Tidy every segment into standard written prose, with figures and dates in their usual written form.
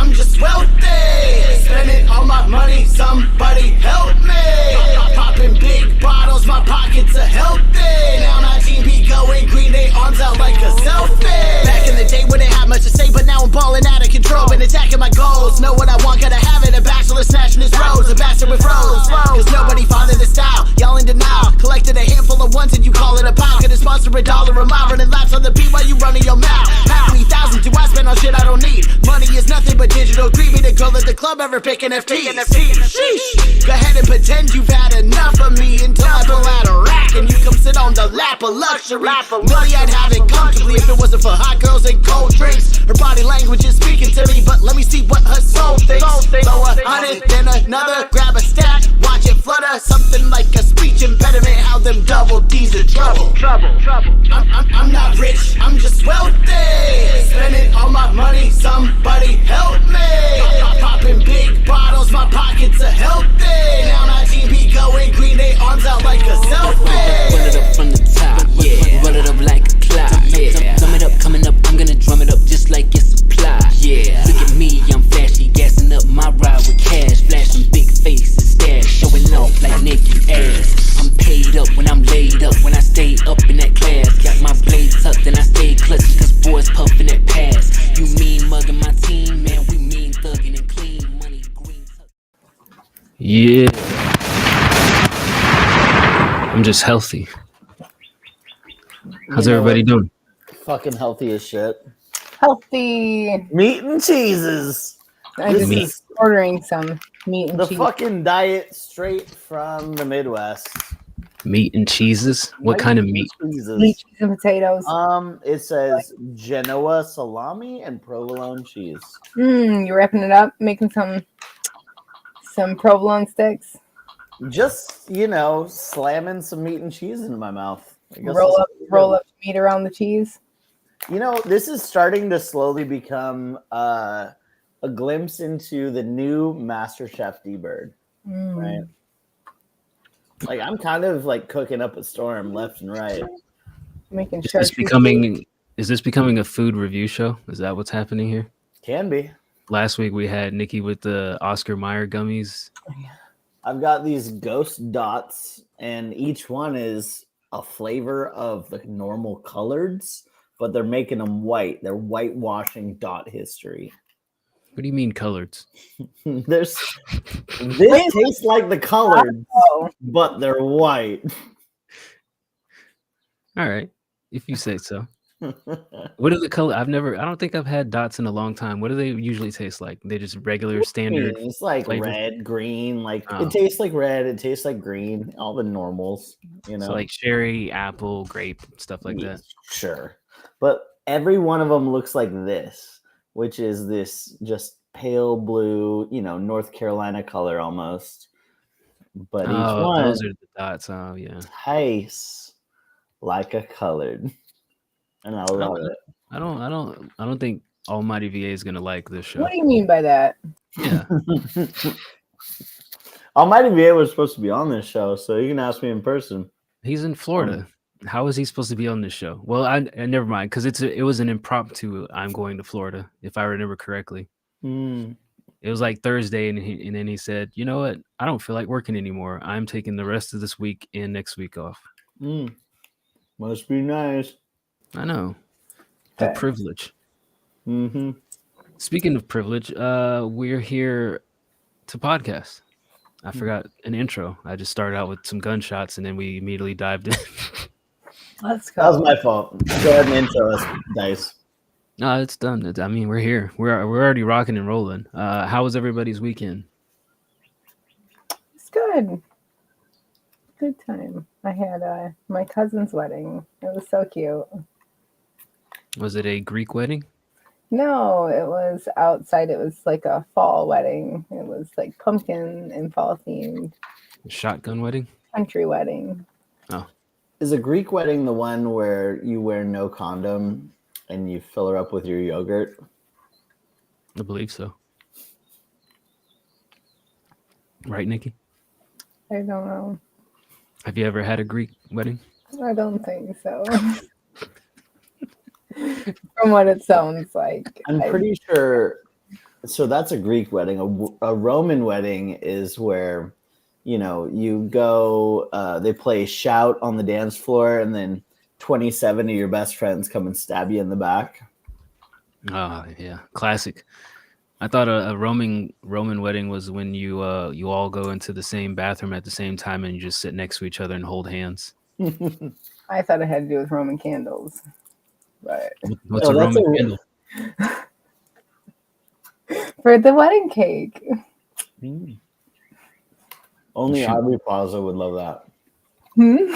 I'm just wealthy. Spending all my money, somebody help me. Popping big bottles, my pockets are healthy. Now my team be going green, they arms out like a selfie. Back in the day when they had much to say, but now I'm balling out of control. Been attacking my goals, know what I want, gotta have it. A bachelor smashing his rose, a bastard with rose. Cause nobody followed the style, y'all in denial. Collected a handful of ones and you call it a pile. Could sponsor $1 a mile, running laps on the beat while you running your mouth. How many thousands do I spend on shit I don't need? Money is nothing but digital greed. Me the girl at the club ever pick NFTs. Sheesh. Go ahead and pretend you've had enough of me until I pull out a rack and you come sit on the lap of luxury. Money I'd have it comfortably if it wasn't for hot girls and cold drinks. Her body language is speaking to me, but let me see what her soul thinks. Throw 100, then another, grab a stack, watch it flutter. Something like a speech impediment, how them double D's are trouble. I'm not rich, I'm just wealthy. Spending all my money, somebody help me. Popping big bottles, my pockets are healthy. Now my team be going green, they arms out like a selfie. Run it up from the top, yeah. Run it up like a clock, yeah. Drum it up, coming up, I'm gonna drum it up just like it's supply, yeah. Look at me, I'm flashy, gassing up my ride with cash, flashing big faces, stash, showing off like naked ass. I'm paid up when I'm laid up, when I stay up in that class. Got my blade tucked and I stay clutching, cause boys puffing that pass. You mean mugging my team, man, we mean thugging and clean money, green. Yeah. I'm just healthy. How's everybody doing? Fucking healthy as shit. Healthy. Meat and cheeses. I This just is ordering some meat and the cheese. fucking diet straight from the Midwest. Meat and cheeses? What kind of meat? Cheeses. Meat, cheese, and potatoes. It says Genoa salami and provolone cheese. You wrapping it up, making some provolone sticks. Just, slamming some meat and cheese into my mouth. I guess Roll up meat around the cheese. This is starting to slowly become a glimpse into the new MasterChef D-Bird, right? Like I'm kind of like cooking up a storm left and right. Making Is sure. this becoming a food review show? Is that what's happening here? Can be. Last week we had Nikki with the Oscar Mayer gummies. I've got these ghost dots, and each one is a flavor of the normal coloreds, but they're making them white. They're whitewashing dot history. What do you mean coloreds? This tastes like the coloreds, but they're white. All right, if you say so. What are the color? I don't think I've had dots in a long time. What do they usually taste like? They just regular standard. It's like flavors? red, green. It tastes like red. It tastes like green. All the normals, So like cherry, apple, grape, stuff like that. Sure, but every one of them looks like this, which is this just pale blue, North Carolina color almost. But each one, those are the dots. Oh yeah, tastes like a colored. And I love it. I don't think Almighty VA is gonna like this show. What do you mean by that? Yeah. Almighty VA was supposed to be on this show, so you can ask me in person. He's in Florida. How is he supposed to be on this show? Well, I never mind, because it was an impromptu. I'm going to Florida, if I remember correctly. It was like Thursday, and then he said, "You know what? I don't feel like working anymore. I'm taking the rest of this week and next week off." Must be nice. I know. The privilege. Speaking of privilege, we're here to podcast. I forgot an intro. I just started out with some gunshots, and then we immediately dived in. Let's go. That was my fault. Go ahead and intro us, Dice. No, it's done. We're here. We're already rocking and rolling. How was everybody's weekend? It's good. Good time. I had my cousin's wedding. It was so cute. Was it a Greek wedding? No, it was outside. It was like a fall wedding. It was like pumpkin and fall themed. Shotgun wedding? Country wedding. Oh. Is a Greek wedding the one where you wear no condom and you fill her up with your yogurt? I believe so. Right, Nikki? I don't know. Have you ever had a Greek wedding? I don't think so. From what it sounds like. I'm pretty sure So that's a Greek wedding. A Roman wedding is where, you go, they play Shout on the dance floor, and then 27 of your best friends come and stab you in the back. Oh yeah, classic. I thought a Roman wedding was when you all go into the same bathroom at the same time and you just sit next to each other and hold hands. I thought it had to do with Roman candles, but What's Oh, a that's Roman a- candle? for the wedding cake. Only Shoot. Aubrey Plaza would love that. Hmm?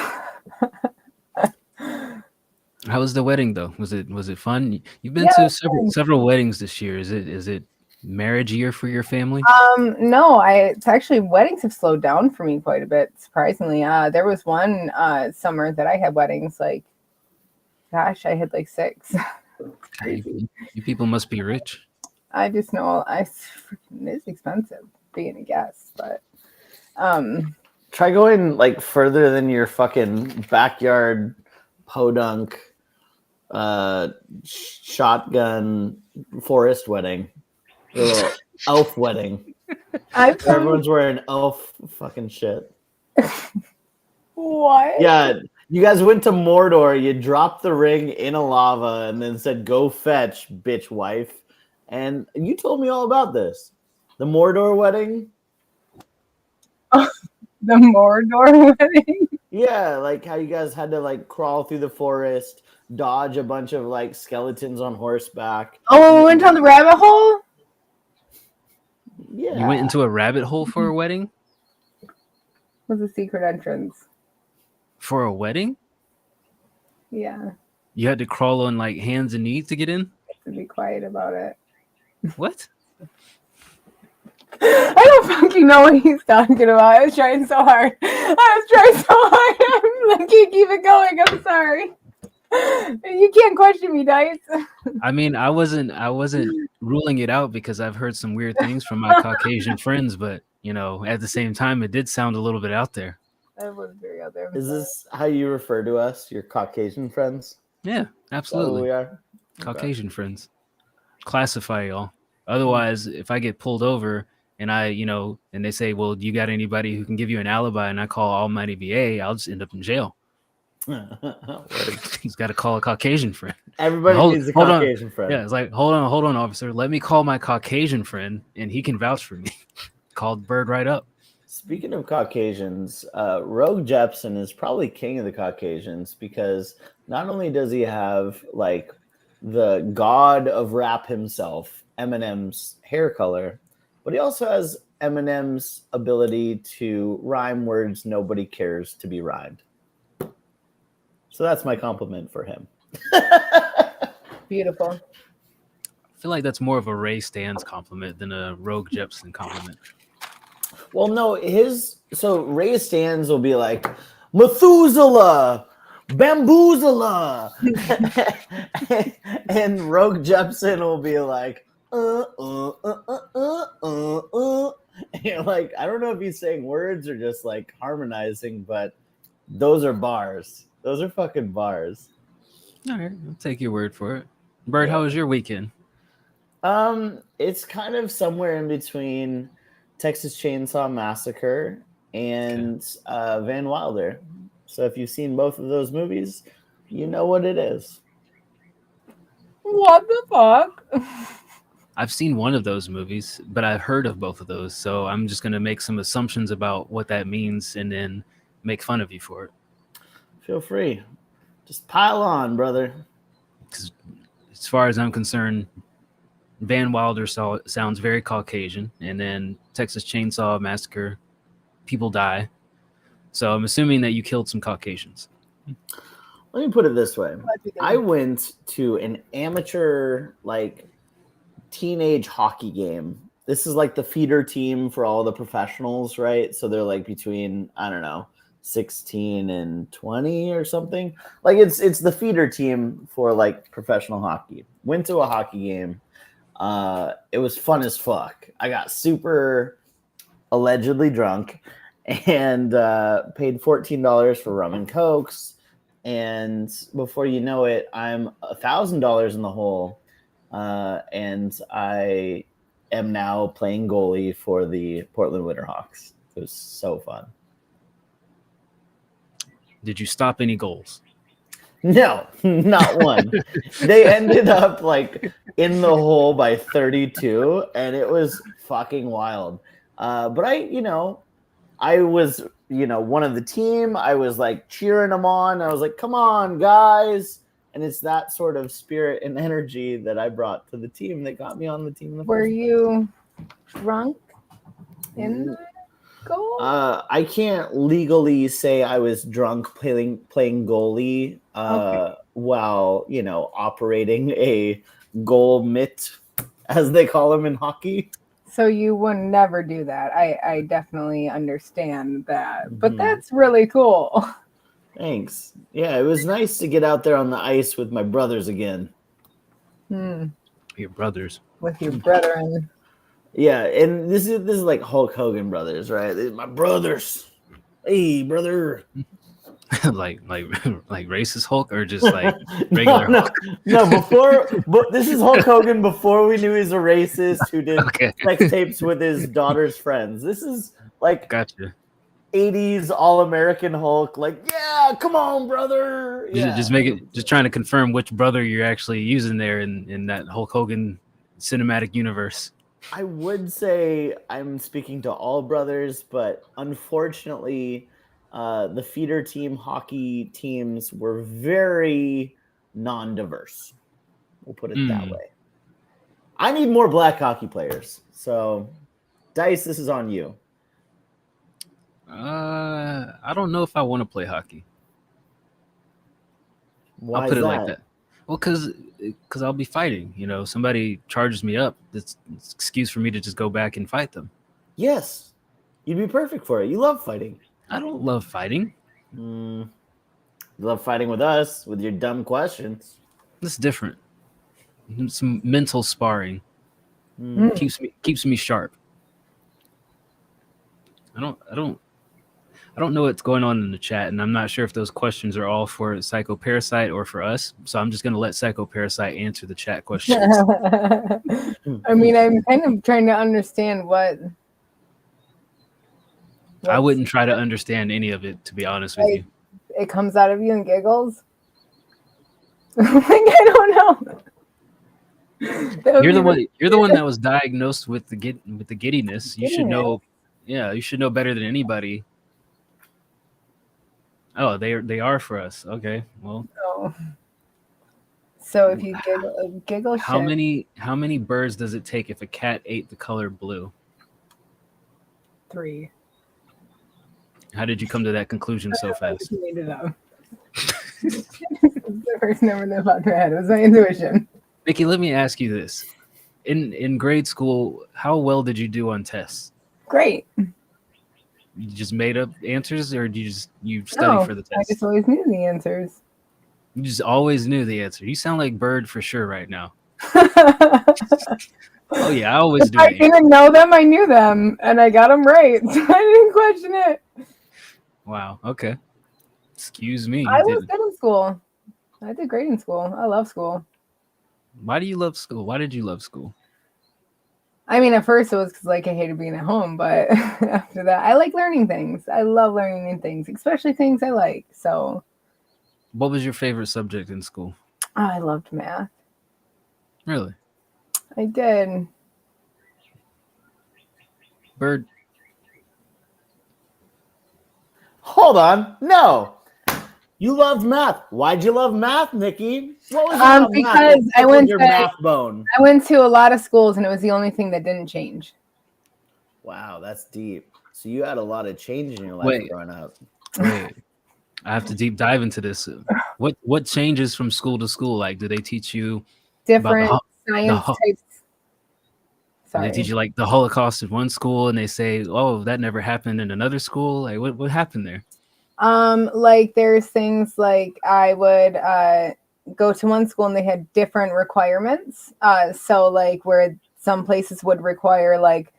How was the wedding though? Was it fun? You've been Yeah, to it was fun. several weddings this year. Is it marriage year for your family? No, it's actually weddings have slowed down for me quite a bit, surprisingly. There was one summer that I had weddings, like, gosh, I had like 6. Crazy. You people must be rich. I just know it's expensive being a guest, but Try going like further than your fucking backyard podunk shotgun forest wedding. Your little elf wedding. I've Everyone's wearing elf fucking shit. what? Yeah, you guys went to Mordor, you dropped the ring in a lava and then said, "Go fetch, bitch wife." And you told me all about this. The Mordor wedding? The Mordor wedding? Yeah, like how you guys had to like crawl through the forest, dodge a bunch of like skeletons on horseback. Oh, we went down the rabbit hole? Yeah. You went into a rabbit hole for a wedding? Was a secret entrance. For a wedding? Yeah. You had to crawl on like hands and knees to get in? To be quiet about it. What? I don't fucking know what he's talking about. I was trying so hard. I can't keep it going. I'm sorry. You can't question me, Dice. I mean, I wasn't ruling it out because I've heard some weird things from my Caucasian friends, but at the same time, it did sound a little bit out there. That was very out there. Is this how you refer to us, your Caucasian friends? Yeah, Is that who absolutely. we are? Caucasian friends. Classify y'all. Otherwise, if I get pulled over and and they say, well, do you got anybody who can give you an alibi? And I call Almighty VA, I'll just end up in jail. He's got to call a Caucasian friend. Everybody needs a hold on. Caucasian friend. Yeah, it's like, hold on, officer. Let me call my Caucasian friend and he can vouch for me. Called Bird right up. Speaking of Caucasians, Rogue Jepson is probably king of the Caucasians because not only does he have like the god of rap himself, Eminem's hair color, but he also has Eminem's ability to rhyme words nobody cares to be rhymed. So that's my compliment for him. Beautiful. I feel like that's more of a Ray Stans compliment than a Rogue Jepson compliment. Well, no, so Ray Stans will be like, Methuselah, Bamboozler. And Rogue Jepson will be like, And like, I don't know if he's saying words or just like harmonizing, but those are bars. Those are fucking bars. All right, I'll take your word for it. Bird, how was your weekend? It's kind of somewhere in between Texas Chainsaw Massacre and Van Wilder. So if you've seen both of those movies, you know what it is. What the fuck? I've seen one of those movies, but I've heard of both of those. So I'm just going to make some assumptions about what that means and then make fun of you for it. Feel free. Just pile on, brother. Because as far as I'm concerned, Van Wilder sounds very Caucasian. And then Texas Chainsaw Massacre, people die. So I'm assuming that you killed some Caucasians. Let me put it this way. I went to an amateur, like, teenage hockey game. This is like the feeder team for all the professionals, right? So they're like between, I don't know, 16 and 20 or something. Like it's the feeder team for like professional hockey. Went to a hockey game. It was fun as fuck. I got super allegedly drunk and paid $14 for rum and cokes. And before you know it, I'm $1,000 in the hole. And I am now playing goalie for the Portland Winterhawks. It was so fun. Did you stop any goals? No, not one. They ended up like in the hole by 32, and it was fucking wild. But I was, one of the team. I was like cheering them on. I was like, come on, guys. And it's that sort of spirit and energy that I brought to the team that got me on the team. Were you drunk in the goal? I can't legally say I was drunk playing goalie while, operating a goal mitt, as they call them in hockey. So you would never do that. I definitely understand that. But that's really cool. Thanks. Yeah, it was nice to get out there on the ice with my brothers again. Your brothers. With your brethren. Yeah, and this is like Hulk Hogan brothers, right? They're my brothers. Hey, brother. like racist Hulk, or just like regular Hulk? No, but this is Hulk Hogan before we knew he was a racist who did sex tapes with his daughter's friends. This is like Gotcha. 80s All-American Hulk, like, yeah, come on, brother. Yeah. Just trying to confirm which brother you're actually using there in that Hulk Hogan cinematic universe. I would say I'm speaking to all brothers, but unfortunately, the feeder team hockey teams were very non-diverse. We'll put it that way. I need more black hockey players. So, Dice, this is on you. I don't know if I want to play hockey. Why I'll put is it that? like that. Well, because I'll be fighting. Somebody charges me up. It's an excuse for me to just go back and fight them. Yes. You'd be perfect for it. You love fighting. I don't love fighting. You love fighting with us with your dumb questions. It's different. Some mental sparring keeps me sharp. I don't know what's going on in the chat, and I'm not sure if those questions are all for Psycho Parasite or for us. So I'm just going to let Psycho Parasite answer the chat questions. I mean, I'm kind of trying to understand what. I wouldn't try to understand any of it, to be honest with you. It comes out of you and giggles. I don't know. You're the one that was diagnosed with the giddiness. You should know. Yeah, you should know better than anybody. Oh, they are for us. Okay, well. So if you giggle, how many birds does it take if a cat ate the color blue? 3. How did you come to that conclusion so fast? I made it up. The first number that popped in my head was my intuition. Nikki, let me ask you this: in grade school, how well did you do on tests? Great. You just made up answers, or did you study for the test? I just always knew the answers. You just always knew the answer. You sound like Bird for sure right now. Oh yeah, I always do. I didn't know them, I knew them, and I got them right. I didn't question it. Wow. Okay. Excuse me. I was good in school. I did great in school. I love school. Why do you love school? Why did you love school? I mean, at first it was because I hated being at home, but after that, I like learning things. I love learning new things, especially things I like. So, what was your favorite subject in school? I loved math. Really? I did. Bird. Hold on. No. You loved math. Why'd you love math, Nikki? What was because math? I went your to math bone. I went to a lot of schools, and it was the only thing that didn't change. Wow, that's deep. So you had a lot of change in your life growing up. Wait. I have to deep dive into this. What changes from school to school? Like, do they teach you different science types? Sorry. They teach you like the Holocaust in one school, and they say, "Oh, that never happened in another school." Like, what happened there? Like there's things like I would go to one school and they had different requirements. So like where some places would require like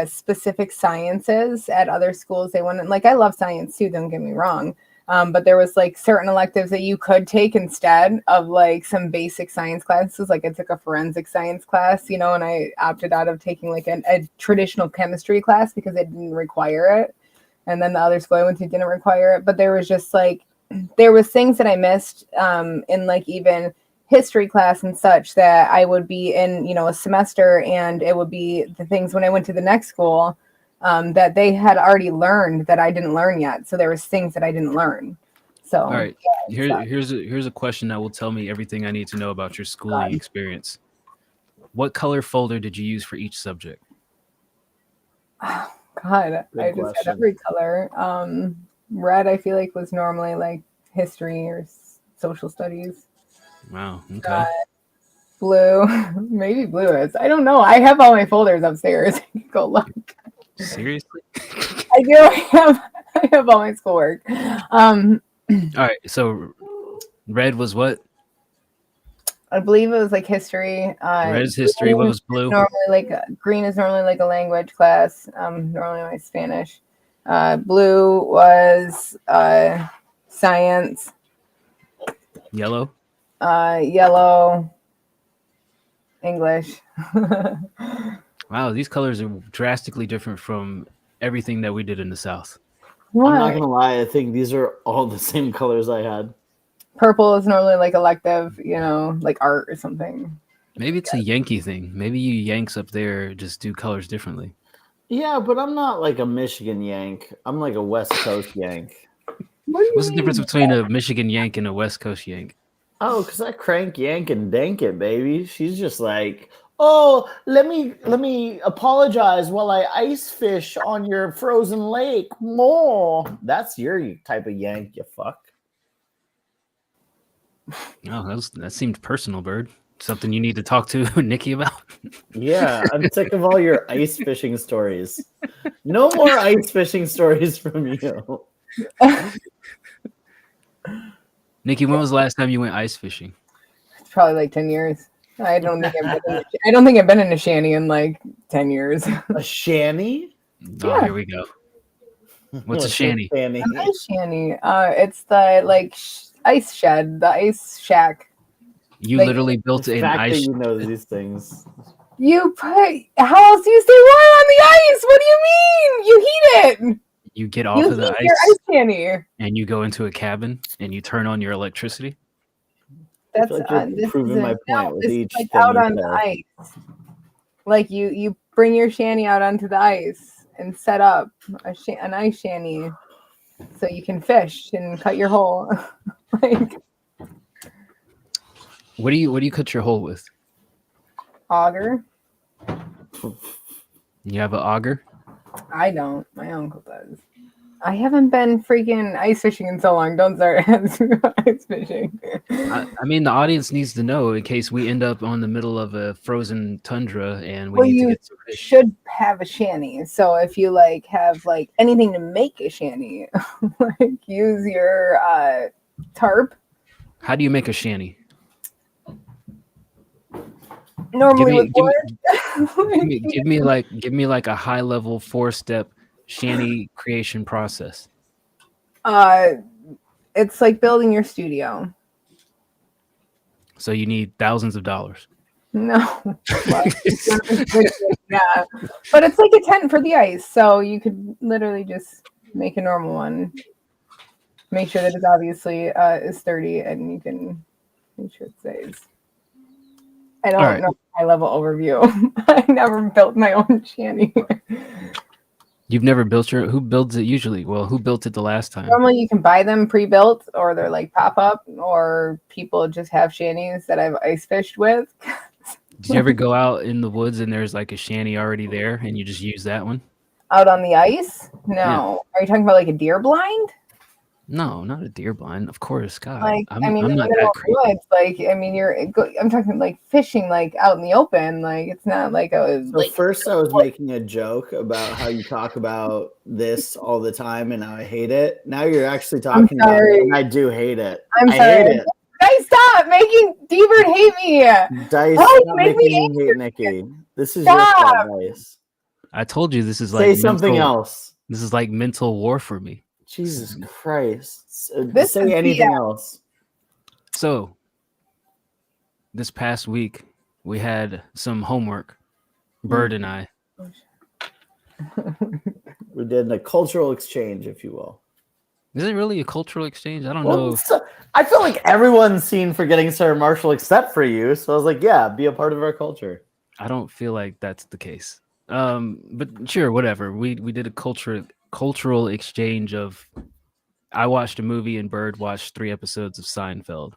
specific sciences, at other schools they wouldn't. Like I love science too, don't get me wrong. But there was like certain electives that you could take instead of like some basic science classes. Like I took a forensic science class, you know, and I opted out of taking like a traditional chemistry class because it didn't require it. And then the other school I went to didn't require it. But there was just like, there was things that I missed in like even history class and such that I would be in, you know, a semester, and it would be the things when I went to the next school that they had already learned that I didn't learn yet. So there was things that I didn't learn. So all right, here's a question that will tell me everything I need to know about your schooling experience. What color folder did you use for each subject? Oh, God, Good I just question. had every color. Red, I feel like was normally like history or social studies. Wow. Okay. Blue, maybe blue is. I don't know. I have all my folders upstairs. Go look. Seriously? I do. I have all my schoolwork. All right. So red was what? I believe it was like history. Red is history. What was blue? Normally, like green is normally like a language class. Normally my Spanish. Blue was science. Yellow. Yellow, English. Wow, these colors are drastically different from everything that we did in the South. I'm not What? gonna lie. I think these are all the same colors I had. Purple is normally like elective, you know, like art or something. Maybe it's a Yankee thing. Maybe you Yanks up there just do colors differently. Yeah, but I'm not like a Michigan Yank. I'm like a West Coast Yank. What's the difference between a Michigan Yank and a West Coast Yank? Oh, because I crank yank and dank it, baby. She's just like, oh, let me apologize while I ice fish on your frozen lake. More. That's your type of yank, you fuck. Oh, that seemed personal, Bird. Something you need to talk to Nikki about. Yeah, I'm sick of all your ice fishing stories. No more ice fishing stories from you. Nikki, when was the last time you went ice fishing? It's probably like 10 years. I don't think I've been in a shanty in like 10 years. A shanty? Oh, Yeah. here we go. What's a shanty? Shanty. An ice shanty. It's the like ice shed, the ice shack. You Like, literally built The an fact that ice. you know these things. You put, how else do you stay warm on the ice? What do you mean? You heat it. You get off You of the heat your ice ice shanty. and you go into a cabin and you turn on your electricity. That's like you're this proving is my point with this is each like thing out you on the ice. Like you bring your shanty out onto the ice and set up an ice shanty so you can fish and cut your hole. Like What do you cut your hole with? auger. You have an auger? I don't. My uncle does. I haven't been freaking ice fishing in so long. Don't start asking about ice fishing. I mean, the audience needs to know in case we end up on the middle of a frozen tundra and we Well, need to you get some fish. should have a shanty. So if you like have like anything to make a shanty, like use your tarp. How do you make a shanty? Normally Give me- with wood. Give me like a high level 4-step shanty creation process. It's like building your studio. So you need thousands of dollars. No. Well, yeah. But it's like a tent for the ice. So you could literally just make a normal one. Make sure that it's obviously is sturdy and you can make sure it stays. I don't All right. know high level overview. I never built my own shanty. You've never built your. Who builds it usually? Well, who built it the last time? Normally you can buy them pre-built or they're like pop-up or people just have shanties that I've ice fished with. Did you ever go out in the woods and there's like a shanty already there and you just use that one? Out on the ice? No. Yeah. Are you talking about like a deer blind? No, not a deer blind. Of course, God. Like, I'm in not the that middle of the crazy. woods, like, I mean, I'm talking like fishing, like out in the open. Like, it's not like a, So first I was making a joke about how you talk about this all the time and how I hate it. Now you're actually talking about sorry. it and I do hate it. I'm I sorry. hate it. Guys, stop making D-Bird hate me. Dice, Oh, you stop made me making me hate Nikki. This is Stop. your fault, Dice. I told you this is like Say something mental- else. This is like mental war for me. Jesus Christ. This Say is- anything yeah. else. So this past week we had some homework, Bird and I. We did a cultural exchange, if you will. Is it really a cultural exchange? I don't Well, know. I feel like everyone's seen Forgetting Sarah Marshall except for you. So I was like, yeah, be a part of our culture. I don't feel like that's the case. But sure, whatever. We did a cultural exchange of I watched a movie and Bird watched 3 episodes of Seinfeld.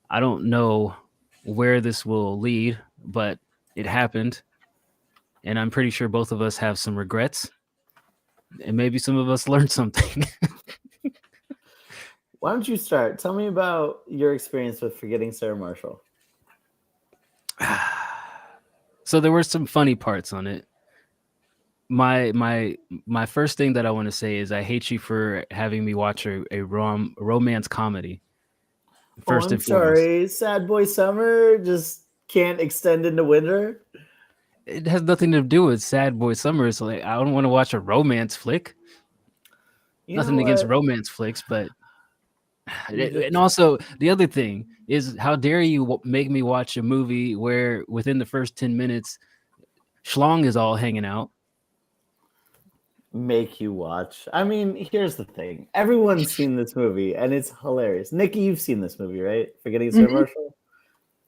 I don't know where this will lead, but it happened. And I'm pretty sure both of us have some regrets. And maybe some of us learned something. Why don't you start? Tell me about your experience with Forgetting Sarah Marshall. So there were some funny parts on it. My first thing that I want to say is I hate you for having me watch a romance comedy. First I'm and foremost. sorry. Sad Boy Summer just can't extend into winter. It has nothing to do with Sad Boy Summer. It's like I don't want to watch a romance flick. Nothing against romance flicks, but and also the other thing is, how dare you make me watch a movie where within the first 10 minutes, Schlong is all hanging out. Make you watch. I mean, here's the thing. Everyone's seen this movie, and it's hilarious. Nikki, you've seen this movie, right? Forgetting Sarah Marshall?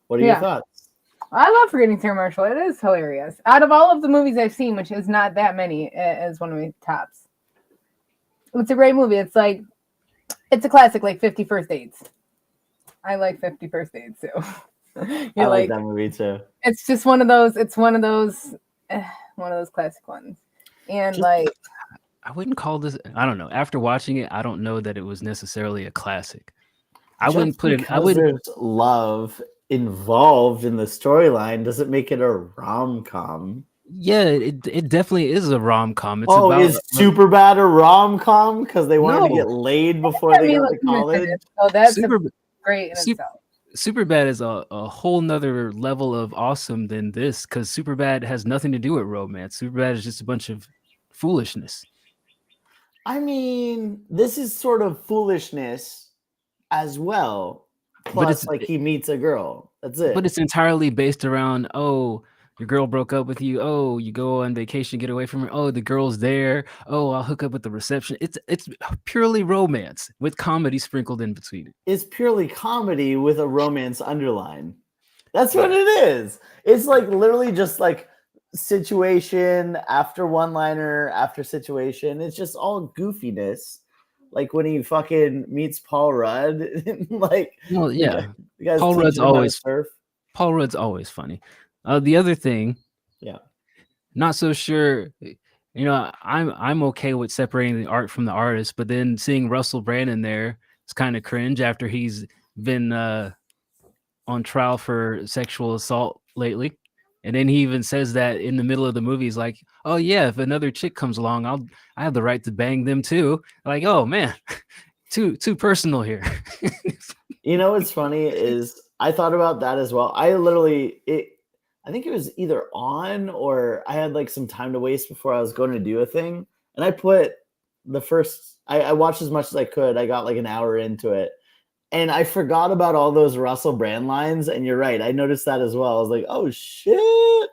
What are your thoughts? I love Forgetting Sarah Marshall. It is hilarious. Out of all of the movies I've seen, which is not that many, it is one of my tops. It's a great movie. It's like, it's a classic, like 50 First Dates. I like 50 First Dates too. I like that movie too. It's just one of those. It's one of those classic ones. And like, I wouldn't call this. I don't know. After watching it, I don't know that it was necessarily a classic. I wouldn't put it. I wouldn't. There's love involved in the storyline doesn't make it a rom-com. Yeah, it definitely is a rom-com. It's Oh, about, is Superbad a rom-com because they wanted to get laid before they got to college? Oh, that's Super, great in itself. Superbad is a whole nother level of awesome than this, because Superbad has nothing to do with romance. Superbad is just a bunch of foolishness. I mean, this is sort of foolishness as well. Plus, it's like, he meets a girl. That's it. But it's entirely based around, oh, your girl broke up with you. Oh, you go on vacation, get away from her. Oh, the girl's there. Oh, I'll hook up with the reception. It's purely romance with comedy sprinkled in between it. It's purely comedy with a romance underline. That's what it is. It's like literally just like situation after one-liner after situation. It's just all goofiness. Like when he fucking meets Paul Rudd. Like, well, yeah. You guys Paul Rudd's surf. Paul Rudd's always funny. The other thing, not so sure. You know, I'm okay with separating the art from the artist, but then seeing Russell Brand there, it's kind of cringe after he's been on trial for sexual assault lately, and then he even says that in the middle of the movie. He's like, "Oh yeah, if another chick comes along, I have the right to bang them too." Like, oh man, too personal here. You know what's funny is I thought about that as well. I think it was either on or I had like some time to waste before I was going to do a thing. And I put I watched as much as I could. I got like an hour into it. And I forgot about all those Russell Brand lines. And you're right. I noticed that as well. I was like, oh shit.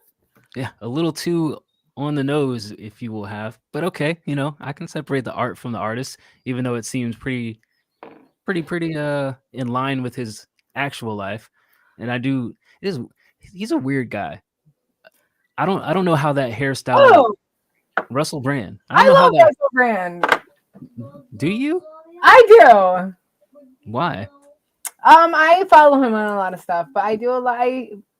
Yeah, a little too on the nose, if you will have. But okay, you know, I can separate the art from the artist, even though it seems pretty in line with his actual life. And he's a weird guy. I don't know how that hairstyle. Oh, Russell Brand. I love Russell Brand. Do you? I do. Why? I follow him on a lot of stuff, but I do a lot.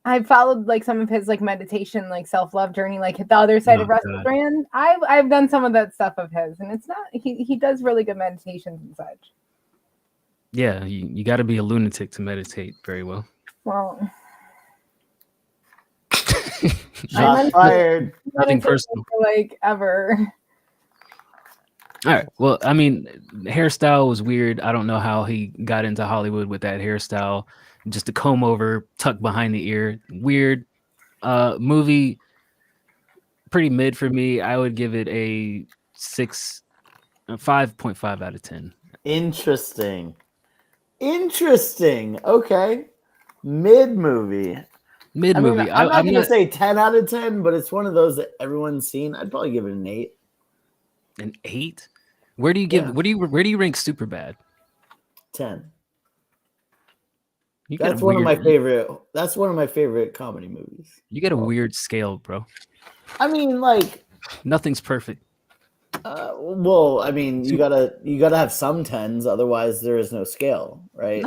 I followed like some of his like meditation, like self-love journey, like the other side of Russell Brand. I've done some of that stuff of his, and it's not. He does really good meditations and such. Yeah, you got to be a lunatic to meditate very well. Well. Shots fired. Nothing personal. Like ever. All right. Well, I mean, hairstyle was weird. I don't know how he got into Hollywood with that hairstyle. Just a comb over, tucked behind the ear. Weird. Movie, pretty mid for me. I would give it a 6 5.5 out of 10. Interesting. Okay. Mid movie. Mid I mean, movie. I'm not I'm going to not say 10 out of 10, but it's one of those that everyone's seen. I'd probably give it an 8. an 8. Where do you give? Yeah. Where do you rank Superbad? 10. You got That's a one of my weird- favorite. That's one of my favorite comedy movies. You get a weird scale, bro. I mean, like, Nothing's perfect. well, I mean, you gotta have some 10s, otherwise there is no scale, right?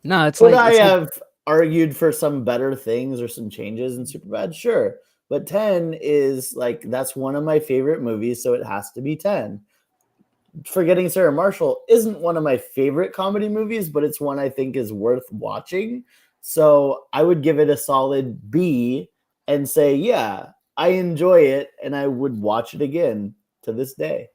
No, it's Could like I it's like- have argued for some better things or some changes in Superbad? Sure, but 10 is like that's one of my favorite movies, so it has to be 10. Forgetting Sarah Marshall isn't one of my favorite comedy movies, but it's one I think is worth watching. So I would give it a solid B and say, yeah, I enjoy it and I would watch it again to this day.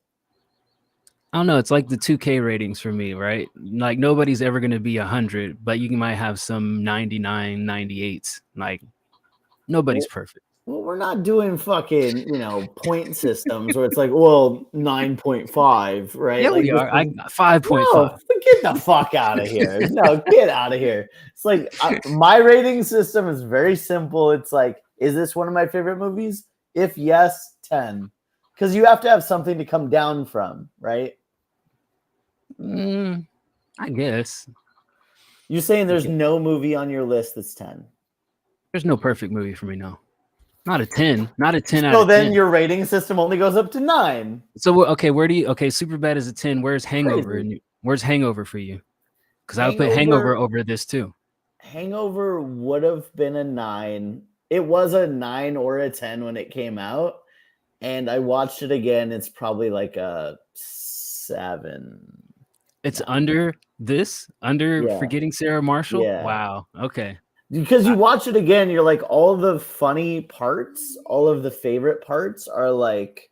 I don't know. It's like the 2K ratings for me, right? Like nobody's ever going to be 100, but you might have some 99, 98s. Like nobody's perfect. Well, we're not doing fucking, point systems where it's like, well, 9.5, right? Yeah, like we are. I 5.5. No, get the fuck out of here. No, get out of here. It's like my rating system is very simple. It's like, is this one of my favorite movies? If yes, 10. Because you have to have something to come down from, right? I guess You're saying there's no movie on your list that's 10. there's no perfect movie for me. No, not a 10. Not a 10 out So of then 10. your rating system only goes up to 9. So okay, where do you? Okay, Superbad is a 10. Where's Hangover? Crazy. Where's Hangover for you? Because I would put Hangover over this too. Hangover would have been a 9. It was a 9 or a 10 when it came out. And I watched it again. It's probably like a 7. It's under this, Yeah. Forgetting Sarah Marshall. Yeah. Wow. Okay. Because you watch it again, you're like, all the funny parts, all of the favorite parts are like,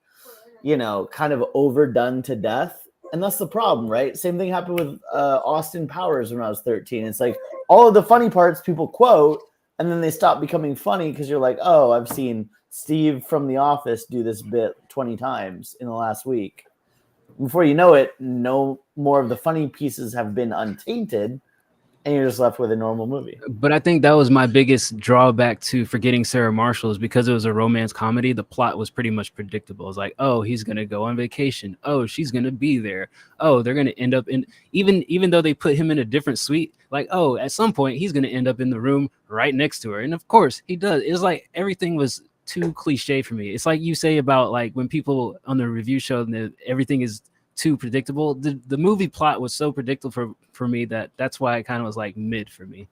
kind of overdone to death. And that's the problem, right? Same thing happened with Austin Powers when I was 13. It's like all of the funny parts people quote, and then they stop becoming funny because you're like, oh, I've seen Steve from The Office do this bit 20 times in the last week. Before you know it, no more of the funny pieces have been untainted, and you're just left with a normal movie. But I think that was my biggest drawback to Forgetting Sarah Marshall is because it was a romance comedy. The plot was pretty much predictable. It's like, oh, he's gonna go on vacation. Oh, she's gonna be there. Oh, they're gonna end up in even though they put him in a different suite. Like, oh, at some point he's gonna end up in the room right next to her, and of course he does. It's like everything was too cliche for me. It's like you say about like when people on the review show that everything is too predictable. The movie plot was so predictable for me that's why it kind of was like mid for me.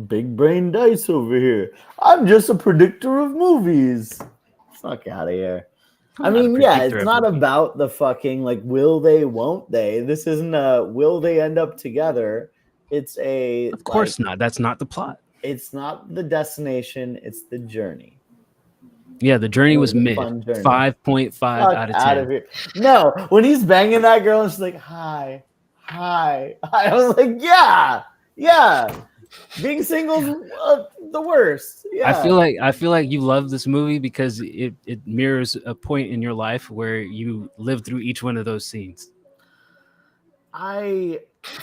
Big brain dice over here. I'm just a predictor of movies. Fuck out of here. I mean, yeah, it's not about the fucking like will they, won't they. This isn't a will they end up together. It's a Of course not. That's not the plot. It's not the destination, it's the journey. Yeah, the journey was mid. Fun journey. 5.5 out of 10. Of here. No, when he's banging that girl and she's like, hi. I was like, yeah. Being single's the worst. Yeah. I feel like you love this movie because it mirrors a point in your life where you lived through each one of those scenes. I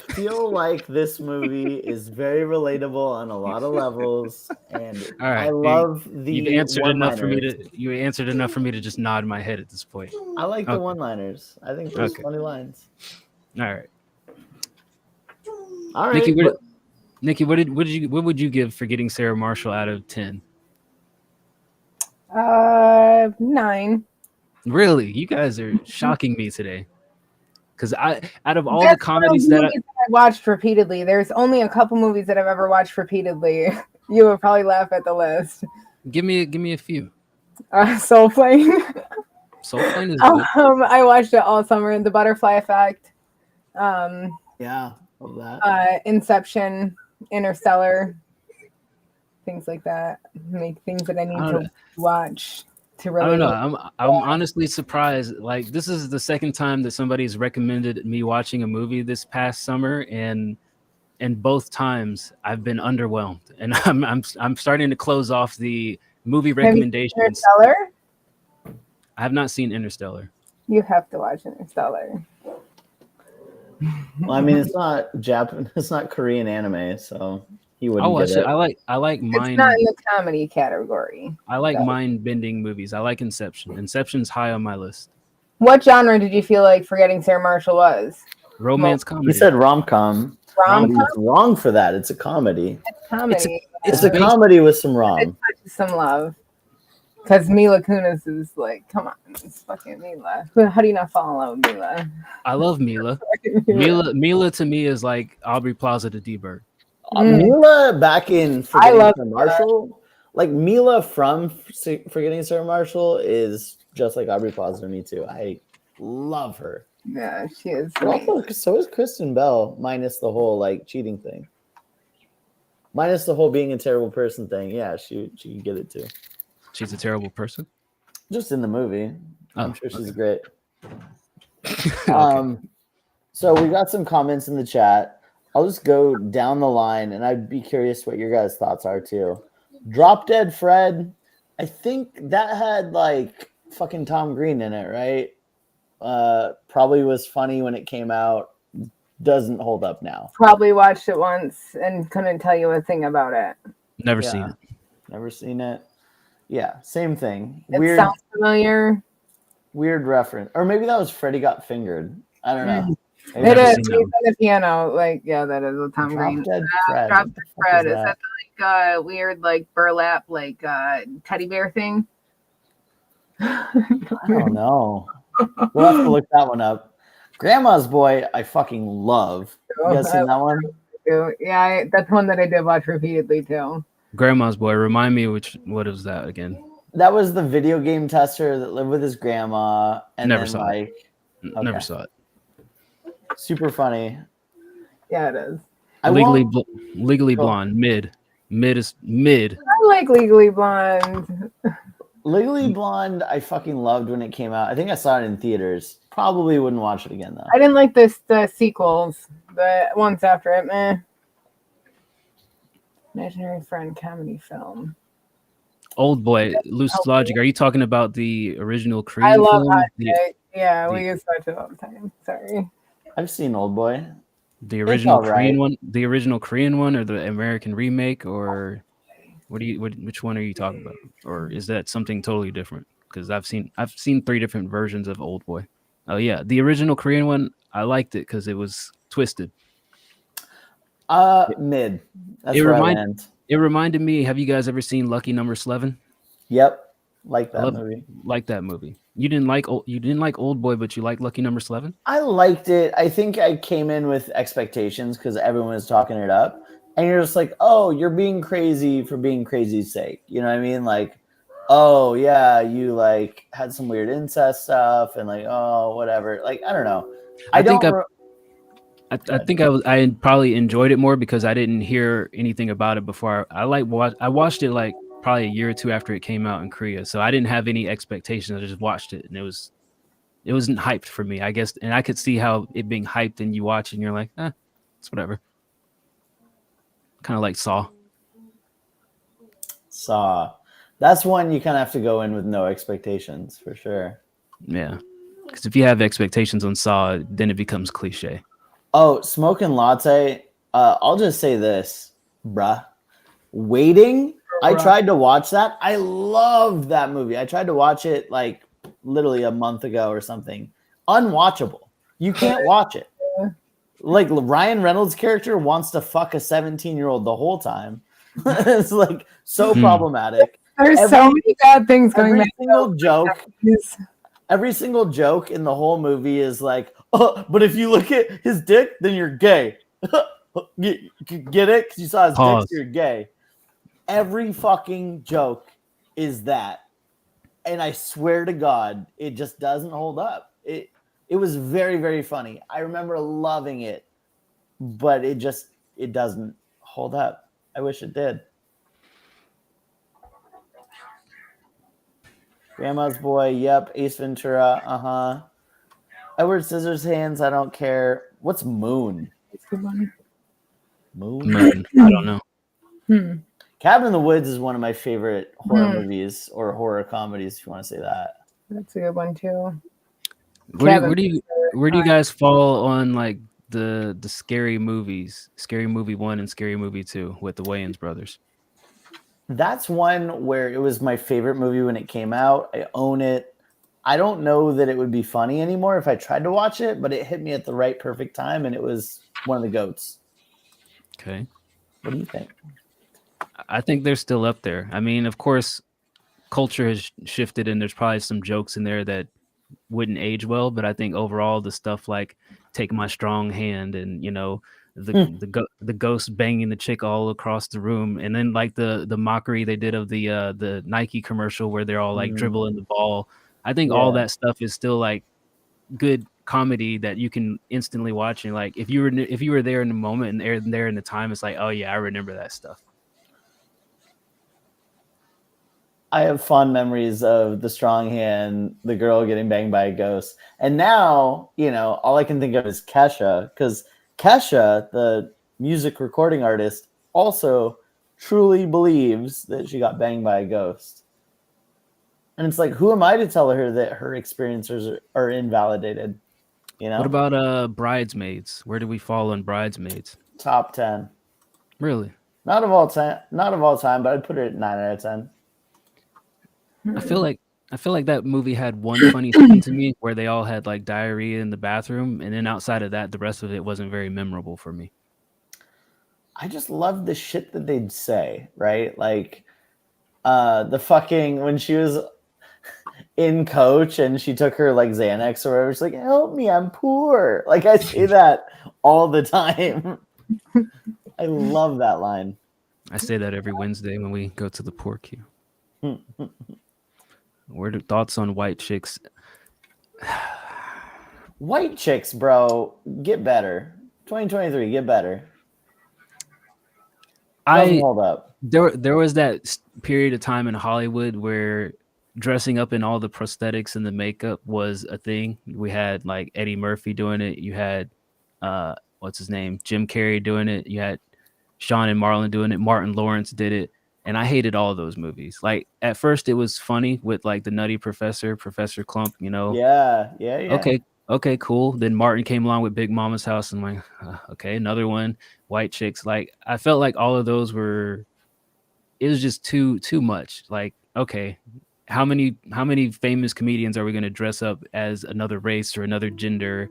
feel like this movie is very relatable on a lot of levels, and All right, I love the. You answered enough for me one-liners. to just nod my head at this point. I like the one-liners. I think there's funny lines. All right, all right. Nikki, what would you give Forgetting Sarah Marshall out of 10? 9. Really, you guys are shocking me today. Because out of all the comedies that I watched repeatedly, there's only a couple movies that I've ever watched repeatedly. You would probably laugh at the list. Give me a few. Soul Plane. Soul Plane is good. I watched it all summer. The Butterfly Effect. Yeah, love that. Inception, Interstellar, things like that. Like things that I need to watch. I don't know. I'm honestly surprised. Like this is the second time that somebody's recommended me watching a movie this past summer, and both times I've been underwhelmed. And I'm starting to close off the movie recommendations. Interstellar? I have not seen Interstellar. You have to watch Interstellar. Well, I mean, it's not Japan, it's not Korean anime, so he I'll wouldn't watch get it. it. I like It's mind. not in the comedy category. I like mind bending movies. I like Inception. Inception's high on my list. What genre did you feel like Forgetting Sarah Marshall was? Romance He comedy. said rom-com. Rom-com? He's wrong for that. It's a comedy. Comedy. It's a comedy with some rom. Some love. Because Mila Kunis is like, come on, it's fucking Mila. How do you not fall in love with Mila? I love Mila. Mila to me is like Aubrey Plaza to D-Bird. Mila back in I Forgetting love Sarah Marshall, like Mila from Forgetting Sarah Marshall is just like Aubrey Plaza to me too. I love her. Yeah, she is. Also, so is Kristen Bell, minus the whole like cheating thing. Minus the whole being a terrible person thing. Yeah, she can get it too. She's a terrible person. Just in the movie. I'm Oh, sure she's okay. great. Okay. So we got some comments in the chat. I'll just go down the line and I'd be curious what your guys' thoughts are too. Drop Dead Fred, I think that had like fucking Tom Green in it, right? Probably was funny when it came out. Doesn't hold up now. Probably watched it once and couldn't tell you a thing about it. Never seen it. Never seen it. Yeah, same thing. It sounds familiar. Weird reference. Or maybe that was Freddie Got Fingered. I don't know. It never is. seen He's that on the piano. Like, yeah, that is a Tom Green. Drop Dead Fred. Drop What the the fuck Fred. is Is that like weird, like burlap, like teddy bear thing? I don't know. We'll have to look that one up. Grandma's Boy, I fucking love. You guys seen that one? Yeah, that's one that I did watch repeatedly too. Grandma's Boy. Remind me what was that again? That was the video game tester that lived with his grandma. And Never then, saw like, it. Never okay. saw it. Super funny. Yeah, it is. Legally Cool. Blonde. Mid is mid. I like Legally Blonde. Legally Blonde, I fucking loved when it came out. I think I saw it in theaters. Probably wouldn't watch it again though. I didn't like the sequels. The ones after it, meh. Imaginary Friend comedy film. Old Boy. Loose Logic. Are you talking about the original Korean I love film? Hot The, Chick. Yeah, the- we used to watch it all the time. Sorry. I've seen Old Boy. the original all right. Korean one? The original Korean one or the American remake, or which one are you talking about? Or is that something totally different? Because I've seen 3 different versions of Old Boy. Oh yeah, the original Korean one, I liked it because it was twisted. Mid. That's It where I remind- land. It reminded me. Have you guys ever seen Lucky Number 11? Yep. Like I that love- movie. Like that movie. You didn't like Old Boy, but you like Lucky Number 11? I liked it. I think I came in with expectations because everyone was talking it up. And you're just like, oh, you're being crazy for being crazy's sake. You know what I mean? Like, oh, yeah, you like had some weird incest stuff and like, oh, whatever. Like, I don't know. I probably enjoyed it more because I didn't hear anything about it before. I watched it like probably a year or two after it came out in Korea, so I didn't have any expectations. I just watched it, and it wasn't hyped for me, I guess. And I could see how it being hyped, and you watch it and you're like, it's whatever. Kind of like Saw. That's one you kind of have to go in with no expectations for sure. Yeah, because if you have expectations on Saw, then it becomes cliche. Oh, Smoking Latte. I'll just say this, bruh. Waiting. I tried to watch that. I loved that movie. I tried to watch it like literally a month ago or something. Unwatchable. You can't watch it. Like Ryan Reynolds' character wants to fuck a 17-year-old the whole time. It's like so problematic. There's so many bad things going on. Every single joke in the whole movie is like, oh, but if you look at his dick, then you're gay. Get it? Because you saw his dick, so you're gay. Every fucking joke is that. And I swear to God, it just doesn't hold up. It was very, very funny. I remember loving it, but it doesn't hold up. I wish it did. Grandma's Boy, yep. Ace Ventura, Edward Scissorhands, I don't care. What's Moon? Moon? I don't know. Cabin in the Woods is one of my favorite horror movies or horror comedies, if you want to say that. That's a good one too. Where do you guys fall on like the Scary Movies, Scary Movie 1 and Scary Movie 2 with the Wayans brothers. That's one where it was my favorite movie when it came out. I own it. I don't know that it would be funny anymore if I tried to watch it, but it hit me at the right perfect time, and it was one of the GOATs. Okay. What do you think? I think they're still up there. I mean, of course, culture has shifted, and there's probably some jokes in there that wouldn't age well, but I think overall the stuff like "Take My Strong Hand" and the ghost banging the chick all across the room, and then like the mockery they did of the Nike commercial where they're all like dribbling the ball. I think all that stuff is still like good comedy that you can instantly watch, and like if you were there in the moment and there in the time, it's like, oh yeah, I remember that stuff. I have fond memories of The Strong Hand, the girl getting banged by a ghost. And now, all I can think of is Kesha, because Kesha, the music recording artist, also truly believes that she got banged by a ghost. And it's like, who am I to tell her that her experiences are invalidated? What about Bridesmaids? Where do we fall on Bridesmaids? Top 10. Really? Not of all time, but I'd put it at 9 out of 10. I feel like that movie had one funny scene to me where they all had like diarrhea in the bathroom, and then outside of that, the rest of it wasn't very memorable for me. I just love the shit that they'd say, right? Like the fucking when she was in Coach and she took her like Xanax or whatever, she's like, "Help me, I'm poor." Like I say that all the time. I love that line. I say that every Wednesday when we go to the poor queue. What are thoughts on white chicks? White chicks, bro, get better. 2023, get better. Doesn't hold up. There was that period of time in Hollywood where dressing up in all the prosthetics and the makeup was a thing. We had like Eddie Murphy doing it. You had what's his name? Jim Carrey doing it. You had Sean and Marlon doing it. Martin Lawrence did it. And I hated all those movies. Like at first it was funny with like the Nutty Professor, Professor Klump, Yeah. Okay, cool. Then Martin came along with Big Mama's House, and I'm like, okay, another one. White chicks. Like I felt like all of those it was just too much. Like, okay, how many famous comedians are we going to dress up as another race or another gender?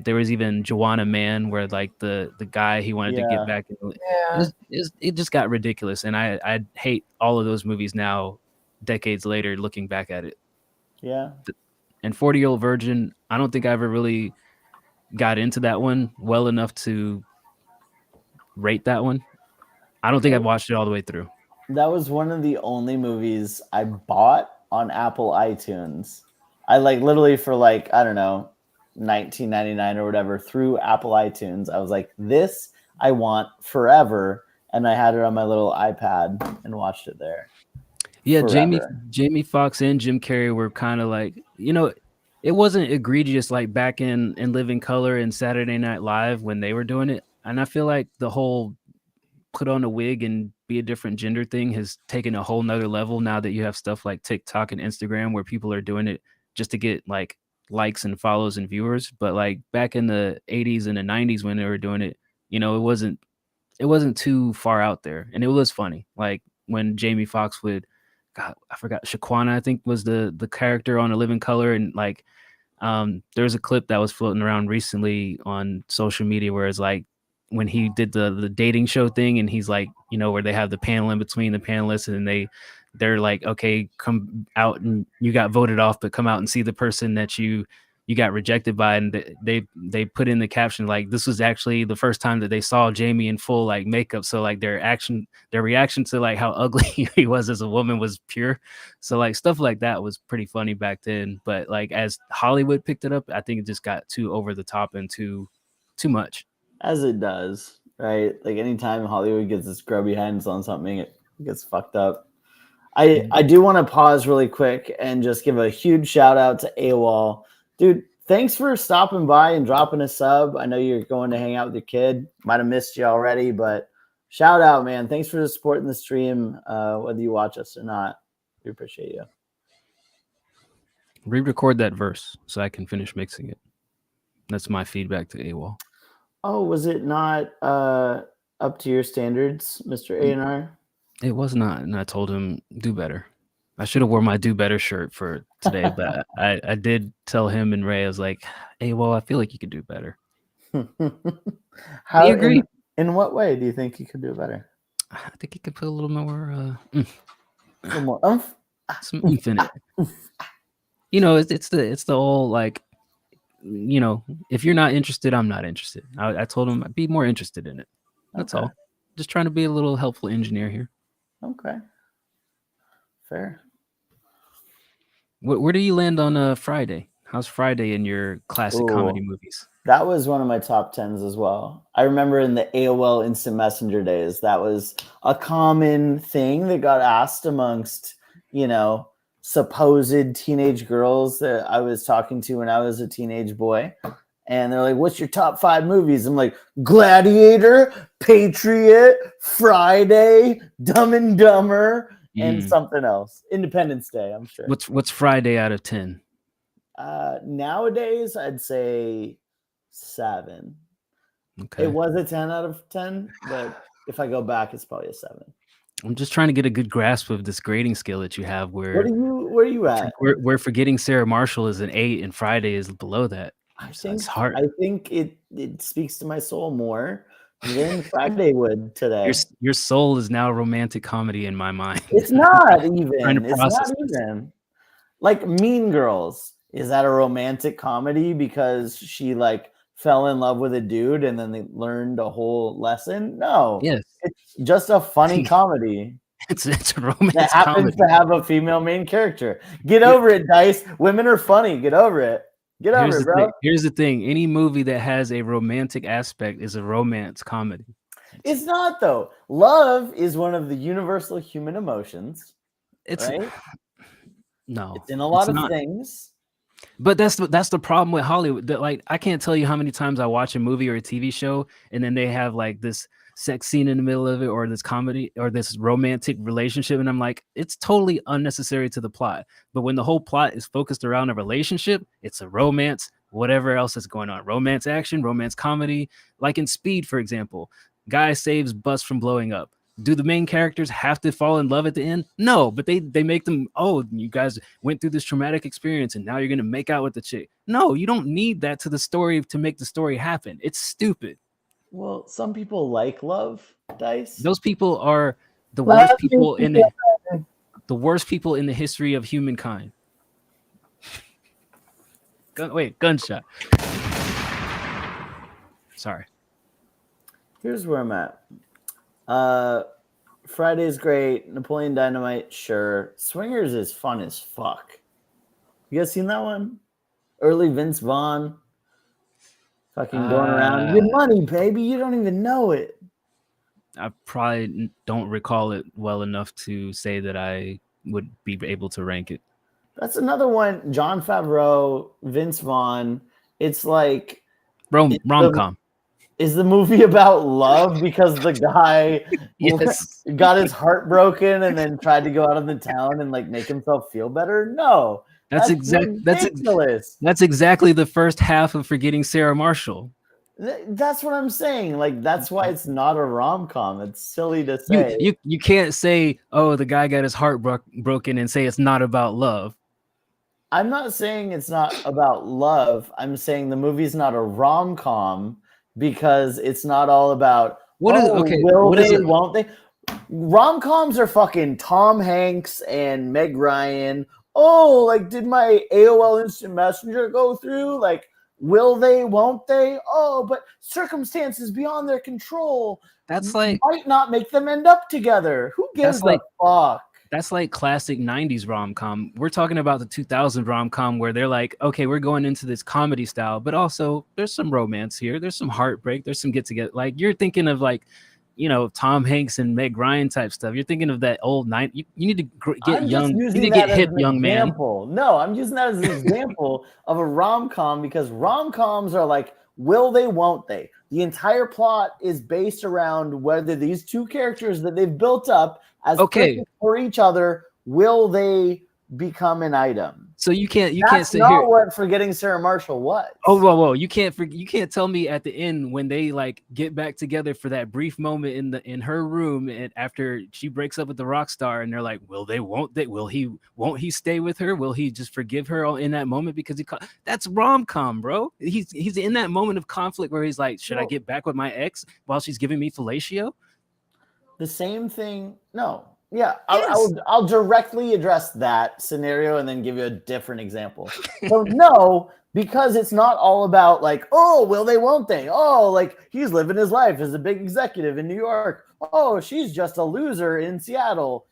There was even Joanna Man, where like the guy he wanted to get back. It just got ridiculous, and I hate all of those movies now, decades later, looking back at it. Yeah. And 40-Year-Old Virgin, I don't think I ever really got into that one well enough to rate that one. I don't think I've watched it all the way through. That was one of the only movies I bought on Apple iTunes. I like literally for like, I don't know, $19.99 or whatever through Apple iTunes. I was like, this I want forever. And I had it on my little iPad and watched it there. Yeah, forever. Jamie Foxx and Jim Carrey were kind of like, it wasn't egregious like back in Living Color and Saturday Night Live when they were doing it. And I feel like the whole put on a wig and be a different gender thing has taken a whole nother level now that you have stuff like TikTok and Instagram where people are doing it just to get like likes and follows and viewers. But like back in the 80s and the 90s when they were doing it, it wasn't too far out there, and it was funny. Like when Jamie Foxx would, God, I forgot, Shaquana, I think was the character on A Living Color, and like there's a clip that was floating around recently on social media where it's like when he did the dating show thing, and he's like, where they have the panel in between the panelists, and they're like, okay, come out and you got voted off, but come out and see the person that you got rejected by. And they put in the caption like this was actually the first time that they saw Jamie in full like makeup, so like their reaction to like how ugly he was as a woman was pure. So like stuff like that was pretty funny back then, but like as Hollywood picked it up, I think it just got too over the top and too much, as it does, right? Like anytime Hollywood gets its grubby hands on something, it gets fucked up. I do want to pause really quick and just give a huge shout out to AWOL. Dude, thanks for stopping by and dropping a sub. I know you're going to hang out with your kid. Might have missed you already, but shout out, man. Thanks for supporting the stream, whether you watch us or not. We appreciate you. Re-record that verse so I can finish mixing it. That's my feedback to AWOL. Oh, was it not up to your standards, Mr. A&R? It was not, and I told him do better. I should have worn my do better shirt for today, but I did tell him and Ray, I was like, hey, well, I feel like you could do better. How He agreed. in what way do you think you could do better? I think he could put a little more A little more oomph? some oomph in it. You know, it's the whole like, you know, if you're not interested, I'm not interested. I told him I'd be more interested in it. That's Okay. all. Just trying to be a little helpful engineer here. Okay. Fair. Where do you land on Friday? How's Friday in your classic comedy Ooh. movies? That was one of my top 10s as well. I remember in the AOL Instant Messenger days, that was a common thing that got asked amongst, you know, supposed teenage girls that I was talking to when I was a teenage boy. And they're like, what's your top 5 movies? I'm like, Gladiator, Patriot, Friday, Dumb and Dumber, and something else. Independence Day, I'm sure. What's Friday out of 10? Nowadays, I'd say 7. Okay. It was a 10 out of 10, but if I go back, it's probably a 7. I'm just trying to get a good grasp of this grading scale that you have where Where are you at? Where Forgetting Sarah Marshall is an 8 and Friday is below that. It's hard. I think it speaks to my soul more than Friday would today. Your soul is now romantic comedy in my mind. It's not even. Trying to It's not process this. even. Like Mean Girls. Is that a romantic comedy because she like fell in love with a dude and then they learned a whole lesson? No. Yes. It's just a funny comedy. It's a romance That happens comedy. to have a female main character. Get over it, Dice. Women are funny. Get over it. Get over it, bro. Here's the thing. Any movie that has a romantic aspect is a romance comedy. It's not though. Love is one of the universal human emotions. It's right? No. It's in a lot of not. things. But that's the problem with Hollywood. That, like, I can't tell you how many times I watch a movie or a TV show and then they have like this sex scene in the middle of it or this comedy or this romantic relationship, and I'm like, it's totally unnecessary to the plot. But when the whole plot is focused around a relationship, it's a romance, whatever else is going on, romance action, romance comedy. Like in Speed, for example, guy saves bus from blowing up. Do the main characters have to fall in love at the end? No, but they make them, oh, you guys went through this traumatic experience and now you're gonna make out with the chick. No, you don't need that to the story to make the story happen. It's stupid. Well, some people like love, Dice. Those people are the worst people in the worst people in the history of humankind. Gunshot. Sorry. Here's where I'm at. Friday's great. Napoleon Dynamite, sure. Swingers is fun as fuck. You guys seen that one? Early Vince Vaughn. Fucking going around. Good money, baby. You don't even know it. I probably don't recall it well enough to say that I would be able to rank it. That's another one. Jon Favreau, Vince Vaughn. It's like rom-com. Is the movie about love because the guy Yes. got his heart broken and then tried to go out of the town and like make himself feel better? No. That's ridiculous. That's exactly the first half of Forgetting Sarah Marshall. That's what I'm saying. Like, that's why it's not a rom-com. It's silly to say. You can't say, oh, the guy got his heart broken and say it's not about love. I'm not saying it's not about love. I'm saying the movie's not a rom-com because it's not all about won't they? Rom-coms are fucking Tom Hanks and Meg Ryan. Oh, like, did my AOL Instant Messenger go through? Like, will they, won't they? Oh, but circumstances beyond their control. That's like might not make them end up together. Who gives a fuck? That's like classic 90s rom-com. We're talking about the 2000 rom-com where they're like, okay, we're going into this comedy style, but also there's some romance here. There's some heartbreak. There's some get together. Like, you're thinking of like, you know, Tom Hanks and Meg Ryan type stuff. You're thinking of that old night. You need to get young. You need to get hip, young man. No, I'm using that as an example of a rom-com because rom-coms are like, will they, won't they? The entire plot is based around whether these two characters that they've built up as for each other, will they become an item? So you can't That's sit not here. what Forgetting Sarah Marshall was. Oh, whoa! You can't tell me at the end when they like get back together for that brief moment in her room, and after she breaks up with the rock star, and they're like, "Will they? Won't they? Won't he stay with her? Will he just forgive her in that moment because that's rom-com, bro? He's in that moment of conflict where he's like, should I get back with my ex while she's giving me fellatio? The same thing. No. Yeah, Yes. I'll directly address that scenario and then give you a different example. So no, because it's not all about like, oh, will they, won't they? Oh, like he's living his life as a big executive in New York. Oh, she's just a loser in Seattle.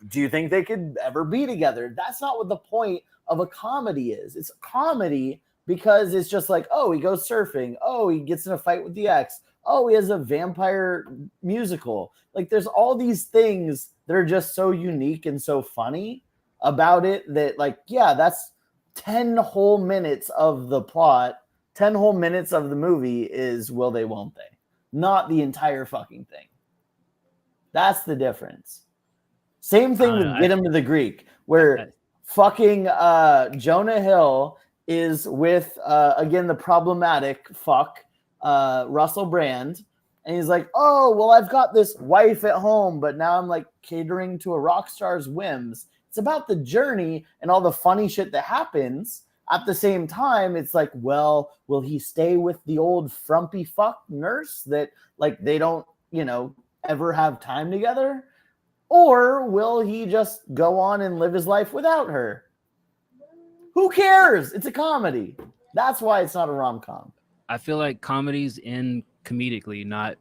Do you think they could ever be together? That's not what the point of a comedy is. It's a comedy because it's just like, oh, he goes surfing. Oh, he gets in a fight with the ex. Oh, he has a vampire musical. Like there's all these things that are just so unique and so funny about it that like, yeah, that's 10 whole minutes of the plot. 10 whole minutes of the movie is will they, won't they? Not the entire fucking thing. That's the difference. Same thing with Get Him to the Greek, where fucking Jonah Hill is with, again, the problematic fuck, Russell Brand. And he's like, oh, well, I've got this wife at home, but now I'm like catering to a rock star's whims. It's about the journey and all the funny shit that happens. At the same time, it's like, well, will he stay with the old frumpy fuck nurse that like they don't, ever have time together? Or will he just go on and live his life without her? Who cares? It's a comedy. That's why it's not a rom-com. I feel like comedies end comedically, not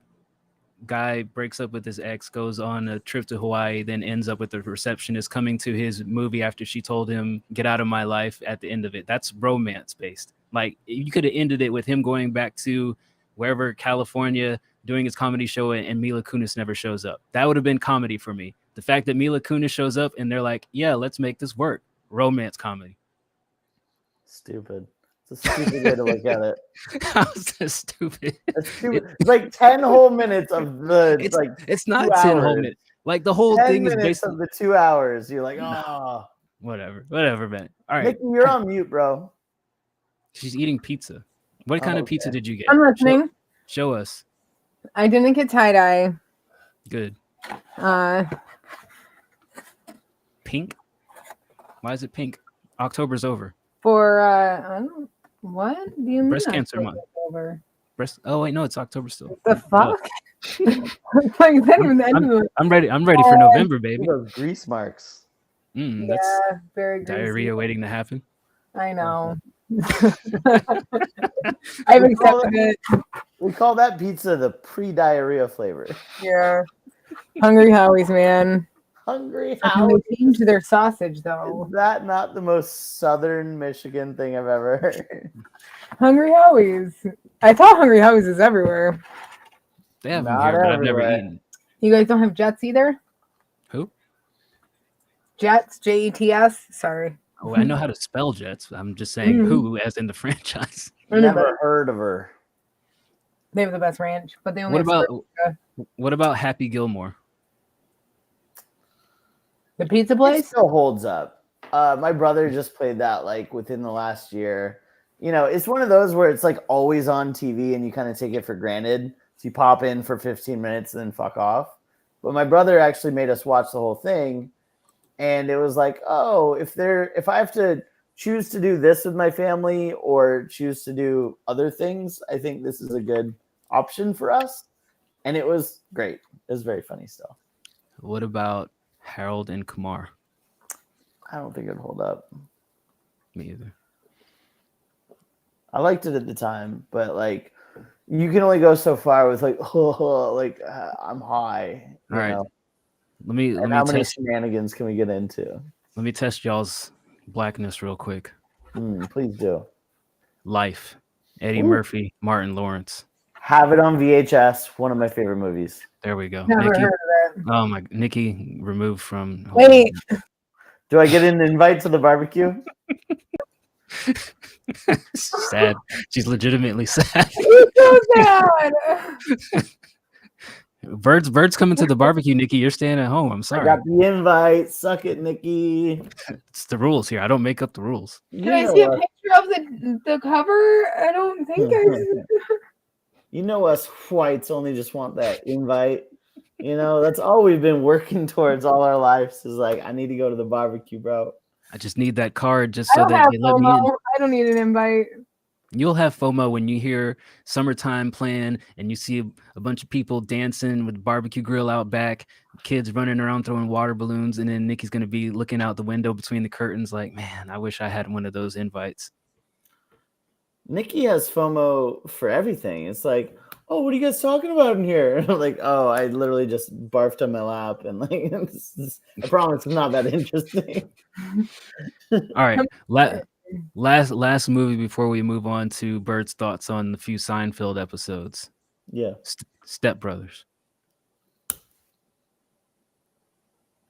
guy breaks up with his ex, goes on a trip to Hawaii, then ends up with the receptionist coming to his movie after she told him, get out of my life at the end of it. That's romance based. Like you could have ended it with him going back to wherever, California, doing his comedy show and Mila Kunis never shows up. That would have been comedy for me. The fact that Mila Kunis shows up and they're like, yeah, let's make this work. Romance comedy. Stupid. It's a stupid way to look at it. How's that stupid? It's like 10 whole minutes of the it's not 10 whole minutes. Like the whole thing is basically of the 2 hours. You're like, oh, whatever, man. All right, Nikki, you're on mute, bro. She's eating pizza. What kind of pizza did you get? I'm listening. Show us. I didn't get tie-dye. Good. Pink? Why is it pink? October's over. For I don't, what do you mean? Breast cancer month. Over? Oh wait, no, it's October still. The fuck? Like that I'm ready. I'm ready for November, baby. Those grease marks. That's very greasy. diarrhea waiting to happen. I know. I've accepted it. We call that pizza the pre-diarrhea flavor. Yeah. Hungry Howie's, man. Hungry They Howie. changed their sausage though. Is that not the most southern Michigan thing I've ever heard? Hungry Howie's. I thought Hungry Howie's is everywhere. They have them Not here, but I've never everywhere. eaten. You guys don't have Jets either? Who? Jets, Jets. Sorry. Oh, I know how to spell Jets. I'm just saying who, as in the franchise. Never heard of her. They have the best ranch, but they only What about Happy Gilmore? the pizza It place. still holds up. My brother just played that like within the last year. It's one of those where it's like always on TV and you kind of take it for granted. So you pop in for 15 minutes and then fuck off. But my brother actually made us watch the whole thing. And it was like, oh, if I have to choose to do this with my family or choose to do other things, I think this is a good option for us. And it was great. It was very funny still. What about Harold and Kumar? I don't think it'd hold up. Me either. I liked it at the time, but like you can only go so far with like, I'm high. All right. Let me How many test. shenanigans can we get into? Let me test y'all's blackness real quick. Please do. Life. Eddie Murphy, Martin Lawrence. Have it on VHS. One of my favorite movies. There we go. Never Nikki. heard of it. Oh my, Nikki removed from. Wait. Do I get an invite to the barbecue? Sad. She's legitimately sad. It's so sad. Bird's coming to the barbecue, Nikki. You're staying at home. I'm I sorry. got the invite. Suck it, Nikki. It's the rules here. I don't make up the rules. Can I see a picture of the cover? I don't think You know us whites only just want that invite. You know, that's all we've been working towards all our lives is like, I need to go to the barbecue, bro. I just need that card just I so don't that have they let me in. FOMO. I don't need an invite. You'll have FOMO when you hear summertime playing and you see a bunch of people dancing with the barbecue grill out back, kids running around throwing water balloons, and then Nikki's going to be looking out the window between the curtains like, man, I wish I had one of those invites. Nikki has FOMO for everything. It's like, oh, what are you guys talking about in here? Like, oh, I literally just barfed on my lap, and like, I promise it's not that interesting. All right, last movie before we move on to Bird's thoughts on the few Seinfeld episodes. Yeah, Step Brothers.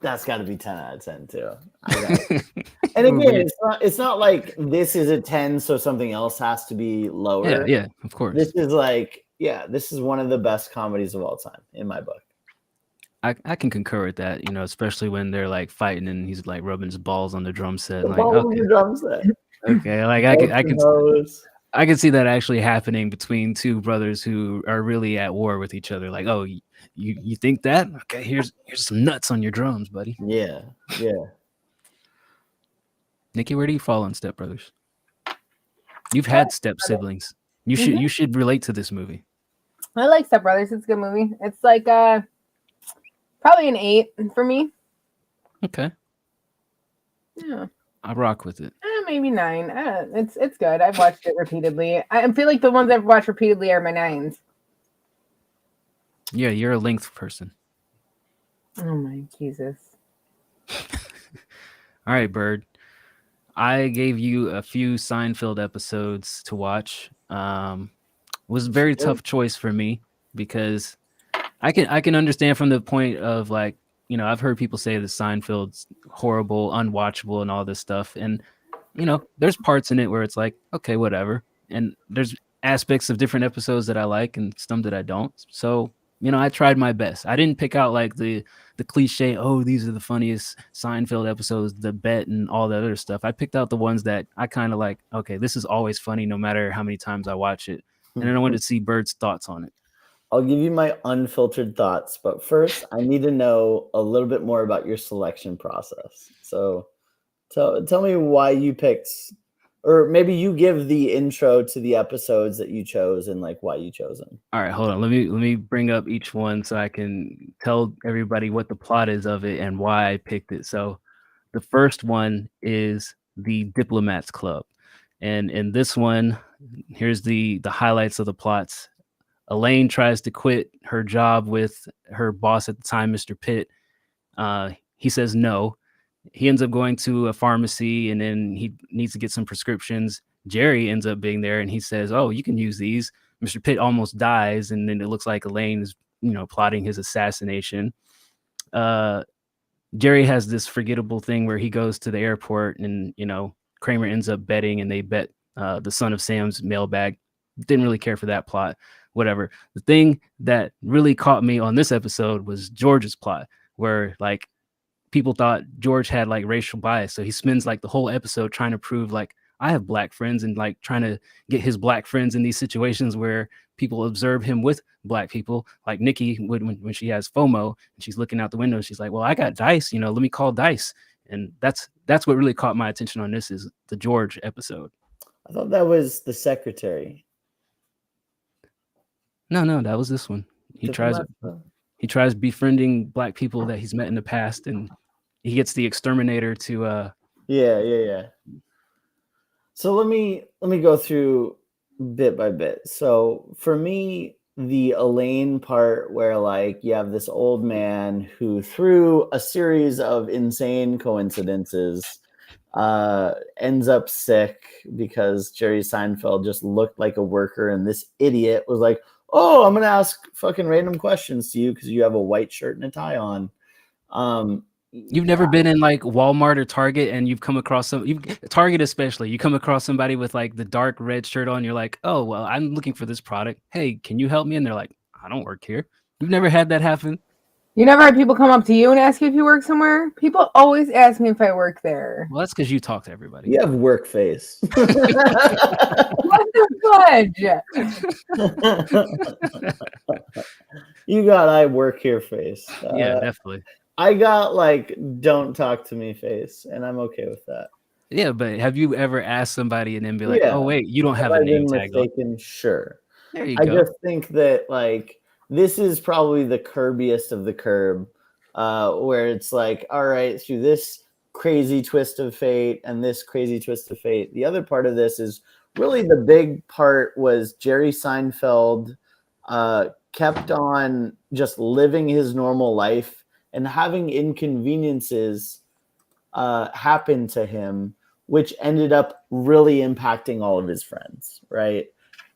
That's got to be 10 out of 10 too. And again, it's not like this is a 10, so something else has to be lower. Yeah, of course. This is like, this is one of the best comedies of all time in my book. I can concur with that, you know, especially when they're like fighting and he's like rubbing his balls on the drum set. The Like, ball on the drum set. okay, like I can see that actually happening between two brothers who are really at war with each other. Like, oh, you think that? Okay, here's some nuts on your drums, buddy. Yeah. Nikki, where do you fall on Step Brothers? You've had step siblings. You should relate to this movie. I like Step Brothers. It's a good movie. It's like probably an 8 for me. Okay. Yeah. I rock with it. Maybe 9. It's good. I've watched it repeatedly. I feel like the ones I've watched repeatedly are my 9s. Yeah, you're a length person. Oh my Jesus. All right, Bird. I gave you a few Seinfeld episodes to watch. It was a very tough choice for me because I can understand from the point of like, you know, I've heard people say that Seinfeld's horrible, unwatchable, and all this stuff. And, you know, there's parts in it where it's like, okay, whatever. And there's aspects of different episodes that I like and some that I don't. So, you know, I tried my best. I didn't pick out like the cliche, oh, these are the funniest Seinfeld episodes, the bet and all that other stuff. I picked out the ones that I kind of like, okay, this is always funny no matter how many times I watch it. And then I wanted to see Bird's thoughts on it. I'll give you my unfiltered thoughts, but first I need to know a little bit more about your selection process. So tell me why you picked, or maybe you give the intro to the episodes that you chose and like why you chose them. All right, hold on. Let me bring up each one so I can tell everybody what the plot is of it and why I picked it. So the first one is the Diplomats Club. And in this one, here's the highlights of the plots. Elaine tries to quit her job with her boss at the time, Mr. Pitt. He says no. He ends up going to a pharmacy and then he needs to get some prescriptions. Jerry ends up being there and he says, oh, you can use these. Mr. Pitt almost dies. And then it looks like Elaine is, you know, plotting his assassination. Jerry has this forgettable thing where he goes to the airport and, you know, Kramer ends up betting and they bet the Son of Sam's mailbag. Didn't really care for that plot. Whatever. The thing that really caught me on this episode was George's plot, where like people thought George had like racial bias. So he spends like the whole episode trying to prove like I have black friends and like trying to get his black friends in these situations where people observe him with black people. Like Nikki when she has FOMO and she's looking out the window, she's like, well, I got Dice, you know, let me call Dice. And that's what really caught my attention on this is the George episode. I thought that was the secretary. No, that was this one. He tries befriending black people that he's met in the past, and he gets the exterminator to Yeah. So let me go through bit by bit. So for me, the Elaine part where like you have this old man who through a series of insane coincidences ends up sick because Jerry Seinfeld just looked like a worker and this idiot was like, oh, I'm going to ask fucking random questions to you because you have a white shirt and a tie on. You've never been in like Walmart or Target and you've come across Target especially, you come across somebody with like the dark red shirt on. You're like, oh, well, I'm looking for this product. Hey, can you help me? And they're like, I don't work here. You've never had that happen? You never had people come up to you and ask you if you work somewhere? People always ask me if I work there. Well, that's because you talk to everybody. You have work face. What the fudge? You got I work here face. Yeah, definitely. I got like don't talk to me face, and I'm okay with that. Yeah, but have you ever asked somebody and then be like, Yeah. "Oh wait, you don't have Have a I name been tag on"? mistaken? Sure. There you I go. just think that like this is probably the curbiest of the curb, where it's like, all right, through this crazy twist of fate and this crazy twist of fate. The other part of this is really the big part was Jerry Seinfeld kept on just living his normal life and having inconveniences happen to him, which ended up really impacting all of his friends, right?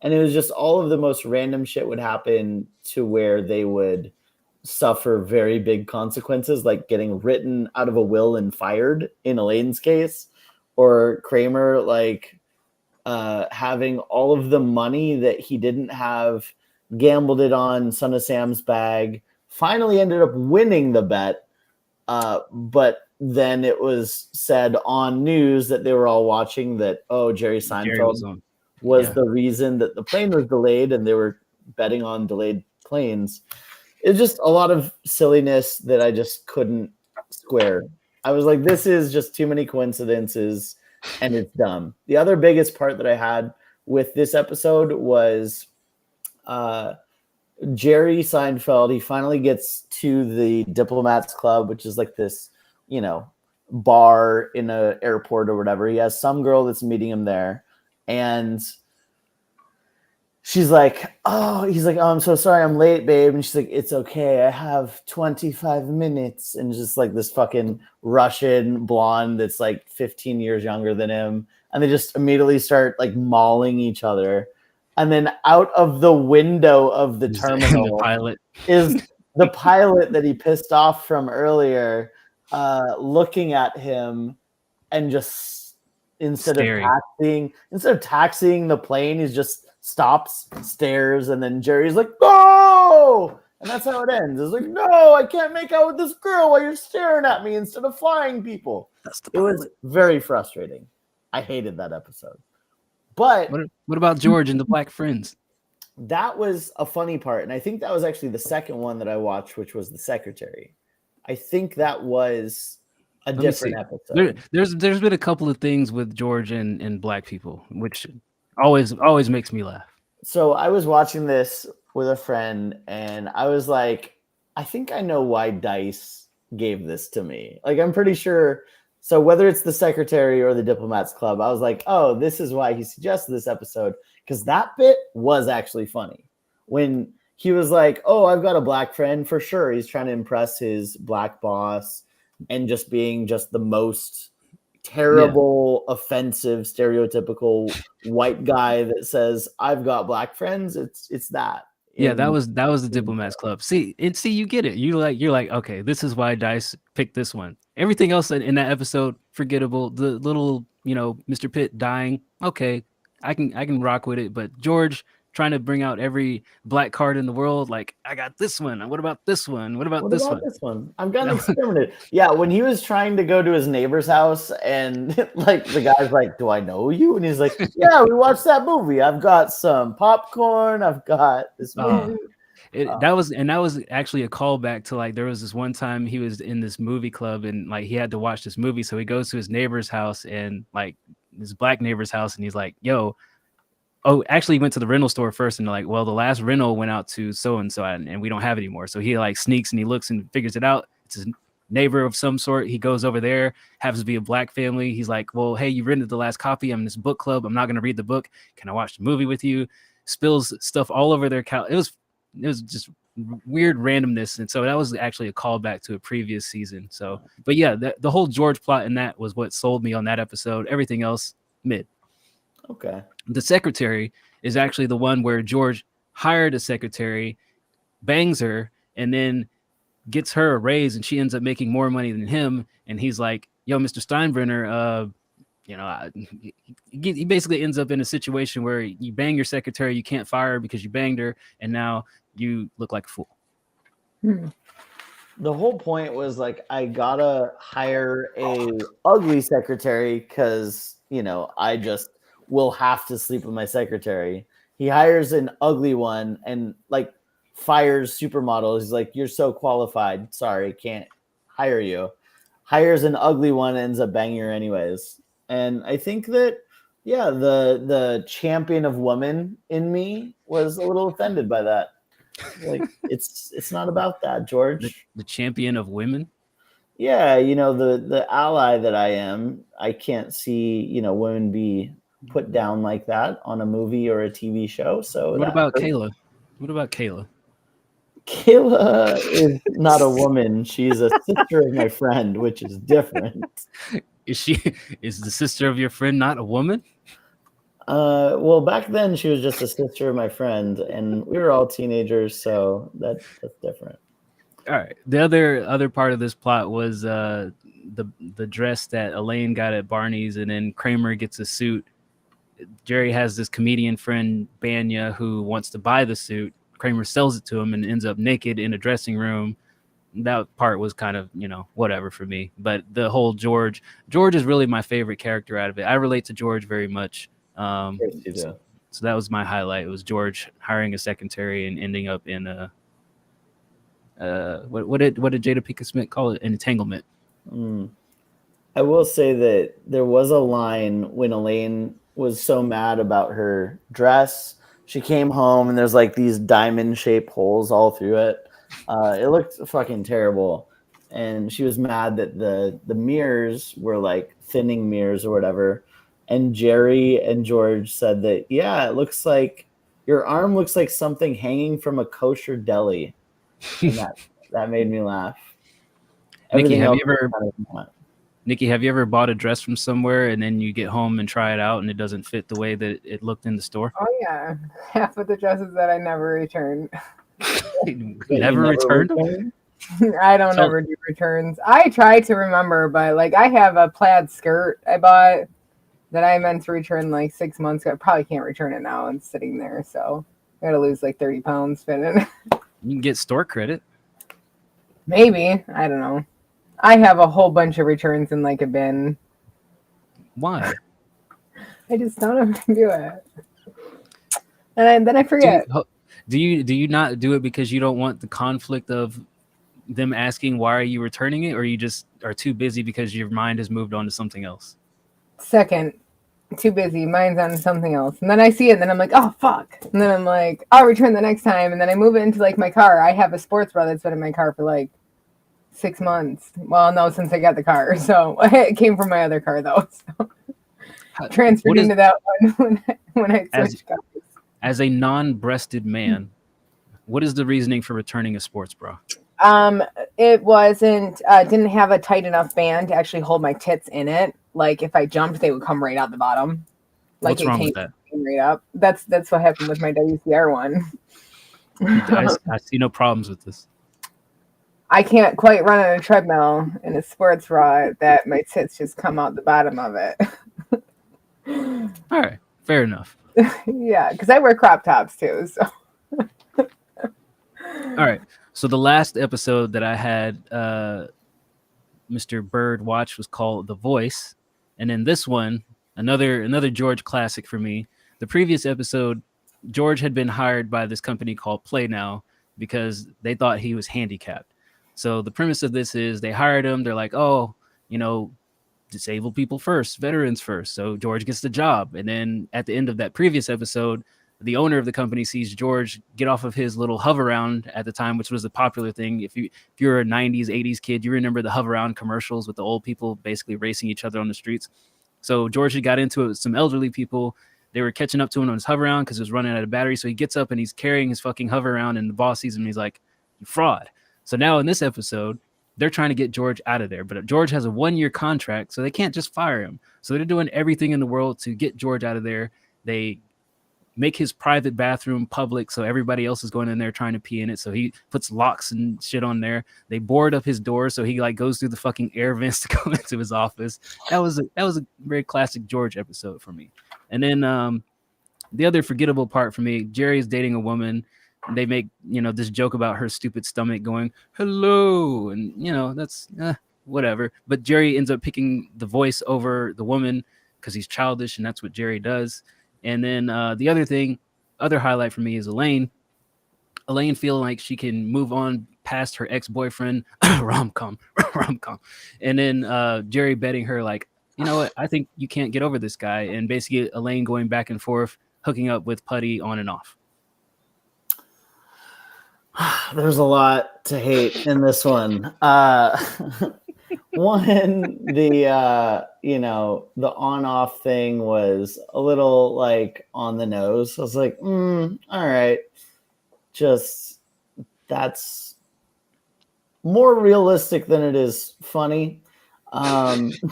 And it was just all of the most random shit would happen to where they would suffer very big consequences, like getting written out of a will and fired in Elaine's case, or Kramer like having all of the money that he didn't have, gambled it on Son of Sam's bag, finally ended up winning the bet, but then it was said on news that they were all watching that, oh, Jerry Seinfeld was the reason that the plane was delayed, and they were betting on delayed planes. It's just a lot of silliness that I just couldn't square. I was like, this is just too many coincidences, and it's dumb. The other biggest part that I had with this episode was Jerry Seinfeld. He finally gets to the Diplomats Club, which is like this, bar in an airport or whatever. He has some girl that's meeting him there. And she's like, he's like, I'm so sorry I'm late, babe. And she's like, it's okay. I have 25 minutes. And just like this fucking Russian blonde that's like 15 years younger than him. And they just immediately start like mauling each other. And then out of the window of the terminal the pilot is the pilot that he pissed off from earlier, looking at him and just instead of taxiing the plane, he just stops, stares, and then Jerry's like, no! And that's how it ends. It's like, no, I can't make out with this girl while you're staring at me instead of flying people. It was very frustrating. I hated that episode. But what about George and the Black Friends? That was a funny part, and I think that was actually the second one that I watched, which was The Secretary. I think that was a different episode. There's been a couple of things with George and Black people, which always makes me laugh. So I was watching this with a friend, and I was like, I think I know why Dice gave this to me. Like, I'm pretty sure. So whether it's The Secretary or the Diplomats Club, I was like, oh, this is why he suggested this episode, because that bit was actually funny. When he was like, oh, I've got a black friend, for sure. He's trying to impress his black boss and just being just the most terrible, offensive, stereotypical white guy that says, I've got black friends. It's that. Yeah, that was the Diplomats Club. See, you get it. You're like, okay, this is why Dice picked this one. Everything else in that episode, forgettable. The little, Mr. Pitt dying, okay, I can rock with it. But George trying to bring out every black card in the world, like, I got this one. What about this one? What about this one? I've got an experiment. Yeah, when he was trying to go to his neighbor's house, and like the guy's like, do I know you? And he's like, yeah, we watched that movie. I've got some popcorn. I've got this movie. That was actually a callback to, like, there was this one time he was in this movie club and like he had to watch this movie, so he goes to his neighbor's house, and like his black neighbor's house, and he's like, yo, actually he went to the rental store first, and like, well, the last rental went out to so and so, and we don't have it anymore. So he like sneaks and he looks and figures it out. It's his neighbor of some sort. He goes over there, happens to be a black family. He's like, well, hey, you rented the last copy. I'm in this book club. I'm not going to read the book. Can I watch the movie with you? Spills stuff all over their couch. It was just weird randomness. And so that was actually a callback to a previous season. So, but yeah, the whole George plot in that was what sold me on that episode. Everything else, mid. Okay. The Secretary is actually the one where George hired a secretary, bangs her, and then gets her a raise, and she ends up making more money than him. And he's like, yo, Mr. Steinbrenner, he basically ends up in a situation where you bang your secretary, you can't fire her because you banged her, and now you look like a fool. The whole point was like I gotta hire a ugly secretary because I just will have to sleep with my secretary. He hires an ugly one and like fires supermodels. He's like, "You're so qualified. Sorry, can't hire you." Hires an ugly one, ends up banging her anyways. And I think that the champion of women in me was a little offended by that. Like it's not about that, George. The champion of women. Yeah, the ally that I am, I can't see women be put down like that on a movie or a TV show. So What about Kayla? What about Kayla? Kayla is not a woman. She's a sister of my friend, which is different. Is the sister of your friend not a woman? Well, back then she was just a sister of my friend, and we were all teenagers, so that's different. All right. The other part of this plot was the dress that Elaine got at Barney's, and then Kramer gets a suit. Jerry has this comedian friend Banya who wants to buy the suit. Kramer sells it to him and ends up naked in a dressing room. That part was kind of whatever for me. But the whole George is really my favorite character out of it. I relate to George very much. So that was my highlight. It was George hiring a secretary and ending up in a what did Jada Pinkett Smith call it? An entanglement. I will say that there was a line when Elaine was so mad about her dress. She came home and there's like these diamond-shaped holes all through it. It looked fucking terrible. And she was mad that the mirrors were like thinning mirrors or whatever. And Jerry and George said that, yeah, it looks like your arm looks like something hanging from a kosher deli. And that made me laugh. Nikki, have you ever bought a dress from somewhere and then you get home and try it out and it doesn't fit the way that it looked in the store? Oh yeah, half of the dresses that I never returned. Never returned? I don't ever do returns. I try to remember, but like I have a plaid skirt I bought that I meant to return like 6 months ago. I probably can't return it now. It's sitting there, so I gotta lose like 30 pounds fitting. You can get store credit. Maybe. I don't know. I have a whole bunch of returns in like a bin. Why? I just don't know how to do it. And then I forget. Do you not do it because you don't want the conflict of them asking why are you returning it, or you just are too busy because your mind has moved on to something else? Second, too busy. Mine's on something else. And then I see it, and then I'm like, oh, fuck. And then I'm like, I'll return the next time. And then I move it into like my car. I have a sports bra that's been in my car for like 6 months. Well, no, since I got the car. So it came from my other car, though. So transferred into that one when I switched cars. As a non-breasted man, what is the reasoning for returning a sports bra? It wasn't, didn't have a tight enough band to actually hold my tits in it. Like if I jumped, they would come right out the bottom. Like what's wrong with that? Right up. That's what happened with my WCR one. I see no problems with this. I can't quite run on a treadmill in a sports bra that my tits just come out the bottom of it. All right, fair enough. Yeah, because I wear crop tops too. So. All right. So the last episode that I had Mr. Bird watch was called The Voice. And in this one, another George classic for me. The previous episode, George had been hired by this company called Play Now because they thought he was handicapped. So the premise of this is they hired him. They're like, oh, disabled people first, veterans first. So George gets the job. And then at the end of that previous episode, the owner of the company sees George get off of his little hover-round at the time, which was a popular thing. If you're a 90s, 80s kid, you remember the hover-round commercials with the old people basically racing each other on the streets. So George had got into it with some elderly people. They were catching up to him on his hover-round because it was running out of battery. So he gets up and he's carrying his fucking hover-round, and the boss sees him and he's like, you fraud. So now in this episode, they're trying to get George out of there. But George has a 1-year contract, so they can't just fire him. So they're doing everything in the world to get George out of there. They make his private bathroom public, so everybody else is going in there trying to pee in it. So he puts locks and shit on there. They board up his door, so he like goes through the fucking air vents to go into his office. That was a very classic George episode for me. And then the other forgettable part for me, Jerry is dating a woman. they make, this joke about her stupid stomach going hello, and that's whatever. But Jerry ends up picking the voice over the woman because he's childish, and that's what Jerry does. And then the other highlight for me is Elaine feeling like she can move on past her ex-boyfriend. rom-com. And then Jerry betting her like, you know what, I think you can't get over this guy, and basically Elaine going back and forth, hooking up with Putty on and off. There's a lot to hate in this one. One, the the on-off thing was a little like on the nose. I was like, all right, just that's more realistic than it is funny.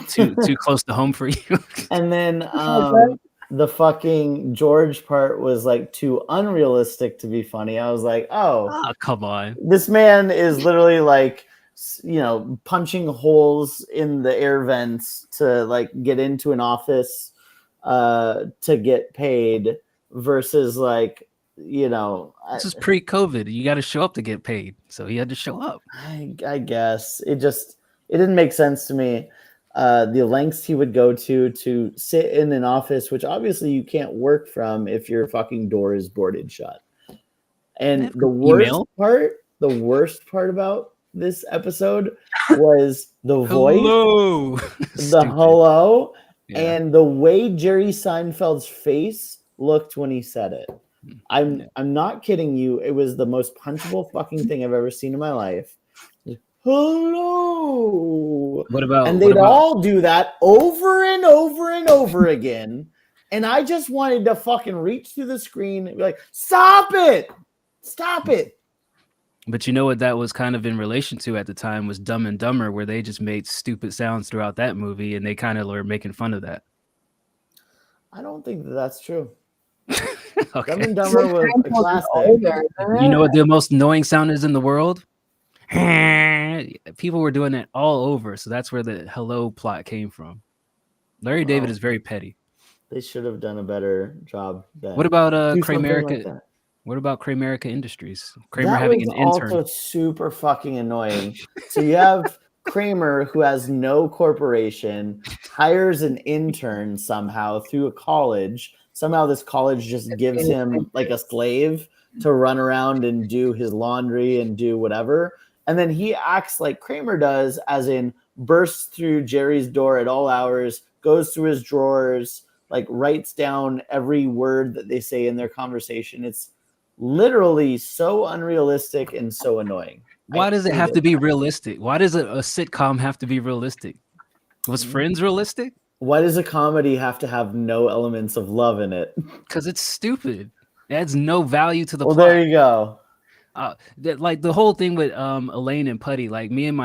Too close to home for you. And then the fucking George part was like too unrealistic to be funny. I was like, oh, come on. This man is literally like, punching holes in the air vents to like get into an office to get paid versus like, this is pre-COVID. You got to show up to get paid. So he had to show up. I guess it didn't make sense to me. The lengths he would go to sit in an office, which obviously you can't work from if your fucking door is boarded shut. And the worst part about this episode was the voice, hello. The hello, and the way Jerry Seinfeld's face looked when he said it. I'm not kidding you. It was the most punchable fucking thing I've ever seen in my life. Hello. And they'd all do that over and over and over again. And I just wanted to fucking reach through the screen and be like, stop it. But you know what that was kind of in relation to at the time was Dumb and Dumber, where they just made stupid sounds throughout that movie, and they kind of were making fun of that. I don't think that's true. Okay. Dumb and Dumber was a classic. You know what the most annoying sound is in the world? People were doing it all over, so that's where the hello plot came from. Larry David is very petty. They should have done a better job. What about Kramerica? Like what about Kramerica Industries? Kramer having an intern. Also super fucking annoying. So you have Kramer, who has no corporation, hires an intern somehow through a college. Somehow this college just gives him like a slave to run around and do his laundry and do whatever. And then he acts like Kramer does, as in bursts through Jerry's door at all hours, goes through his drawers, like writes down every word that they say in their conversation. It's literally so unrealistic and so annoying. Why does it have to be realistic? Why does a sitcom have to be realistic? Was Friends realistic? Why does a comedy have to have no elements of love in it? Because it's stupid. It adds no value to the plot. There you go. Like the whole thing with Elaine and Putty, like me and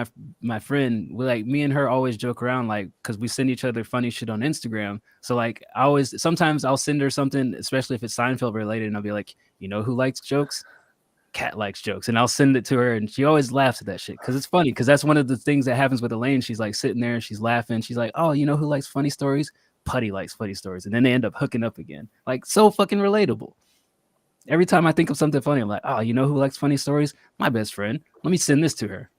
my friend, me and her always joke around, like, because we send each other funny shit on Instagram. So like sometimes I'll send her something, especially if it's Seinfeld related, and I'll be like, you know who likes jokes? Kat likes jokes. And I'll send it to her, and she always laughs at that shit because it's funny, because that's one of the things that happens with Elaine. She's like sitting there and she's laughing. She's like, oh, you know who likes funny stories? Putty likes funny stories. And then they end up hooking up again. Like, so fucking relatable. Every time I think of something funny, I'm like, oh, you know who likes funny stories? My best friend. Let me send this to her.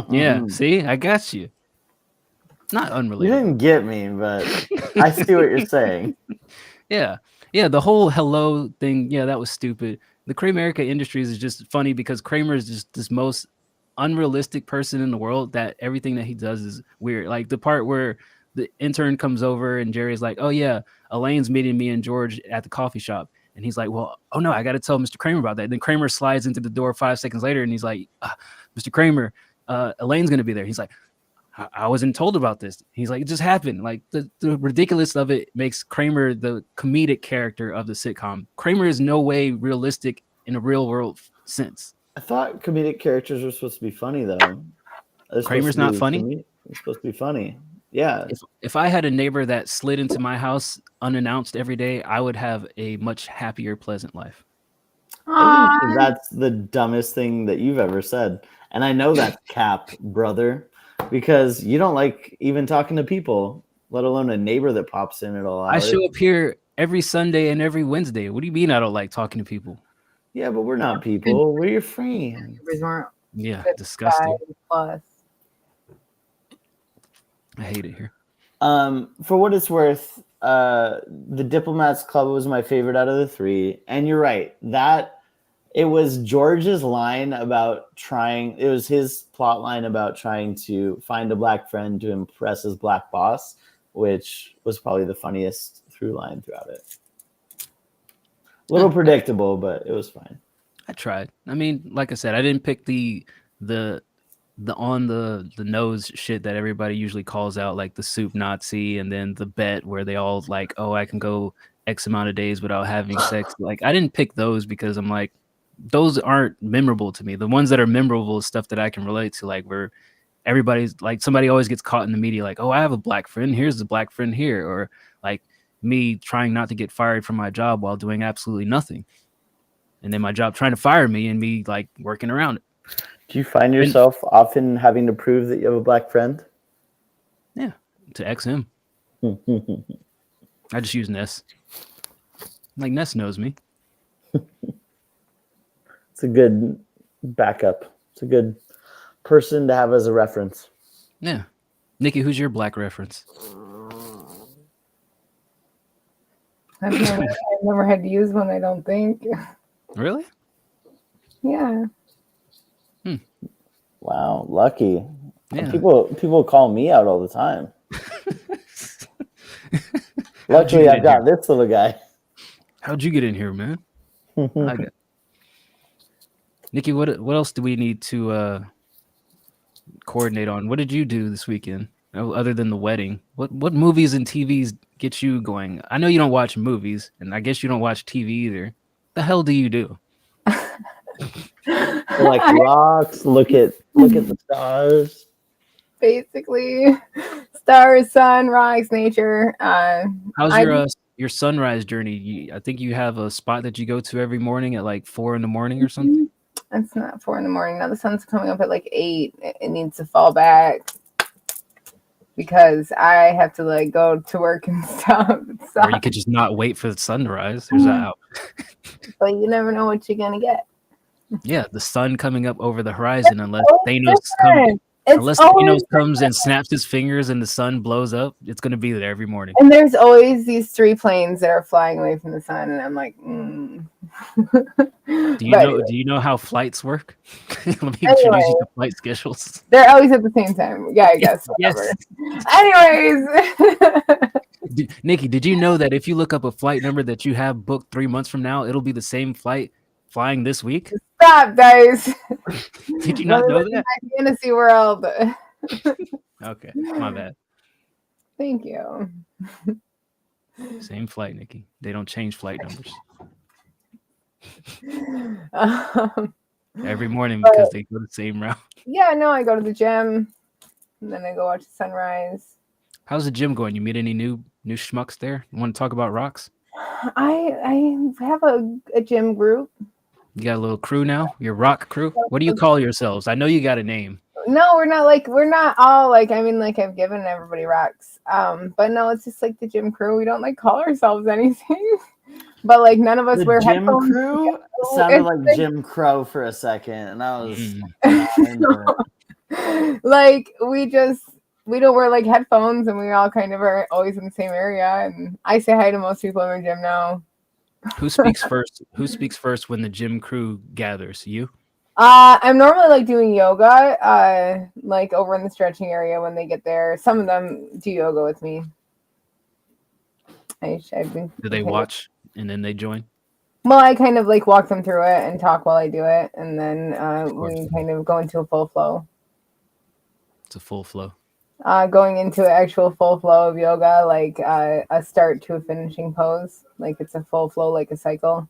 Yeah, see, I got you. Not unrelated. You didn't get me, but I see what you're saying. Yeah, the whole hello thing, yeah, that was stupid. The Kramerica Industries is just funny because Kramer is just this most unrealistic person in the world that everything that he does is weird. Like the part where the intern comes over and Jerry's like, oh yeah, Elaine's meeting me and George at the coffee shop. And he's like, well, oh no, I got to tell Mr. Kramer about that. And then Kramer slides into the door 5 seconds later and he's like, Mr. Kramer, Elaine's going to be there. He's like, I wasn't told about this. He's like, it just happened. Like the ridiculous of it makes Kramer the comedic character of the sitcom. Kramer is no way realistic in a real world sense. I thought comedic characters were supposed to be funny though. Kramer's not funny? It's supposed to be funny. Yeah. If I had a neighbor that slid into my house unannounced every day, I would have a much happier, pleasant life. I think that's the dumbest thing that you've ever said. And I know that's cap, brother, because you don't like even talking to people. let alone a neighbor that pops in at all I hours. show up here every Sunday and every Wednesday. What do you mean I don't like talking to people? Yeah, but we're not people. We're your friends. Neighbors weren't Yeah, 55 disgusting. plus. I hate it here. For what it's worth, the Diplomats Club was my favorite out of the three. And you're right, that it was George's line about trying, it was his plot line about trying to find a black friend to impress his black boss, which was probably the funniest through line throughout it. A little predictable, but it was fine. I tried. I mean, like I said, I didn't pick the on the nose shit that everybody usually calls out, like the soup Nazi, and then the bet where they all like, oh, I can go X amount of days without having sex. Like, I didn't pick those because I'm like, those aren't memorable to me. The ones that are memorable is stuff that I can relate to, like where everybody's like, somebody always gets caught in the media, like, oh, I have a black friend. Here's the black friend here, or like me trying not to get fired from my job while doing absolutely nothing, and then my job trying to fire me and me like working around it. Do you find yourself often having to prove that you have a black friend? Yeah, to X him. I just use Ness. Like, Ness knows me. It's a good backup. It's a good person to have as a reference. Yeah. Nikki, who's your black reference? I've never had to use one, I don't think. Really? Yeah. Wow, lucky. Yeah. People call me out all the time. Luckily, I've got this little guy. How'd you get in here, man? Nikki, what else do we need to coordinate on? What did you do this weekend other than the wedding? What movies and TVs get you going? I know you don't watch movies, and I guess you don't watch TV either. The hell do you do? Like rocks, look at the stars. Basically, stars, sun, rocks, nature. How's your sunrise journey? I think you have a spot that you go to every morning at like 4 a.m. or something. It's not 4 a.m. Now the sun's coming up at like 8. It needs to fall back because I have to like go to work and stuff. Or you could just not wait for the sun to rise. There's that out. But you never know what you're gonna get. Yeah, the sun coming up over the horizon unless Thanos comes and snaps his fingers and the sun blows up. It's gonna be there every morning. And there's always these 3 planes that are flying away from the sun, and I'm like, Do you know how flights work? Let me introduce you to flight schedules. They're always at the same time. Yeah, I guess. Whatever. Yes. Anyways. Nikki, did you know that if you look up a flight number that you have booked 3 months from now, it'll be the same flight flying this week? Stop, guys. Did you not know that? My fantasy world. Okay, my bad. Thank you. Same flight, Nikki. They don't change flight numbers every morning because they go the same route. Yeah, no, I go to the gym and then I go watch the sunrise. How's the gym going? You meet any new schmucks there? You want to talk about rocks? I have a gym group. You got a little crew now? Your rock crew? What do you call yourselves? I know you got a name. No, we're not all like, I mean, like I've given everybody rocks. But no, it's just like the gym crew. We don't like call ourselves anything. But like none of us wear gym headphones. crew sounded like Jim Crow for a second, and I was like we don't wear like headphones, and we all kind of are always in the same area. And I say hi to most people in the gym now. Who speaks first? Who speaks first when the gym crew gathers? You? I'm normally like doing yoga, like over in the stretching area when they get there. Some of them do yoga with me. Do they watch and then they join? Well, I kind of like walk them through it and talk while I do it, and then we kind of go into a full flow. It's a full flow. Going into an actual full flow of yoga, like a start to a finishing pose. Like it's a full flow, like a cycle.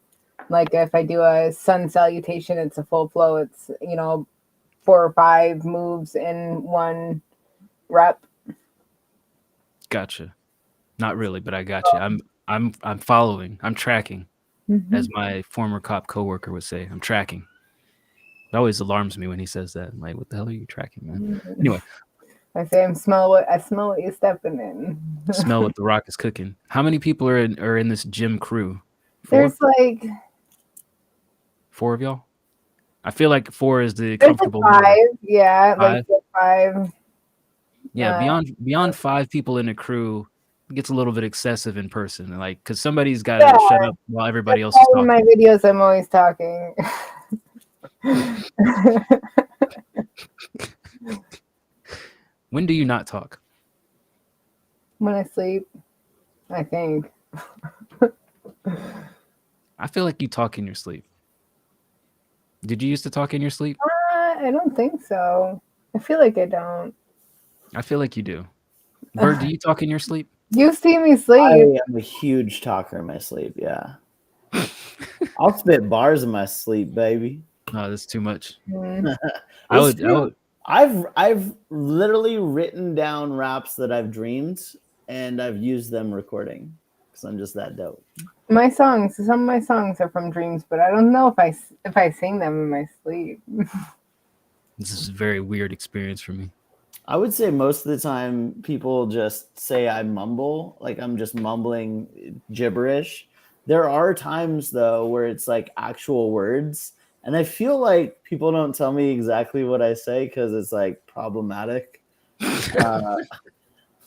Like if I do a sun salutation, it's a full flow. It's 4 or 5 moves in one rep. Gotcha. Not really, but I got you. I'm following. I'm tracking, as my former cop coworker would say. I'm tracking. It always alarms me when he says that. I'm like, what the hell are you tracking, man? Anyway, I say I smell what you're stepping in. Smell what the Rock is cooking. How many people are in this gym crew? There's like 4 of y'all? I feel like 4 is the there's comfortable like 5, number. yeah, 5? like 5. Yeah, beyond 5 people in a crew, it gets a little bit excessive in person. Like, because somebody's got to shut up while everybody else is In talking. my videos, I'm always talking. When do you not talk? When I sleep, I think. I feel like you talk in your sleep. Did you used to talk in your sleep? I don't think so. I feel like I don't. I feel like you do. Bird, do you talk in your sleep? You see me sleep. I am a huge talker in my sleep. Yeah, I'll spit bars in my sleep, baby. No, that's too much. Mm. I would. I've literally written down raps that I've dreamed, and I've used them recording because I'm just that dope. Some of my songs are from dreams, but I don't know if I sing them in my sleep. This is a very weird experience for me. I would say most of the time people just say I mumble, like I'm just mumbling gibberish. There are times though where it's like actual words, and I feel like people don't tell me exactly what I say because it's like problematic.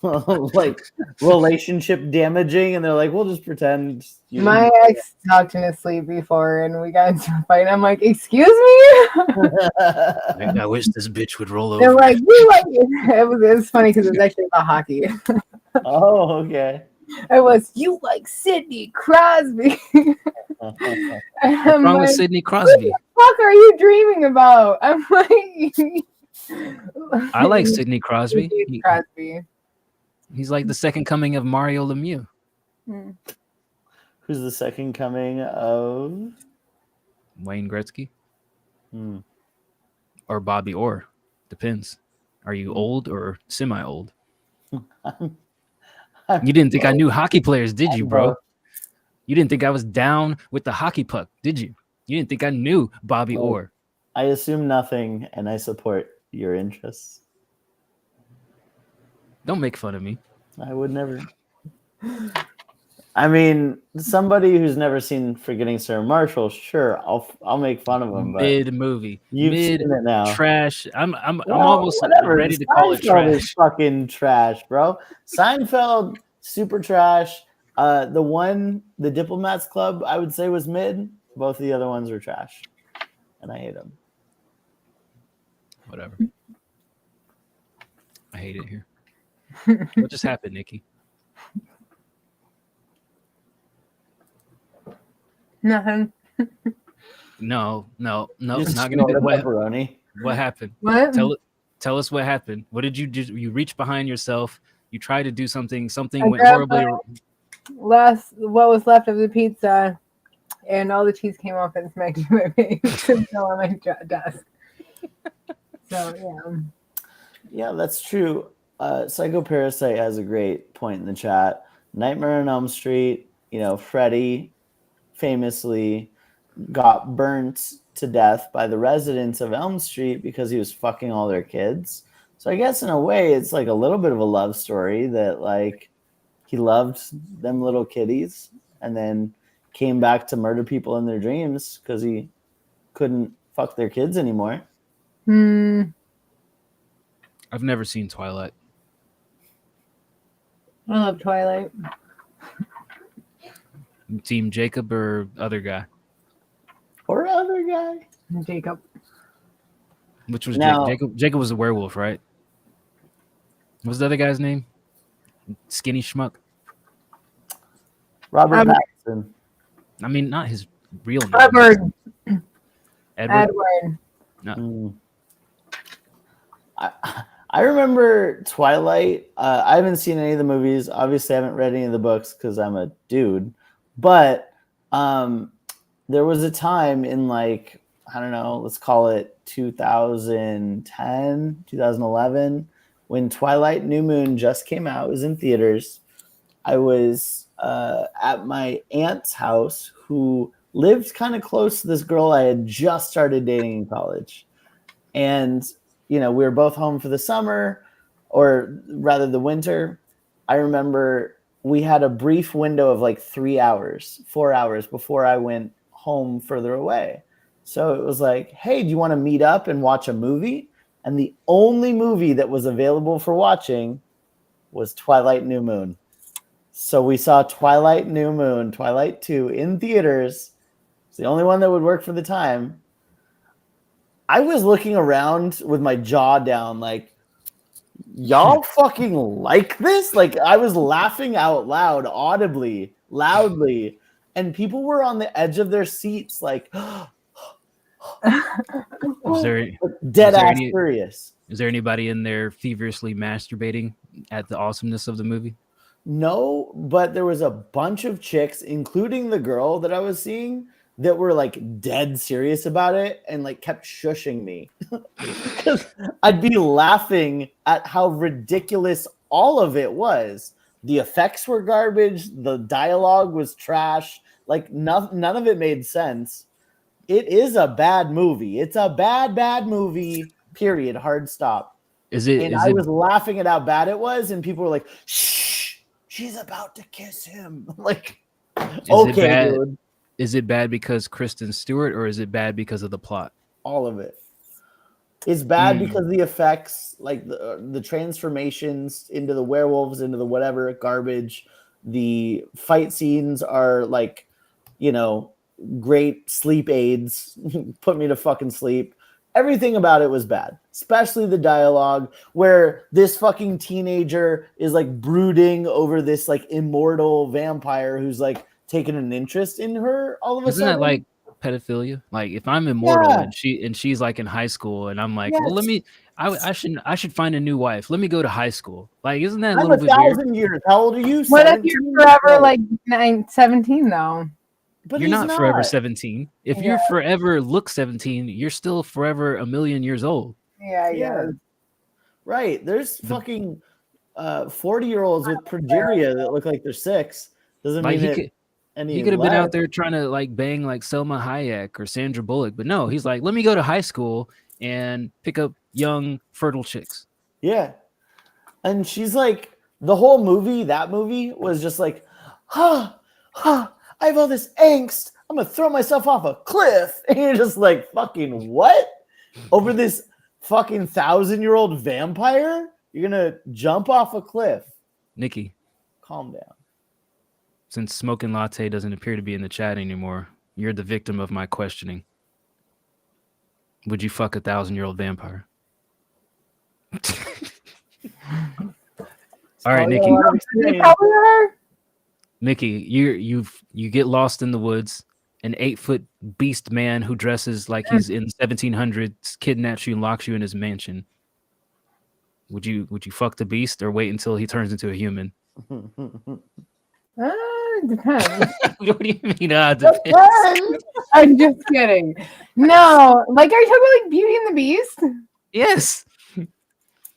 Like relationship damaging, and they're like, we'll just pretend My ex talked in his sleep before, and we got into a fight. I'm like, excuse me? I wish this bitch would roll They're over. like, you like it. It was funny because it was actually about hockey. Oh, okay. It was, you like Sidney Crosby. What's wrong with Sidney Crosby? What the fuck are you dreaming about? I'm like, I like Sidney Crosby. Crosby. He's like the second coming of Mario Lemieux. Hmm. Who's the second coming of Wayne Gretzky Hmm. or Bobby Orr. Depends. Are you old or semi-old? You didn't think I knew hockey players, did you, bro? You didn't think I was down with the hockey puck, did you? You didn't think I knew Bobby Orr. I assume nothing, and I support your interests. Don't make fun of me. I would never. I mean, somebody who's never seen Forgetting Sarah Marshall, sure, I'll make fun of him. But Mid movie, you've mid seen it now. trash. I'm Well, almost whatever. ready to call it Seinfeld is trash. fucking trash, bro. Seinfeld, super trash. The Diplomats Club, I would say was mid. Both of the other ones were trash, and I hate them. Whatever. I hate it here. What just happened, Nikki? Nothing. No, not Just gonna do snort a what, pepperoni. what happened. What? Tell us what happened. What did you do? You reached behind yourself. You tried to do something. Something I went grabbed horribly. what was left of the pizza, and all the cheese came off and smacked into my face and fell on my desk. So yeah. Yeah, that's true. Psycho Parasite has a great point in the chat. Nightmare on Elm Street, Freddy famously got burnt to death by the residents of Elm Street because he was fucking all their kids. So I guess in a way it's like a little bit of a love story that like he loved them little kitties and then came back to murder people in their dreams because he couldn't fuck their kids anymore. I've never seen Twilight. I love Twilight. Team Jacob or other guy? Or other guy. Jacob. Which was Now- Jacob? Jacob was a werewolf, right? What was the other guy's name? Skinny schmuck. Robert Um, Pattinson. I mean, not his real name. Edward. Edward. Mm. I remember Twilight. I haven't seen any of the movies. Obviously, I haven't read any of the books because I'm a dude. But there was a time in like, I don't know, let's call it 2010, 2011, when Twilight New Moon just came out. It was in theaters. I was at my aunt's house who lived kind of close to this girl I had just started dating in college. And we were both home for the summer. or rather the winter, I remember we had a brief window of like 3 hours, 4 hours before I went home further away. So it was like, hey, do you want to meet up and watch a movie? And the only movie that was available for watching was Twilight New Moon. So we saw Twilight New Moon, Twilight 2 in theaters. It's the only one that would work for the time. I was looking around with my jaw down like, y'all fucking like this? Like, I was laughing out loud, audibly, loudly, and people were on the edge of their seats like, Is there dead is there ass any- serious. is there anybody in there feverishly masturbating at the awesomeness of the movie? No, but there was a bunch of chicks, including the girl that I was seeing, that were like dead serious about it and like kept shushing me because I'd be laughing at how ridiculous all of it was. The effects were garbage. The dialogue was trash. Like none of it made sense. It is a bad movie. It's a bad movie, period. Hard stop. Is it? And Is I it? was laughing at how bad it was, and people were like, shh, she's about to kiss him. Like, Is okay, it bad? dude. Is it bad because Kristen Stewart, or is it bad because of the plot? All of it. It's bad because the effects, like the transformations into the werewolves, into the whatever garbage. The fight scenes are like, you know, great sleep aids. Put me to fucking sleep. Everything about it was bad, especially the dialogue where this fucking teenager is like brooding over this like immortal vampire who's like taking an interest in her all of a Isn't sudden. that like pedophilia? Like if I'm immortal Yeah. and she's like in high school and I'm like, Yes. well, let me, I should find a new wife. Let me go to high school. Like, isn't that a I'm little bit weird? 1,000 years. How old are you? What if 17? you're forever No. like 17 though? But You're he's not forever 17. If Yeah. you're forever look 17, you're still forever a million years old. Yeah, Yeah. yeah. Right. There's fucking 40-year-olds with progeria that look like they're 6. Doesn't Like mean he could have been out less. there trying to like bang like Selma Hayek or Sandra Bullock, but no, he's like, let me go to high school and pick up young fertile chicks. Yeah. And she's like, the whole movie, that movie was just like, I have all this angst. I'm gonna throw myself off a cliff. And you're just like, fucking what? Over this fucking 1,000-year-old vampire? You're gonna jump off a cliff. Nikki, Calm down. since Smoking Latte doesn't appear to be in the chat anymore, you're the victim of my questioning. Would you fuck a 1,000-year-old vampire? All right, Probably a Nikki. lot of You experience. probably are. Nikki, you get lost in the woods. An 8-foot beast man who dresses like he's in 1700s kidnaps you and locks you in his mansion. Would you fuck the beast or wait until he turns into a human? Depends. What do you mean? Depends. Depends. I'm just kidding. No, like, are you talking about like Beauty and the Beast? Yes,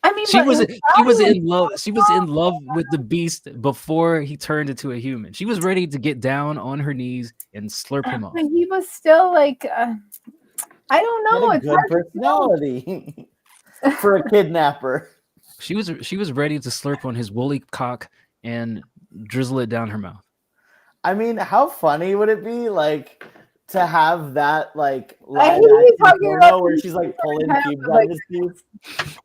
I mean, she but was probably- in love. She was in love with the beast before he turned into a human. She was ready to get down on her knees and slurp him off. But he was still like, I don't He had know. a It's good hard to know. personality for a kidnapper. She was ready to slurp on his woolly cock and drizzle it down her mouth. I mean, how funny would it be, like, to have that, like, I live hate you action talking porno about where these she's like pulling kind of, pubes out like- of his teeth?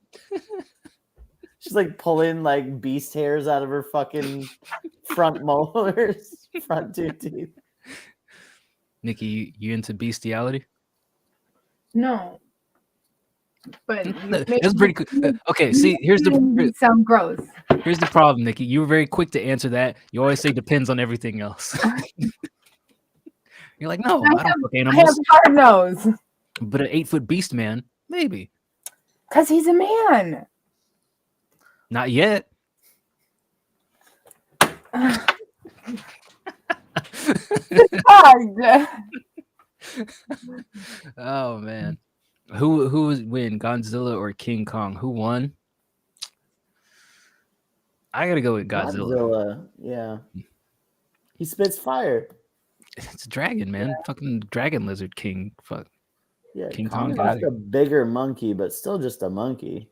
She's like pulling like beast hairs out of her fucking front molars, front 2 teeth. Nikki, you into bestiality? No. But That's pretty cool. Okay, see, here's the sound gross. problem, Nikki. You were very quick to answer that. You always say depends on everything else. You're like, no, I don't fuck I have animals. hard nose But an 8-foot beast man, maybe. because he's a man. Not yet. God. Oh man. Who would win, Godzilla or King Kong? Who won? I gotta go with Godzilla. Yeah. He spits fire. It's a dragon, man. Fucking dragon lizard king. Fuck. Yeah, King Kong's Kong got just a bigger monkey, but still just a monkey.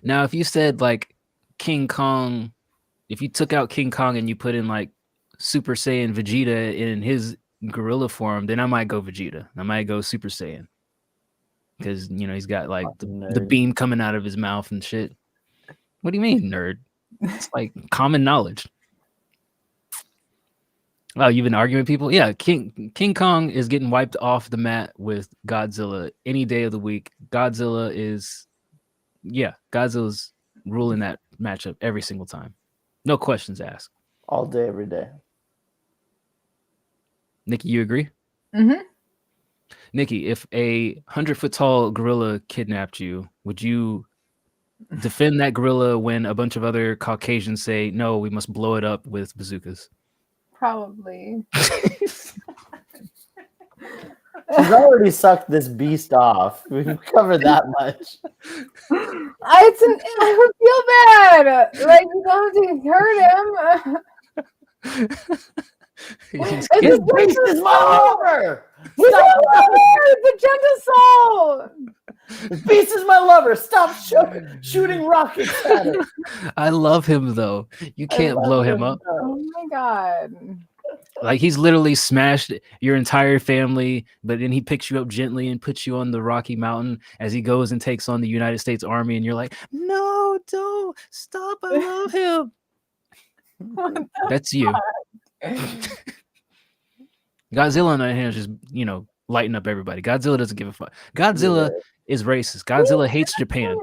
Now, if you said like King Kong, if you took out King Kong and you put in like Super Saiyan Vegeta in his gorilla form, then I might go Vegeta. I might go Super Saiyan. Because, you know, he's got like the beam coming out of his mouth and shit. What do you mean, nerd? It's like common knowledge. Oh, you've been arguing with people? Yeah, King Kong is getting wiped off the mat with Godzilla any day of the week. Godzilla's ruling that matchup every single time. No questions asked. All day, every day. Nikki, you agree? Mm-hmm. Nikki, if a 100-foot tall gorilla kidnapped you, would you defend that gorilla when a bunch of other Caucasians say, no, we must blow it up with bazookas? Probably. She's already sucked this beast off. We've covered that much. I would feel bad. Like, you don't have to hurt him. He's This beast is my lover! He's a lover! The gentle soul! This beast is my lover! Stop shooting rockets at her! I love him, though. You can't blow him up. Oh my god. Like, he's literally smashed your entire family, but then he picks you up gently and puts you on the Rocky Mountain as he goes and takes on the United States Army, and you're like, no, don't stop, I love him. That's you. Godzilla on the other hand is just, you know, lighting up everybody. Godzilla doesn't give a fuck. Godzilla is racist. Godzilla hates Japan.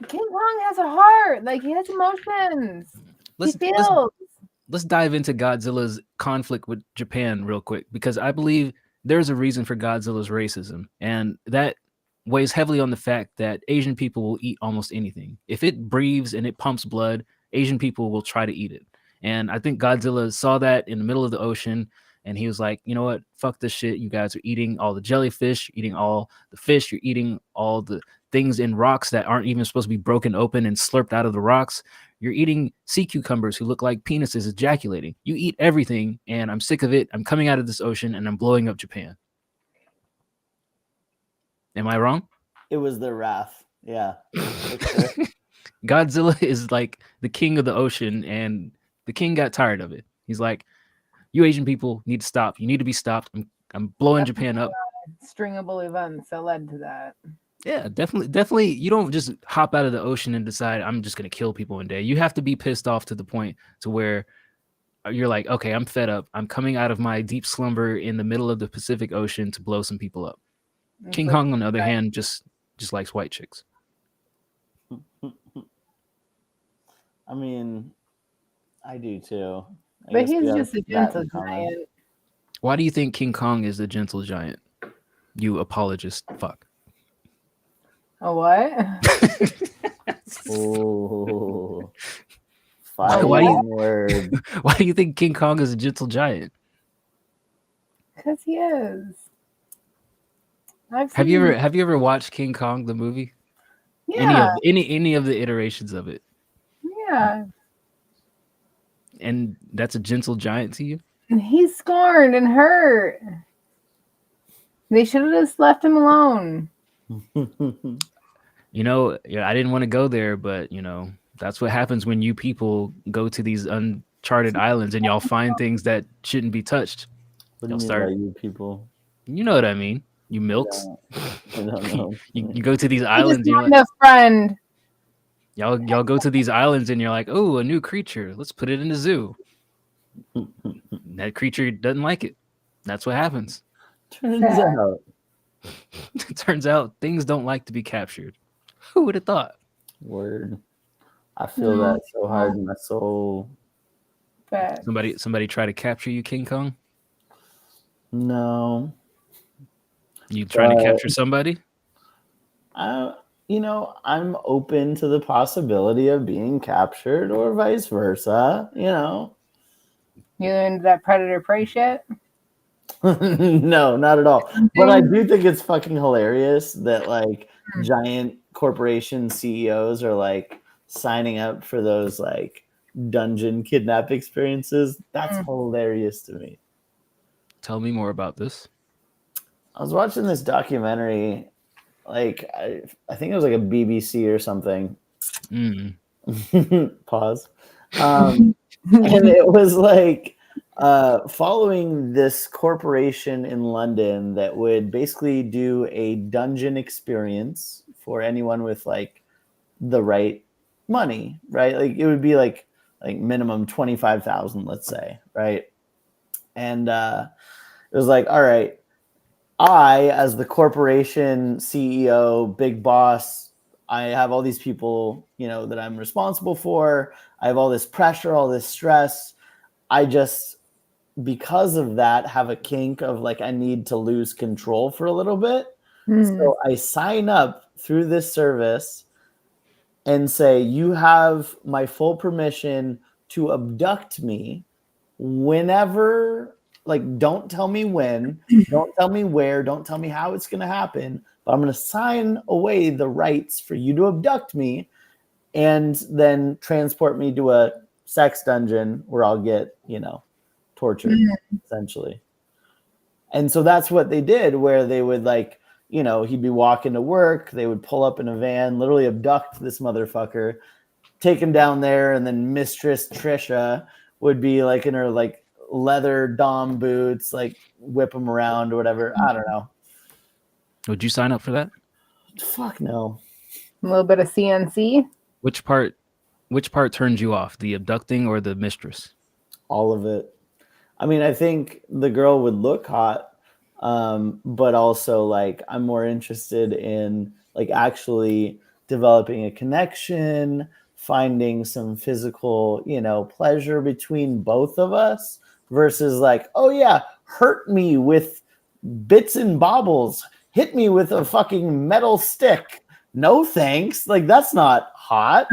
King Kong has a heart. Like, he has emotions. He feels. Let's dive into Godzilla's conflict with Japan real quick, because I believe there's a reason for Godzilla's racism, and that weighs heavily on the fact that Asian people will eat almost anything. If it breathes and it pumps blood, Asian people will try to eat it. And I think Godzilla saw that in the middle of the ocean, and he was like, you know what? Fuck this shit. You guys are eating all the jellyfish, eating all the fish, you're eating all the things in rocks that aren't even supposed to be broken open and slurped out of the rocks. You're eating sea cucumbers who look like penises ejaculating. You eat everything, and I'm sick of it. I'm coming out of this ocean, and I'm blowing up Japan. Am I wrong? It was their wrath. Yeah. Godzilla is like the king of the ocean, and the king got tired of it. He's like, you Asian people need to stop. You need to be stopped. I'm blowing Japan up. Stringable events that led to that. Yeah, definitely. You don't just hop out of the ocean and decide I'm just going to kill people one day. You have to be pissed off to the point to where you're like, okay, I'm fed up. I'm coming out of my deep slumber in the middle of the Pacific Ocean to blow some people up. King Kong, on the other hand, just likes white chicks. I mean, I do too. But he's just a gentle giant. Why do you think King Kong is the gentle giant? You apologist fuck. A what? Oh, word. Why do you think King Kong is a gentle giant? Because he is. Have you ever watched King Kong the movie? Yeah. Any of the iterations of it? Yeah. And that's a gentle giant to you? He's scorned and hurt. They should have just left him alone. You know, I didn't want to go there, but you know, that's what happens when you people go to these uncharted islands and y'all find things that shouldn't be touched. What do you mean by you people? You know what I mean. You milks. I don't know. you go to these islands. You're like, a friend. Y'all go to these islands and you're like, oh, a new creature. Let's put it in the zoo. That creature doesn't like it. That's what happens. Turns out things don't like to be captured. Who would have thought? Word. I feel that so hard in my soul. But Somebody try to capture you, King Kong? No. You trying to capture somebody? You know, I'm open to the possibility of being captured or vice versa, you know. You into that predator prey shit? No, not at all. But I do think it's fucking hilarious that like giant corporation CEOs are like signing up for those like dungeon kidnap experiences. That's hilarious to me. Tell me more about this. I was watching this documentary, like I think it was like a BBC or something, Pause. And it was like following this corporation in London that would basically do a dungeon experience for anyone with like the right money, right? Like it would be like minimum 25,000, let's say, right? And it was like, all right, I, as the corporation CEO, big boss, I have all these people, you know, that I'm responsible for. I have all this pressure, all this stress. I just, because of that, have a kink of like, I need to lose control for a little bit. So I sign up through this service and say, you have my full permission to abduct me whenever. Like, don't tell me when, don't tell me where, don't tell me how it's going to happen, but I'm going to sign away the rights for you to abduct me and then transport me to a sex dungeon where I'll get, you know, tortured, essentially. And so that's what they did, where they would like, you know, he'd be walking to work, they would pull up in a van, literally abduct this motherfucker, take him down there, and then Mistress Trisha would be like in her like leather dom boots, like whip him around or whatever. I don't know. Would you sign up for that? Fuck no. A little bit of CNC. Which part turns you off, the abducting or the mistress? All of it. I mean, I think the girl would look hot, but also like I'm more interested in like actually developing a connection, finding some physical, you know, pleasure between both of us versus like, oh yeah, hurt me with bits and bobbles, hit me with a fucking metal stick. No thanks. Like that's not hot.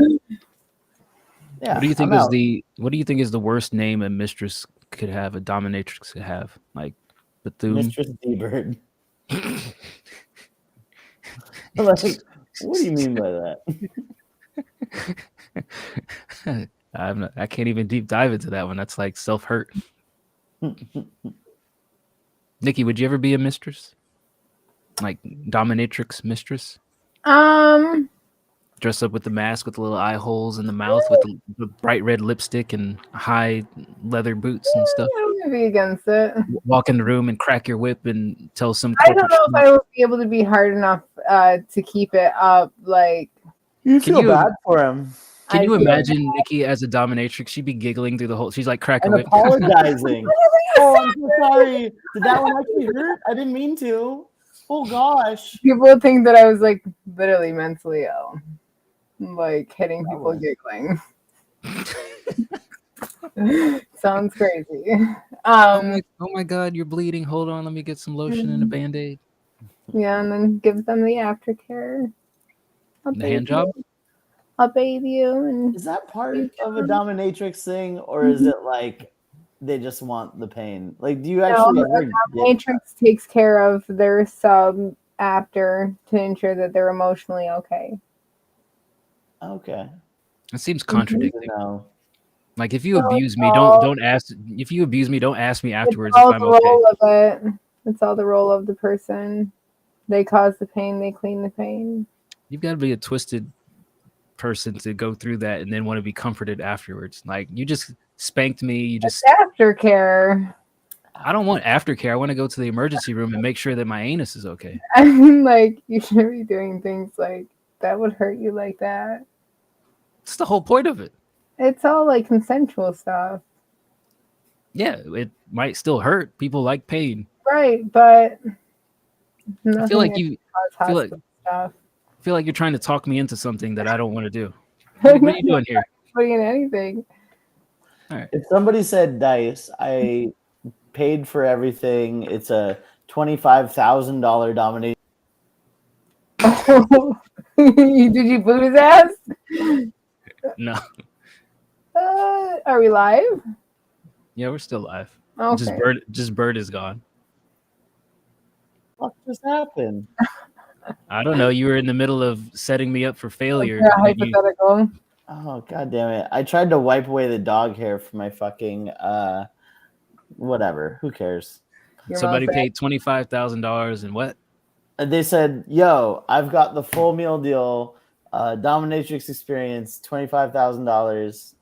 Yeah. What do you think is the worst name a mistress could have, a dominatrix could have? Like Bethune? Mistress D-Bird. Like, what do you mean by that? I can't even deep dive into that one. That's like self-hurt. Nikki, would you ever be a mistress? Like dominatrix mistress? Dress up with the mask with the little eye holes in the mouth with the bright red lipstick and high leather boots and stuff. I wouldn't be against it. Walk in the room and crack your whip and tell some I don't know if I would be able to be hard enough to keep it up. Like, You feel bad for him. Can you imagine Nikki as a dominatrix? She'd be giggling through the whole. She's like cracking and whip. apologizing. Oh, I'm so sorry. Did that one actually hurt? I didn't mean to. Oh gosh. People would think that I was like literally mentally ill, like hitting people giggling. Sounds crazy. Oh my God, you're bleeding. Hold on, let me get some lotion and a Band-Aid. Yeah, and then give them the aftercare. The hand job? I'll bathe you. And is that part of a dominatrix thing, or is it like they just want the pain? Like, do you actually? The dominatrix takes care of their sub after to ensure that they're emotionally okay. Okay. It seems contradicting. No. Like if you abuse me, don't ask. If you abuse me, don't ask me afterwards It's all if I'm the okay. role of it. It's all the role of the person. They cause the pain. They clean the pain. You've got to be a twisted person to go through that and then want to be comforted afterwards. Like you just spanked me. You just aftercare. I don't want aftercare. I want to go to the emergency room and make sure that my anus is okay. I mean, like you shouldn't be doing things like that would hurt you like that. That's the whole point of it. It's all like consensual stuff. Yeah, it might still hurt. People like pain. Right, but I feel like stuff. I feel like you're trying to talk me into something that I don't want to do. What are you doing here? Putting in anything. All right. If somebody said dice, I paid for everything. It's a $25,000 domination. Did you boot his ass? No. Are we live? Yeah, we're still live. Okay. Bird is gone. What just happened? I don't know. You were in the middle of setting me up for failure. Yeah, hypothetical. Oh god damn it. I tried to wipe away the dog hair from my fucking whatever. Who cares? Somebody paid $25,000 and what? They said, yo, I've got the full meal deal. Dominatrix experience, $25,000.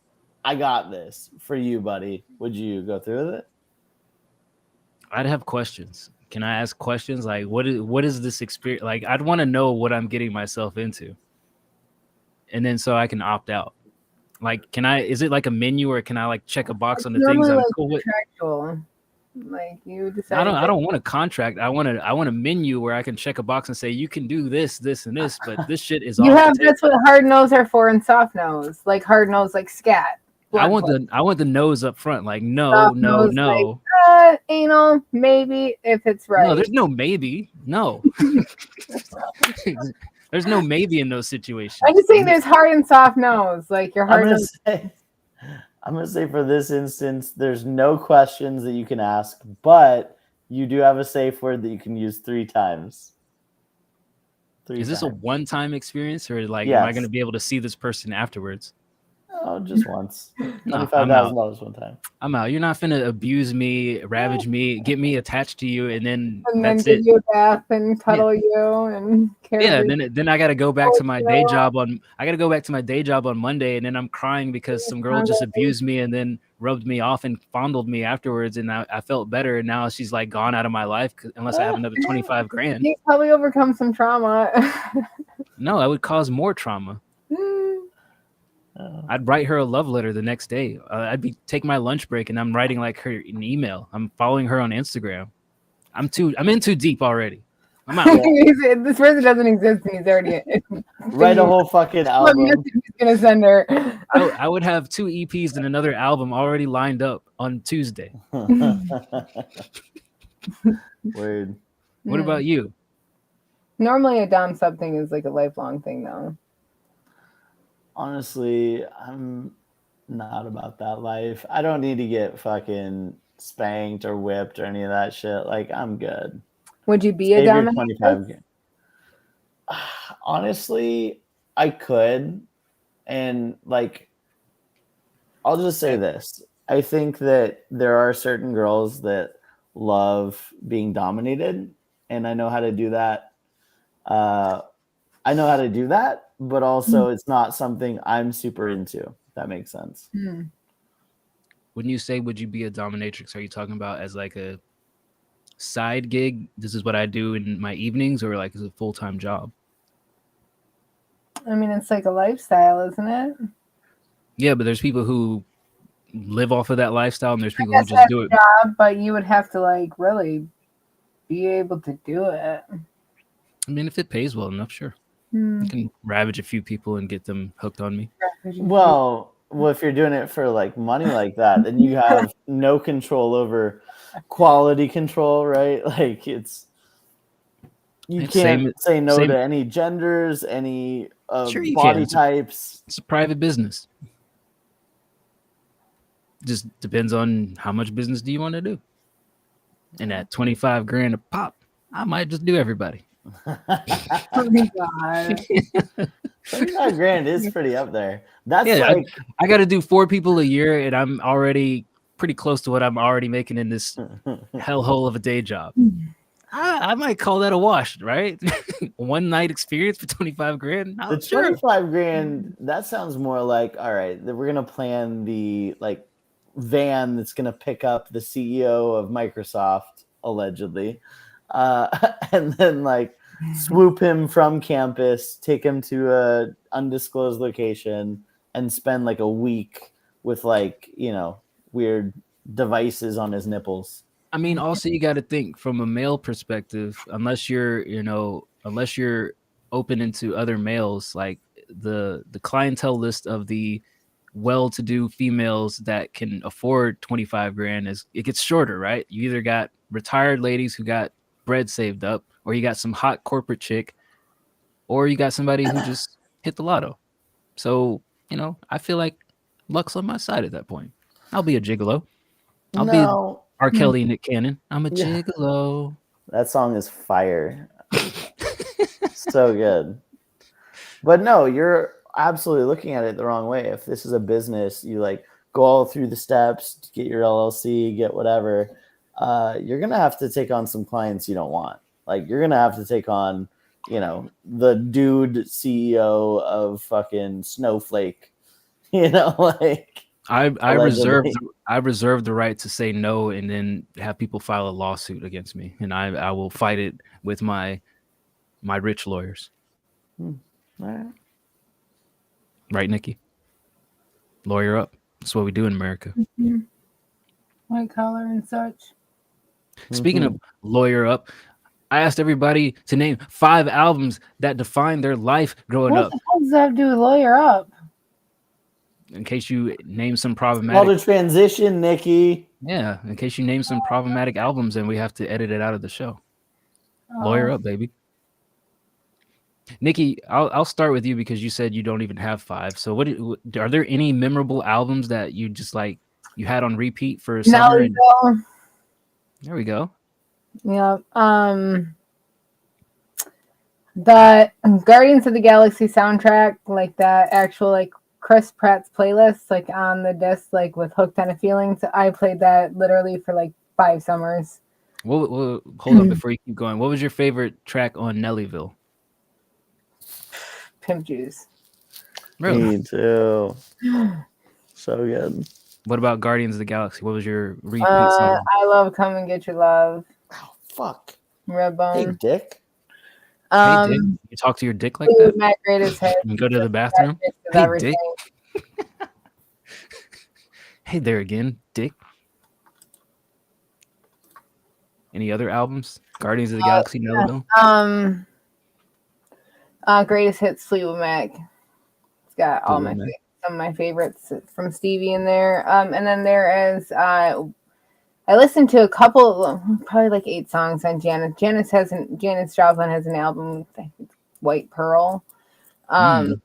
I got this for you, buddy. Would you go through with it? I'd have questions. Can I ask questions like what is this experience? Like I'd want to know what I'm getting myself into. And then so I can opt out. Like is it like a menu or can I like check a box on the things I'm cool with? Contractual. Like you decide. I don't want a contract. I want a menu where I can check a box and say you can do this, this, and this, but this shit is that's what hard nose are for and soft nose. Like hard nose like scat. I want the nose up front, like no. Like, anal, maybe if it's right. No, there's no maybe. No. There's no maybe in those situations. I'm just saying there's hard and soft nose. Like your hard nose. I'm gonna say for this instance, there's no questions that you can ask, but you do have a safe word that you can use 3 times. Is this a one-time experience or like yes. Am I gonna be able to see this person afterwards? Oh, just once. No, $25,000 one time. I'm out. You're not finna abuse me, ravage me, get me attached to you, and then give you a bath and cuddle you and carry. Yeah, then I gotta go back to my day job on. I gotta go back to my day job on Monday, and then I'm crying because some girl just abused me and then rubbed me off and fondled me afterwards, and I felt better. And now she's like gone out of my life unless I have another $25,000. You probably overcome some trauma. No, I would cause more trauma. I'd write her a love letter the next day. I'd take my lunch break and I'm writing like her an email. I'm following her on Instagram. I'm in too deep already. I'm out. This person doesn't exist and he's already write a whole fucking album. He's gonna send her. I would have 2 EPs and another album already lined up on Tuesday. Weird. What about you? Normally a dom sub thing is like a lifelong thing though. Honestly, I'm not about that life. I don't need to get fucking spanked or whipped or any of that shit. Like, I'm good. Would you be a dominatrix? Honestly, I could. And, like, I'll just say this. I think that there are certain girls that love being dominated, and I know how to do that. But also it's not something I'm super into, if that makes sense. When you say would you be a dominatrix, are you talking about as like a side gig? This is what I do in my evenings, or like as a full-time job? I mean, it's like a lifestyle, isn't it? Yeah, but there's people who live off of that lifestyle and there's people who just do it. Job, but you would have to like really be able to do it. I mean, if it pays well enough, sure. I can ravage a few people and get them hooked on me. Well, if you're doing it for like money like that, then you have no control over quality control, right? Like you can't say no to any genders, any body types. It's a private business. Just depends on how much business do you want to do. And at $25,000 a pop, I might just do everybody. Oh my God. $25,000 is pretty up there. That's like I got to do 4 people a year, and I'm already pretty close to what I'm already making in this hellhole of a day job. I might call that a wash, right? One night experience for $25,000. The $25,000, that sounds more like, all right, we're gonna plan the like van that's gonna pick up the CEO of Microsoft allegedly, and then like swoop him from campus, take him to a undisclosed location, and spend like a week with like, you know, weird devices on his nipples. I mean, also you got to think from a male perspective, unless you're open into other males, like the clientele list of the well-to-do females that can afford $25,000 it gets shorter, right? You either got retired ladies who got bread saved up, or you got some hot corporate chick, or you got somebody who just hit the lotto. So, you know, I feel like luck's on my side at that point. I'll be a gigolo. I'll be R. Kelly and Nick Cannon. I'm a gigolo. That song is fire. So good. But no, you're absolutely looking at it the wrong way. If this is a business, you like go all through the steps, get your LLC, get whatever. You're going to have to take on some clients you don't want. Like you're going to have to take on the dude CEO of fucking Snowflake. Like I allegedly. reserve the right to say no and then have people file a lawsuit against me, and I will fight it with my rich lawyers. All right. Right, Nikki? Lawyer up. That's what we do in America. White collar and such. Speaking of lawyer up, I asked everybody to name 5 albums that defined their life growing What up. the hell does that have to do with lawyer up? In case you name some Called problematic, a transition, Nikki. yeah. In case you name some problematic albums, and we have to edit it out of the show. Lawyer up, baby. Nikki, I'll start with you because you said you don't even have 5. So are there any memorable albums that you just like you had on repeat for summer? Nellyville. There we go. Yeah. The Guardians of the Galaxy soundtrack, like that actual like Chris Pratt's playlist, like on the disc, like with Hooked on a Feeling. So I played that literally for like 5 summers. Well, hold on before you keep going. What was your favorite track on Nellyville? Pimp Juice. Really? Me too. So good. What about Guardians of the Galaxy? What was your repeat song? I love Come and Get Your Love. Oh, fuck. Hey, Redbone. Dick. Hey, Dick, you talk to your dick like Fleetwood that? Mac Greatest Hits. You go to the bathroom? Best mix of Hey, everything. Dick. Hey there again, Dick. Any other albums? Guardians of the Galaxy, Nellyville? Greatest Hits, Fleetwood Mac. It's got all Fleetwood my Mac. some of my favorites from Stevie in there. And then there is I listened to a couple, probably like 8 songs on Janis. Janis Joplin has an album, I think it's White Pearl. But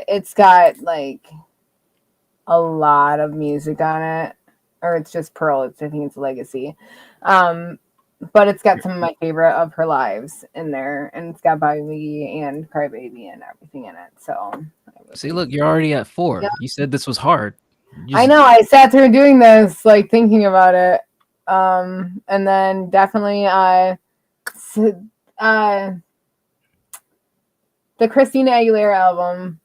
it's got like a lot of music on it, or it's just Pearl. I think it's Legacy. But it's got some of my favorite of her lives in there, and it's got Bobby McGee and Crybaby and everything in it. So See, look, you're already at 4. Yeah. You said this was hard. I know I sat there doing this, like thinking about it. And then definitely the Christina Aguilera album.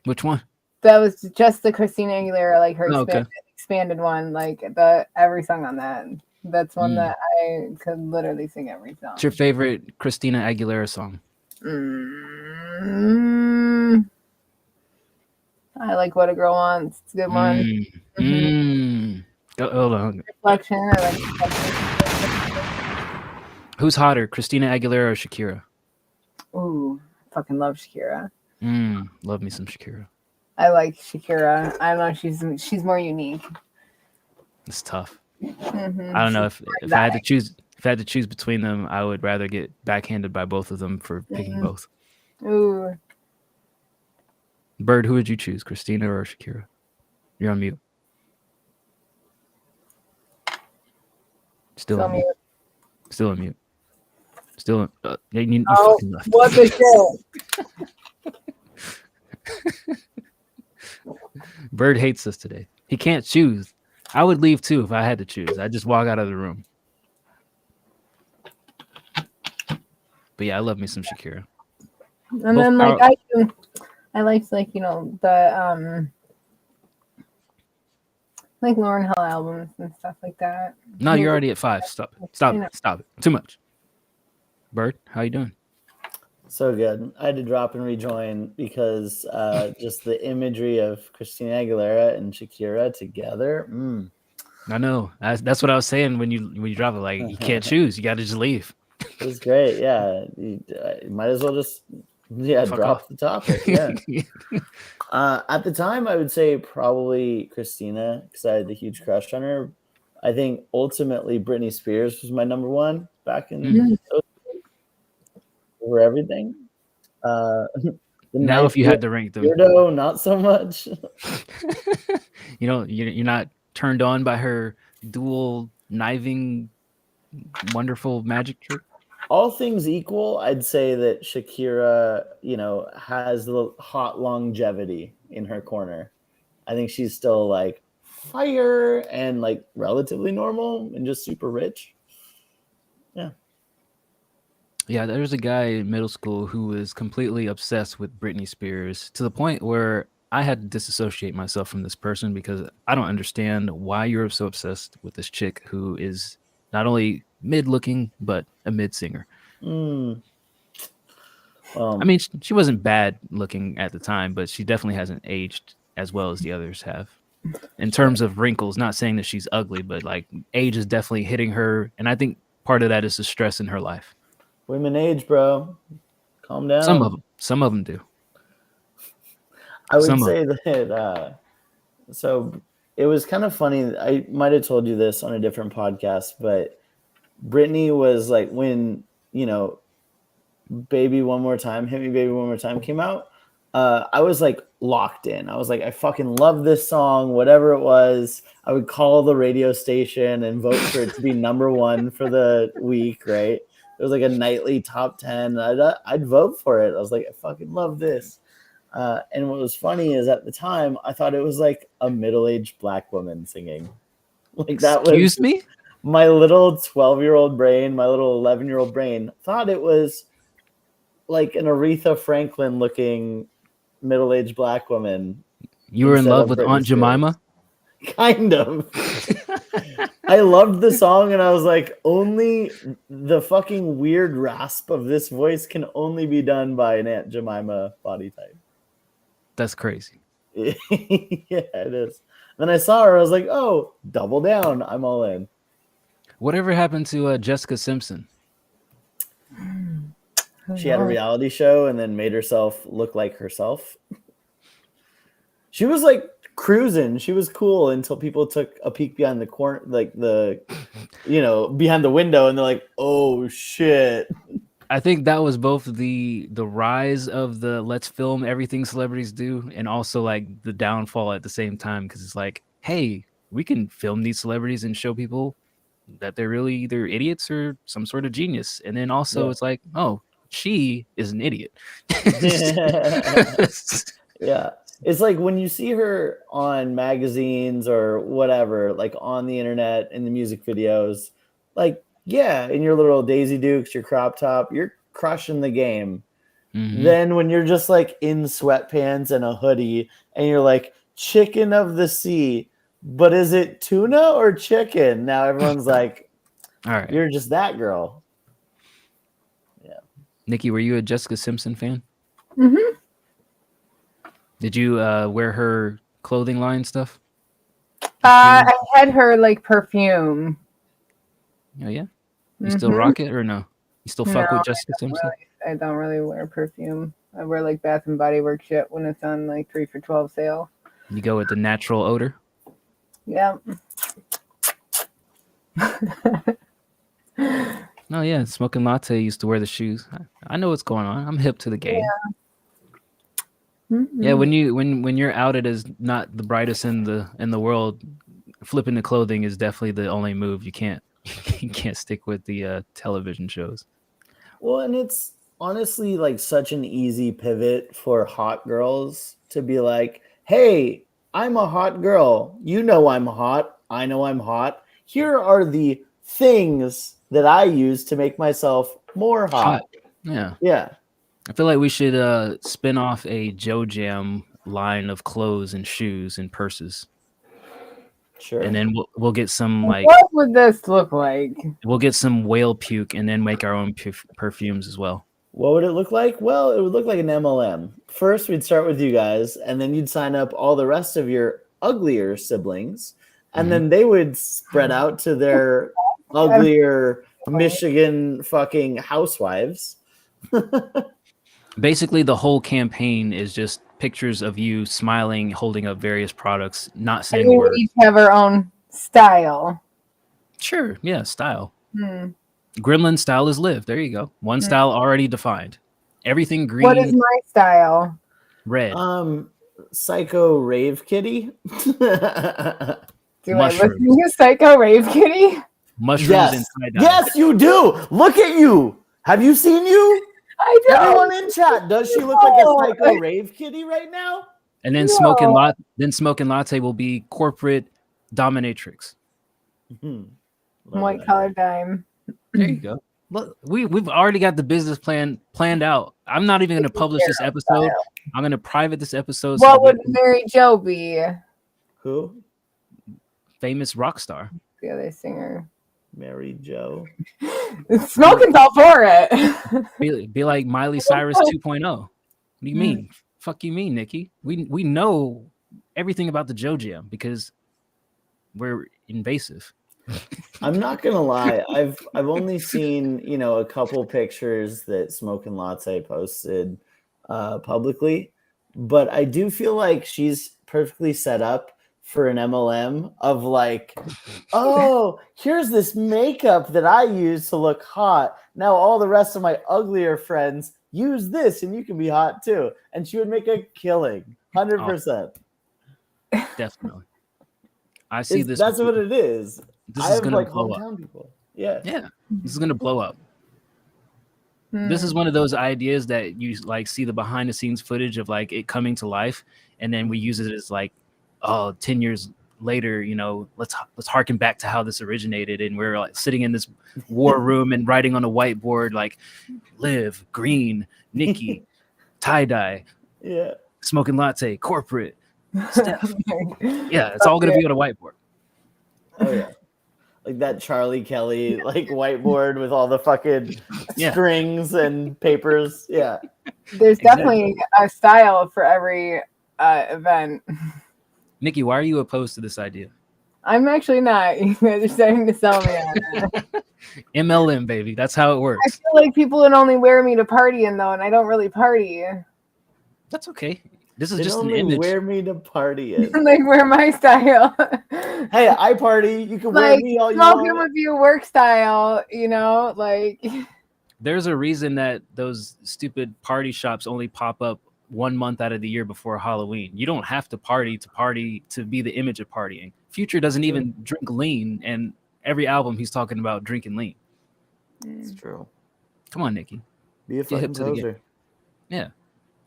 Which one? That was just the Christina Aguilera, like her Oh, okay. expanded one, like every song on that. That's one that I could literally sing every song. What's your favorite Christina Aguilera song? I like What a Girl Wants. It's a good one. Hold on. Reflection. I like Reflection. Who's hotter, Christina Aguilera or Shakira? Ooh, fucking love Shakira. Love me some Shakira. I like Shakira. I don't know. She's more unique. It's tough. Mm-hmm. I don't know if I had to choose. If I had to choose between them, I would rather get backhanded by both of them for picking both. Ooh. Bird, who would you choose, Christina or Shakira? You're on mute. Still on mute. Still on mute. Still. You fucking left. What the shit? Bird hates us today. He can't choose. I would leave too if I had to choose. I'd just walk out of the room. But yeah, I love me some Shakira. And then like I liked like the like Lauryn Hill albums and stuff like that. No, you're already at 5. Stop it. Too much. Bird, how you doing? So good. I had to drop and rejoin because just the imagery of Christina Aguilera and Shakira together. I know. That's what I was saying when you drop it. Like, you can't choose. You got to just leave. It was great. Yeah. You might as well just Fuck drop off. the topic. Yeah. At the time, I would say probably Christina because I had the huge crush on her. I think ultimately Britney Spears was my number one back in over everything. Now, if you had to rank them, Weirdo, not so much. you're not turned on by her dual kniving, wonderful magic trick. All things equal, I'd say that Shakira, has the hot longevity in her corner. I think she's still like fire and like relatively normal and just super rich. Yeah. Yeah, there was a guy in middle school who was completely obsessed with Britney Spears to the point where I had to disassociate myself from this person because I don't understand why you're so obsessed with this chick who is not only mid looking, but a mid singer. Mm. I mean, she wasn't bad looking at the time, but she definitely hasn't aged as well as the others have. In terms of wrinkles, not saying that she's ugly, but like age is definitely hitting her. And I think part of that is the stress in her life. Women age, bro. Calm down. Some of them do. I would Some of say that. So it was kind of funny. I might have told you this on a different podcast, but Britney was like when "Baby One More Time," "Hit Me Baby One More Time" came out. I was like locked in. I was like, I fucking love this song, whatever it was. I would call the radio station and vote for it to be number one for the week, right? It was like a nightly top 10. I'd vote for it. I was like, I fucking love this. And what was funny is at the time, I thought it was like a middle-aged black woman singing. Like that was Excuse me? my little 12-year-old brain, my little 11-year-old brain thought it was like an Aretha Franklin looking middle-aged black woman. You were in instead love of with Britney Aunt Spears. Jemima? Kind of. I loved the song and I was like, only the fucking weird rasp of this voice can only be done by an Aunt Jemima body type. That's crazy. Yeah, it is. Then I saw her, I was like, oh, double down. I'm all in. Whatever happened to Jessica Simpson? She had a reality show and then made herself look like herself. She was like cruising. She was cool until people took a peek behind the corner, like behind the window, and they're like, "Oh shit!" I think that was both the rise of the let's film everything celebrities do, and also like the downfall at the same time. Because it's like, hey, we can film these celebrities and show people that they're really either idiots or some sort of genius, and then also it's like, oh, she is an idiot. Yeah. It's like when you see her on magazines or whatever, like on the internet in the music videos, like, yeah, in your little Daisy Dukes, your crop top, you're crushing the game. Mhm. Then when you're just like in sweatpants and a hoodie and you're like, chicken of the sea, but is it tuna or chicken? Now everyone's like, All right. you're just that girl. Yeah. Nikki, were you a Jessica Simpson fan? Mm-hmm. Did you wear her clothing line stuff? I had her like perfume. Oh yeah. You still rock it or no? You still fuck with Jessica Simpson? I don't really wear perfume. I wear like Bath and Body Works shit when it's on like 3 for $12 sale. You go with the natural odor? Yeah. Oh yeah, Smoking Latte used to wear the shoes. I know what's going on. I'm hip to the game. Yeah, when you're outed as not the brightest in the world, flipping the clothing is definitely the only move. You can't stick with the television shows. Well, and it's honestly like such an easy pivot for hot girls to be like, hey, I'm a hot girl. You know I'm hot. I know I'm hot. Here are the things that I use to make myself more hot. Yeah. Yeah. I feel like we should spin off a Joe Jam line of clothes and shoes and purses. Sure. And then we'll get some like what would this look like? We'll get some whale puke and then make our own perfumes as well. What would it look like? Well, it would look like an MLM. First, we'd start with you guys, and then you'd sign up all the rest of your uglier siblings, and then they would spread out to their uglier Michigan fucking housewives. Basically, the whole campaign is just pictures of you smiling, holding up various products, not saying We words. each have our own style. Sure, yeah, style. Gremlin style is live. There you go. One style already defined. Everything green. What is my style? Red. Psycho Rave Kitty. Do I Mushrooms. listen to Psycho Rave Kitty? Mushrooms and tie-dye. Yes, you do. Look at you. Have you seen you? I don't. Everyone in chat, does she look like a Psycho Rave Kitty right now? And then smoking latte will be corporate dominatrix. White collar dime. There you go. Look, we've already got the business plan planned out. I'm not even going to publish this episode. I'm going to private this episode. What would Mary Jo be? Who? Famous rock star. The other singer. Mary Jo. Smoking's all for it. Be like Miley Cyrus 2.0. What do you mean? Fuck you mean, Nikki? We know everything about the Joe Jam because we're invasive. I'm not gonna lie. I've only seen, you know, a couple pictures that Smoking Latte posted publicly, but I do feel like she's perfectly set up for an MLM of like, oh, here's this makeup that I use to look hot. Now all the rest of my uglier friends use this and you can be hot too. And she would make a killing. 100%. Definitely. I see this. That's what it is. This I is have gonna like blow hometown up. people. Yeah. Yeah. This is gonna blow up. This is one of those ideas that you like see the behind the scenes footage of like it coming to life, and then we use it as like, oh, 10 years later, you know, let's harken back to how this originated, and we're like sitting in this war room and writing on a whiteboard like Liv, Green, Nikki, tie-dye, Yeah. Smoking Latte, corporate, Steph. Yeah, it's all gonna be on a whiteboard. Oh yeah. Like that Charlie Kelly like whiteboard with all the fucking Yeah. strings and papers. Yeah. There's definitely a style for every event. Nikki, why are you opposed to this idea? I'm actually not. You guys are starting to sell me on it. MLM, baby. That's how it I works. feel like people would only wear me to party in though, and I don't really party. That's okay. This is They just an only image. wear me to party in. Like wear my style. Hey, I party. You can wear Like me all you smoking want. would be a work style, you know, like There's a reason that those stupid party shops only pop up 1 month out of the year before Halloween. You don't have to party to be the image of partying. Future doesn't even drink lean, and every album he's talking about drinking lean. It's true. Come on, Nikki. Be a Get hip fucking to the game. poser. Yeah.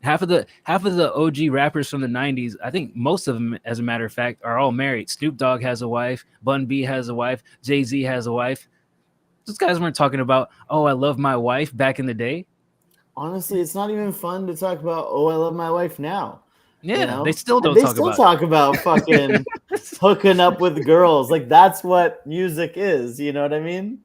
Half of the OG rappers from the 90s, I think most of them, as a matter of fact, are all married. Snoop Dogg has a wife. Bun B has a wife. Jay-Z has a wife. Those guys weren't talking about, oh, I love my wife back in the day. Honestly, it's not even fun to talk about, oh, I love my wife now. Yeah, You know? they still don't They talk still about talk about fucking hooking up with girls. Like that's what music is. You know what I mean?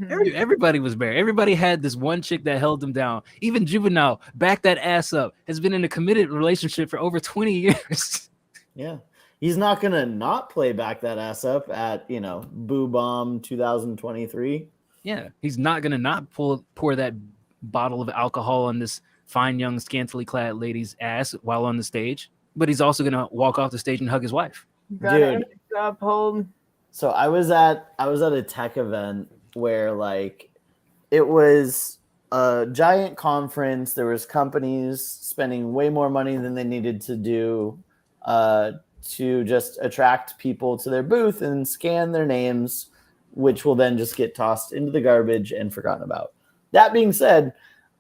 Everybody was married. Everybody had this one chick that held them down. Even Juvenile, back that ass up, has been in a committed relationship for over 20 years. Yeah. He's not gonna not play back that ass up at, you know, Boo Bomb 2023. Yeah, he's not gonna not pour that bottle of alcohol on this fine young scantily clad lady's ass while on the stage. But he's also gonna walk off the stage and hug his wife. gotta uphold. So I was at a tech event where like it was a giant conference. There was companies spending way more money than they needed to do to just attract people to their booth and scan their names, which will then just get tossed into the garbage and forgotten about. That being said,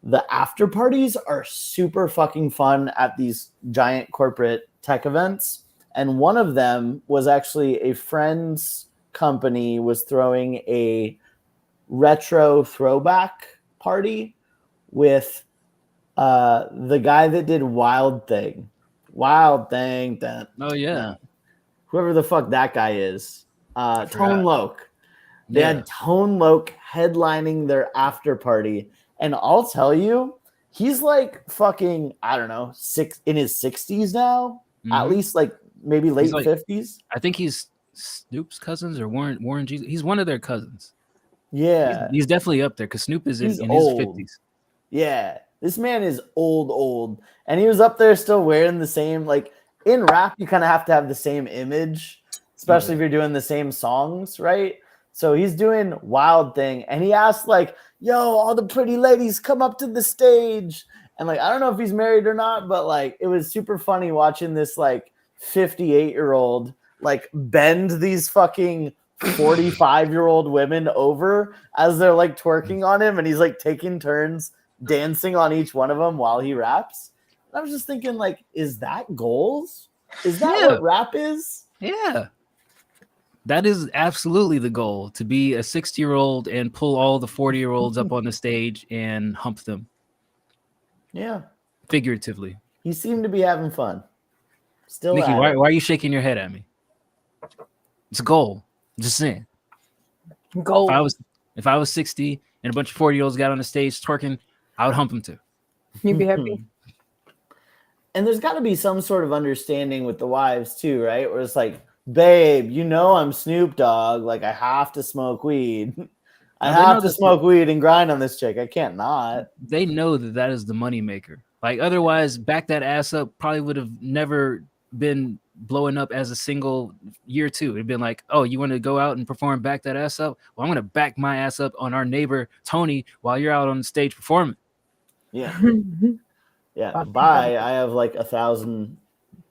the after parties are super fucking fun at these giant corporate tech events. And one of them was actually a friend's company was throwing a retro throwback party with the guy that did Wild Thing. Oh yeah. Whoever the fuck that guy is. forgot. Tone Loc. They Yeah. had Tone Loc headlining their after party. And I'll tell you, he's like fucking, I don't know, in his 60s now. At Mhm. least like maybe late He's like- 50s. I think he's Snoop's cousins or Warren G. He's one of their cousins. Yeah. He's definitely up there because Snoop is in He's his old. 50s. Yeah. This man is old. And he was up there still wearing the same, like in rap, you kind of have to have the same image, especially if you're doing the same songs, right? So he's doing Wild Thing. And he asked like, yo, all the pretty ladies come up to the stage. And like, I don't know if he's married or not, but like, it was super funny watching this like 58-year-old like bend these fucking 45-year-old women over as they're like twerking on him. And he's like taking turns dancing on each one of them while he raps. And I was just thinking like, is that goals? Is that Yeah. what rap is? Yeah. That is absolutely the goal, to be a 60-year-old and pull all the 40-year-olds up on the stage and hump them. Yeah. Figuratively. He seemed to be having fun. Still Nikki, at why it. are you shaking your head at me? It's a goal. I'm just saying. Go. If I was 60 and a bunch of 40-year-olds got on the stage twerking, I would hump them too. You'd be happy. And there's got to be some sort of understanding with the wives too, right? Where it's like, babe, you know I'm Snoop Dogg. Like, I have to smoke weed. I have to smoke weed and grind on this chick. I can't not. They know that is the money maker. Like, otherwise, Back That Ass Up probably would have never been blowing up as a single year two. It'd been like, oh, you want to go out and perform Back That Ass Up? Well, I'm going to back my ass up on our neighbor Tony while you're out on the stage performing. Yeah. Yeah. Bye. I have like 1,000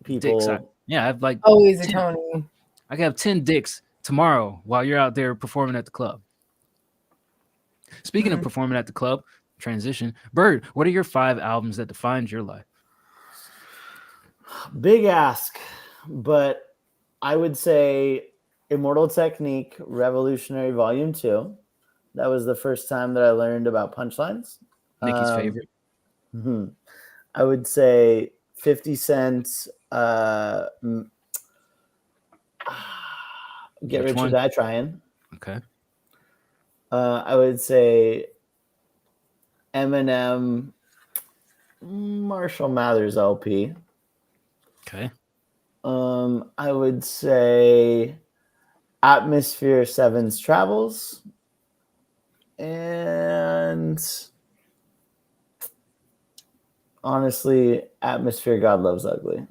people. Dicks. I have like Always a Tony. I can have 10 dicks tomorrow while you're out there performing at the club. Speaking of performing at the club, transition. Bird, what are your 5 albums that defined your life? Big ask, but I would say Immortal Technique Revolutionary Volume 2. That was the first time that I learned about punchlines. Nikki's favorite. I would say 50 Cent's Get Rich or Die Trying. Okay. I would say Eminem Marshall Mathers LP. Okay. I would say Atmosphere 7's Travels. And honestly, Atmosphere God Loves Ugly.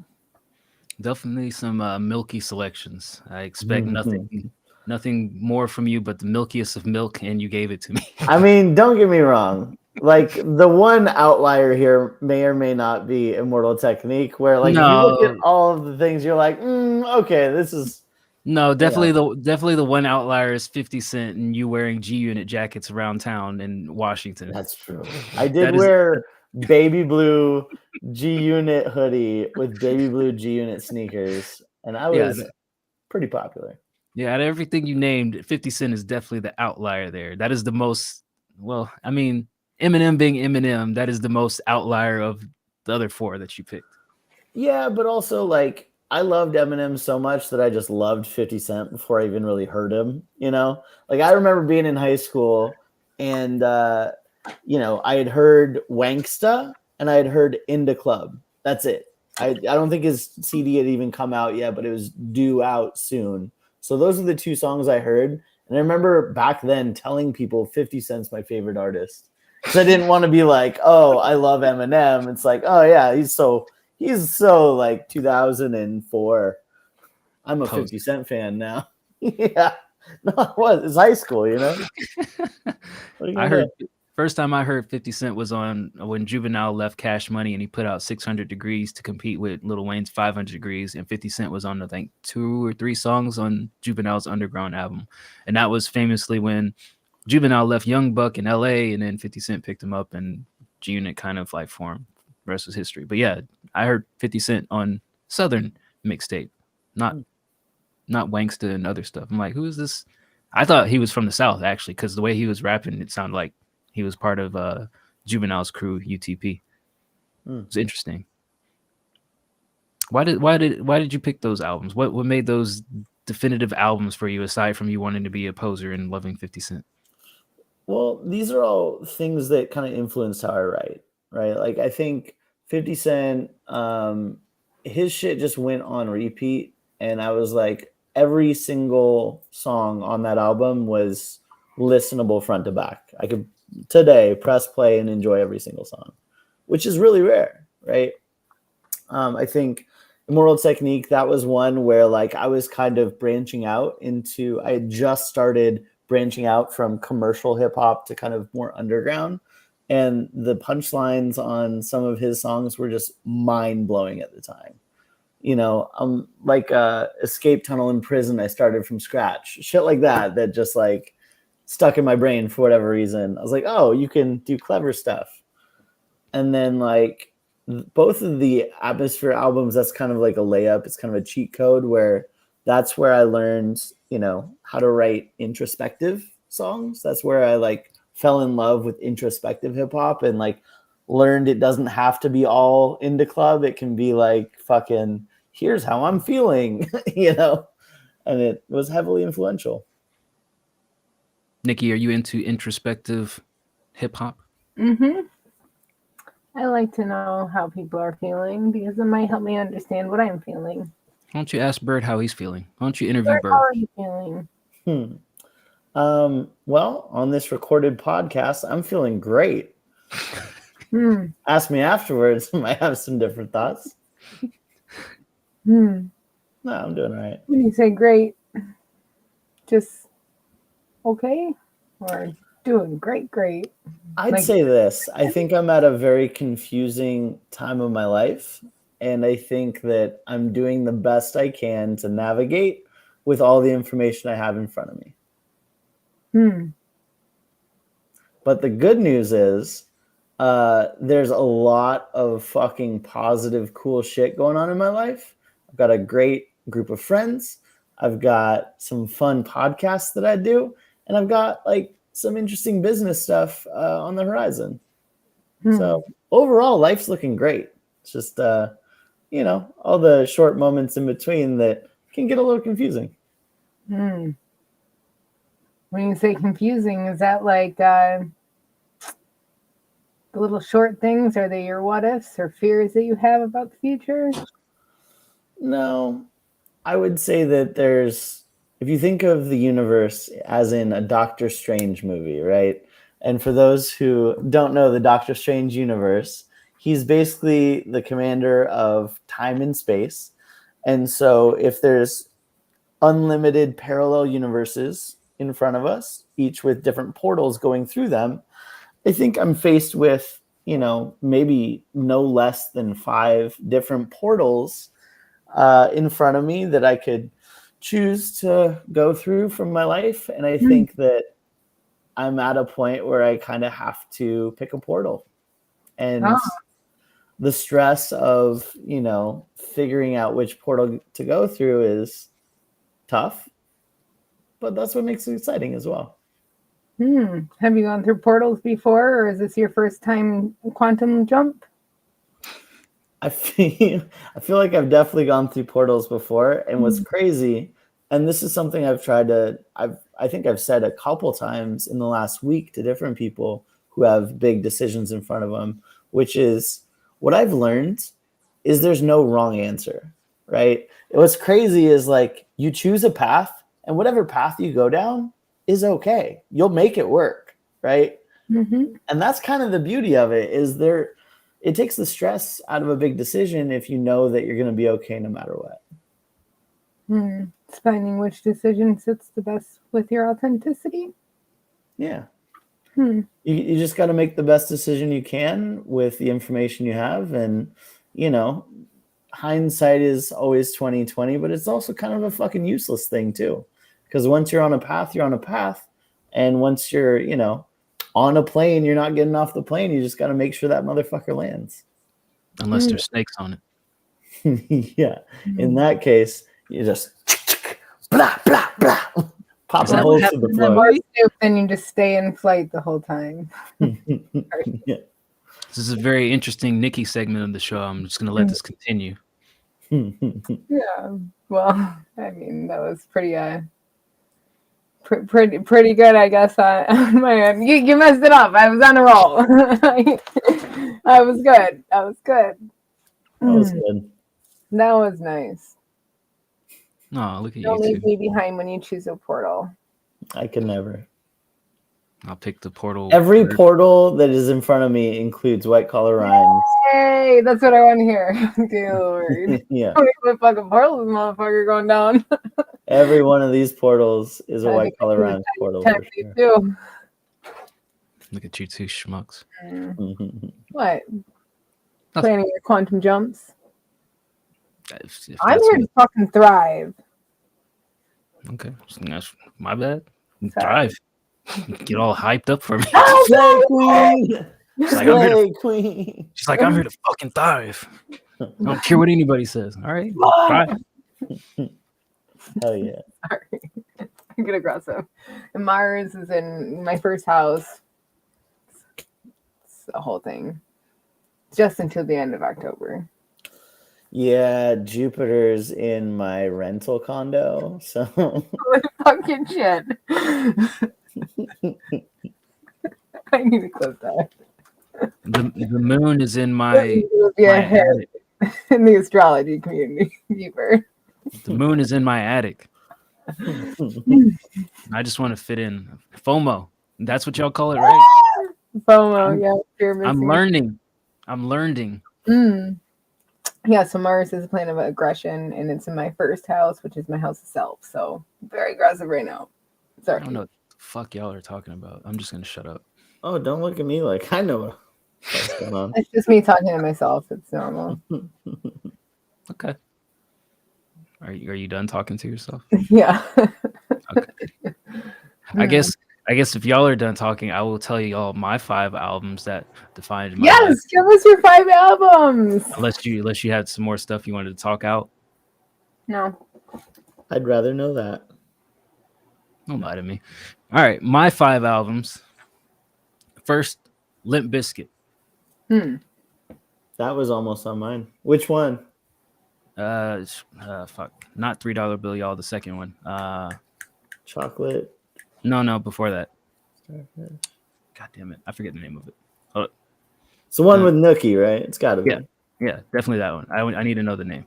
Definitely some milky selections. I expect nothing more from you but the milkiest of milk, and you gave it to me. I mean, don't get me wrong. Like, the one outlier here may or may not be Immortal Technique, where like you look at all of the things, you're like, okay, this is definitely the one outlier is 50 Cent and you wearing G-Unit jackets around town in Washington. That's true. I did wear baby blue G-Unit hoodie with baby blue G-Unit sneakers, and I was pretty popular. Yeah, out of everything you named, 50 Cent is definitely the outlier there. That is the most, well, I mean, Eminem being Eminem, that is the most outlier of the other 4 that you picked. Yeah, but also, like, I loved Eminem so much that I just loved 50 Cent before I even really heard him, you know? Like, I remember being in high school and, you know, I had heard Wanksta and I had heard In Da Club. That's it. I don't think his CD had even come out yet, but it was due out soon. So those are the 2 songs I heard. And I remember back then telling people 50 Cent's my favorite artist. Because I didn't want to be like, oh, I love Eminem. It's like, oh, yeah, he's so like 2004. I'm a 50 Cent fan now. Yeah. No, it was. It's high school, you know? I heard first time I heard 50 Cent was on when Juvenile left Cash Money and he put out 600 Degrees to compete with Lil Wayne's 500 Degrees, and 50 Cent was on I think 2 or 3 songs on Juvenile's Underground album. And that was famously when Juvenile left Young Buck in LA and then 50 Cent picked him up and G-Unit kind of like formed. The rest was history. But yeah, I heard 50 Cent on Southern mixtape, not Wanksta and other stuff. I'm like, who is this? I thought he was from the South actually, because the way he was rapping, it sounded like he was part of Juvenile's crew, UTP. It's interesting. Why did you pick those albums? What made those definitive albums for you, aside from you wanting to be a poser and loving 50 Cent? Well, these are all things that kind of influenced how I write, right? Like, I think 50 Cent, his shit just went on repeat, and I was like, every single song on that album was listenable front to back. I could today press play and enjoy every single song, which is really rare, right? I think Immortal Technique, that was one where like I was kind of branching out into, I had just started branching out from commercial hip hop to kind of more underground. And the punchlines on some of his songs were just mind blowing at the time. You know, like Escape Tunnel in Prison, I started from scratch. Shit like that just like stuck in my brain for whatever reason. I was like, oh, you can do clever stuff. And then like both of the Atmosphere albums, that's kind of like a layup. It's kind of a cheat code where that's where I learned, how to write introspective songs. That's where I like fell in love with introspective hip hop and like learned it doesn't have to be all into club. It can be like fucking here's how I'm feeling, and it was heavily influential. Nikki, are you into introspective hip hop? Mm-hmm. I like to know how people are feeling because it might help me understand what I'm feeling. Why don't you ask Bird how he's feeling? Why don't you interview Bird? How are you feeling? Well, on this recorded podcast, I'm feeling great. Ask me afterwards. I might have some different thoughts. No, I'm doing all right. When you say great, just okay or doing great? I'd say this. I think I'm at a very confusing time of my life, and I think that I'm doing the best I can to navigate with all the information I have in front of me. But the good news is there's a lot of fucking positive, cool shit going on in my life. I've got a great group of friends. I've got some fun podcasts that I do, and I've got like some interesting business stuff on the horizon. So overall, life's looking great. It's just, all the short moments in between that can get a little confusing. When you say confusing, is that like the little short things? Are they your what ifs or fears that you have about the future? No, I would say that if you think of the universe as in a Doctor Strange movie, right? And for those who don't know the Doctor Strange universe, he's basically the commander of time and space. And so if there's unlimited parallel universes in front of us, each with different portals going through them, I think I'm faced with, maybe no less than 5 different portals in front of me that I could choose to go through from my life. And I think that I'm at a point where I kind of have to pick a portal. And the stress of, figuring out which portal to go through is tough. But that's what makes it exciting as well. Have you gone through portals before, or is this your first time quantum jump? I feel like I've definitely gone through portals before. And what's crazy, and this is something I think I've said a couple times in the last week to different people who have big decisions in front of them, which is what I've learned is there's no wrong answer, right? What's crazy is like you choose a path, and whatever path you go down is okay. You'll make it work, right? And that's kind of the beauty of it is it takes the stress out of a big decision if you know that you're going to be okay no matter what. It's finding which decision sits the best with your authenticity. Yeah. You just got to make the best decision you can with the information you have. And, hindsight is always 20/20, but it's also kind of a fucking useless thing too. Because once you're on a path, you're on a path. And once you're, on a plane, you're not getting off the plane. You just got to make sure that motherfucker lands. Unless there's snakes on it. Yeah. In that case, you just blah, blah, blah. Pop a hole to the floor. Then you just stay in flight the whole time. Yeah. This is a very interesting Nikki segment of the show. I'm just going to let this continue. Yeah. Well, I mean, that was pretty good, I guess. On my end, you messed it up. I was on a roll. I was good. That was good. That was nice. Oh, look at Don't you leave me behind when you choose a portal. I could never. I'll pick the portal. Every portal that is in front of me includes White Collar Rhymes. Hey, that's what I want to hear. Good Lord. Yeah. What fucking portal is motherfucker going down? Every one of these portals is a White Collar Rhymes portal. For sure. Look at you two schmucks. What? Nothing. Planning your quantum jumps? If I'm that's here to fucking thrive. Okay. That's my bad. Thrive. Get all hyped up for me. Slay Queen! Slay Queen! She's like, I'm here to fucking thrive. I don't care what anybody says. All right. Bye. Oh yeah. Sorry. I get aggressive. And Mars is in my first house. It's the whole thing. Just until the end of October. Yeah, Jupiter's in my rental condo, so Fucking shit. I need to clip that. The moon is in my Yeah, attic. in the astrology community, deeper. The moon is in my attic. I just want to fit in. FOMO. That's what y'all call it, right? FOMO, yeah. Fear of I'm missing. learning. I'm learning. Yeah, so Mars is a planet of aggression, and it's in my first house, which is my house itself. So very aggressive right now. I Sorry. don't know what the fuck y'all are talking about. I'm just gonna shut up. oh, don't look at me like I know what's going on. It's just me talking to myself. It's normal. Okay. Are you done talking to yourself? Yeah. Okay. I guess if y'all are done talking, I will tell you all my 5 albums that defined my life. Yes, give us your 5 albums. Unless you had some more stuff you wanted to talk out. No. I'd rather know that. Don't lie to me. All right, my 5 albums. First, Limp Bizkit. That was almost on mine. Which one? Fuck, not $3 Bill, y'all. The second one. Chocolate. No, before that. God damn it, I forget the name of it. Hold It's the one with Nookie, right? It's got to be. Yeah, definitely that one. I need to know the name.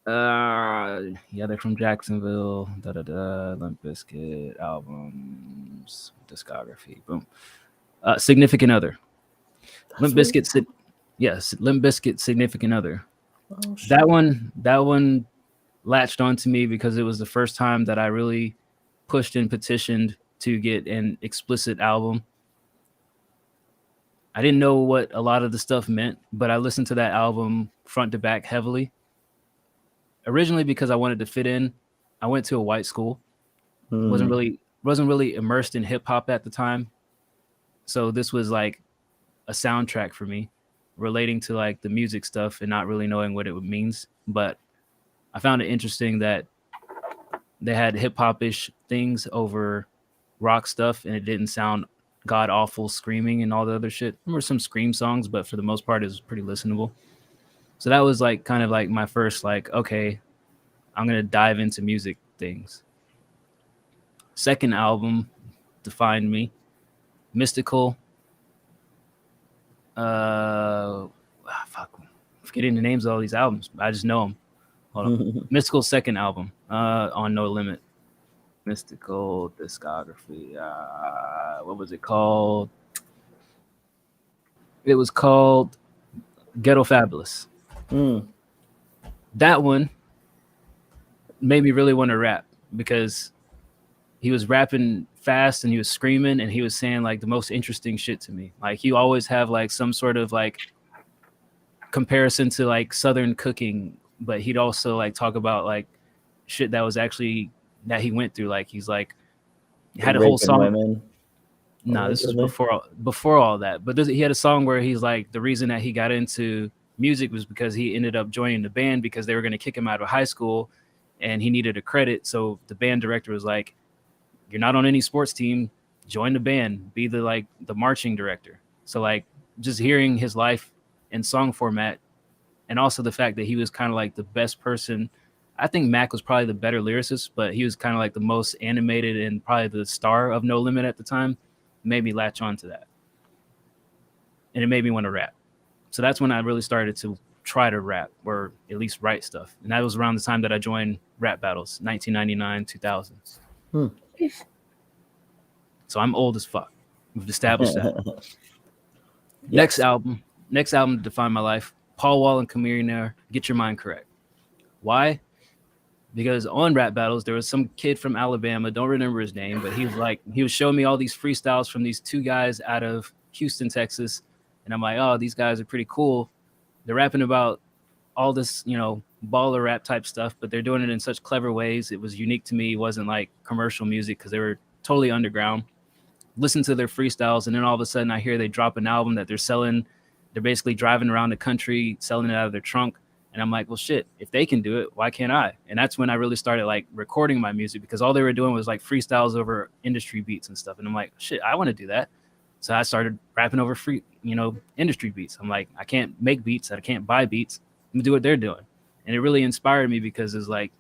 Yeah, they're from Jacksonville. Limp Bizkit albums, discography. Boom. Significant Other. Limp Bizkit. Yes, Limp Bizkit, Significant Other. Oh, shit. That one latched onto me because it was the first time that I really pushed and petitioned to get an explicit album. I didn't know what a lot of the stuff meant, but I listened to that album front to back heavily. Originally because I wanted to fit in. I went to a white school. Wasn't really immersed in hip hop at the time. So this was like a soundtrack for me, relating to like the music stuff and not really knowing what it means. But I found it interesting that they had hip hop-ish things over rock stuff, and it didn't sound god awful screaming and all the other shit. There were some scream songs, but for the most part, it was pretty listenable. So that was like kind of like my first like, okay, I'm gonna dive into music things. Second album defined me. Mystical. Fuck, I'm forgetting the names of all these albums. I just know them. Hold on. Mystical's second album, on No Limit. Mystical discography. What was it called? It was called Ghetto Fabulous. That one made me really want to rap because he was rapping fast and he was screaming and he was saying like the most interesting shit to me. Like he always have like some sort of like comparison to like Southern cooking, but he'd also like talk about like shit that was actually that he went through. Like he's like had a whole song. Women. No, this is before all that. But he had a song where he's like the reason that he got into music was because he ended up joining the band because they were going to kick him out of high school and he needed a credit. So the band director was like, "You're not on any sports team. Join the band. Be the marching director." So like just hearing his life in song format, and also the fact that he was kind of like the best person. I think Mac was probably the better lyricist, but he was kind of like the most animated and probably the star of No Limit at the time. Made me latch on to that. And it made me want to rap. So that's when I really started to try to rap or at least write stuff. And that was around the time that I joined Rap Battles, 1999, 2000. So I'm old as fuck. We've established that. Next album to define my life, Paul Wall and Chamillionaire, Get Your Mind Correct. Why? Because on Rap Battles, there was some kid from Alabama, don't remember his name, but he was showing me all these freestyles from these two guys out of Houston, Texas. And I'm like, oh, these guys are pretty cool. They're rapping about all this, baller rap type stuff, but they're doing it in such clever ways. It was unique to me. It wasn't like commercial music because they were totally underground. Listen to their freestyles, and then all of a sudden I hear they drop an album that they're selling. They're basically driving around the country, selling it out of their trunk. And I'm like, well, shit, if they can do it, why can't I? And that's when I really started like recording my music, because all they were doing was like freestyles over industry beats and stuff. And I'm like, shit, I want to do that. So I started rapping over industry beats. I'm like, I can't make beats, I can't buy beats. I'm gonna do what they're doing. And it really inspired me, because it's like,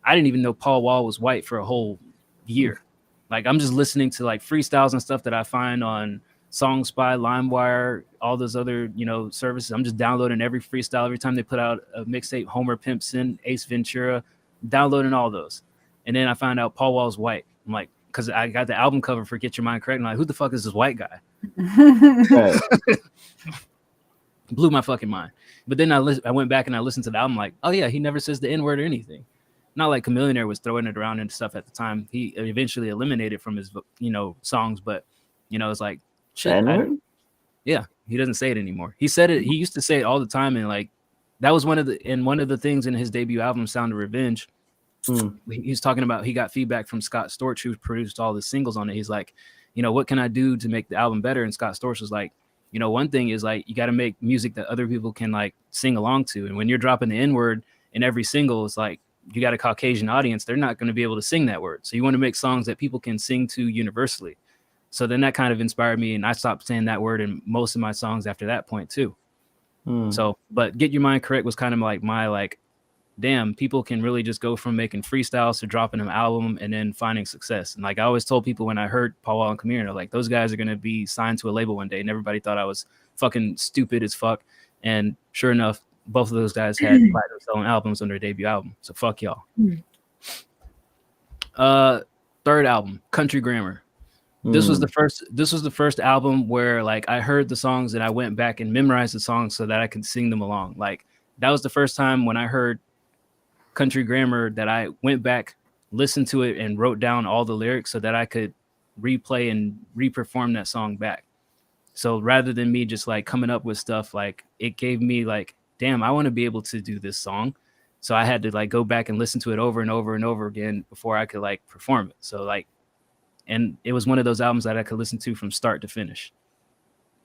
I didn't even know Paul Wall was white for a whole year. Like, I'm just listening to like freestyles and stuff that I find on SongSpy, LimeWire, all those other, services. I'm just downloading every freestyle every time they put out a mixtape. Homer Pimpson, Ace Ventura, downloading all those. And then I found out Paul Wall's white. I'm like, because I got the album cover for Get Your Mind Correct. I'm like, who the fuck is this white guy? Blew my fucking mind. But then I went back and I listened to the album, like, oh yeah, he never says the N-word or anything. Not like Chamillionaire was throwing it around and stuff at the time. He eventually eliminated from his, songs, but it's like, shit. Yeah, he doesn't say it anymore. He said it. He used to say it all the time, and like that was one of the things in his debut album, Sound of Revenge. He's talking about, he got feedback from Scott Storch, who produced all the singles on it. He's like, what can I do to make the album better? And Scott Storch was like, one thing is like, you got to make music that other people can like sing along to. And when you're dropping the N-word in every single, it's like, you got a Caucasian audience, they're not going to be able to sing that word. So you want to make songs that people can sing to universally. So then that kind of inspired me, and I stopped saying that word in most of my songs after that point too. So, but Get Your Mind Correct was kind of like my like, damn, people can really just go from making freestyles to dropping an album and then finding success. And like I always told people when I heard Paul Wall and Chamillionaire, like those guys are going to be signed to a label one day, and everybody thought I was fucking stupid as fuck. And sure enough, both of those guys had platinum selling albums on their debut album. So fuck y'all. Third album, Country Grammar. This was the first album where like I heard the songs and I went back and memorized the songs so that I could sing them along. Like that was the first time when I heard Country Grammar that I went back, listened to it, and wrote down all the lyrics so that I could replay and re-perform that song back. So rather than me just like coming up with stuff, like it gave me like, damn, I want to be able to do this song. So I had to like go back and listen to it over and over and over again before I could like perform it. So like, and it was one of those albums that I could listen to from start to finish.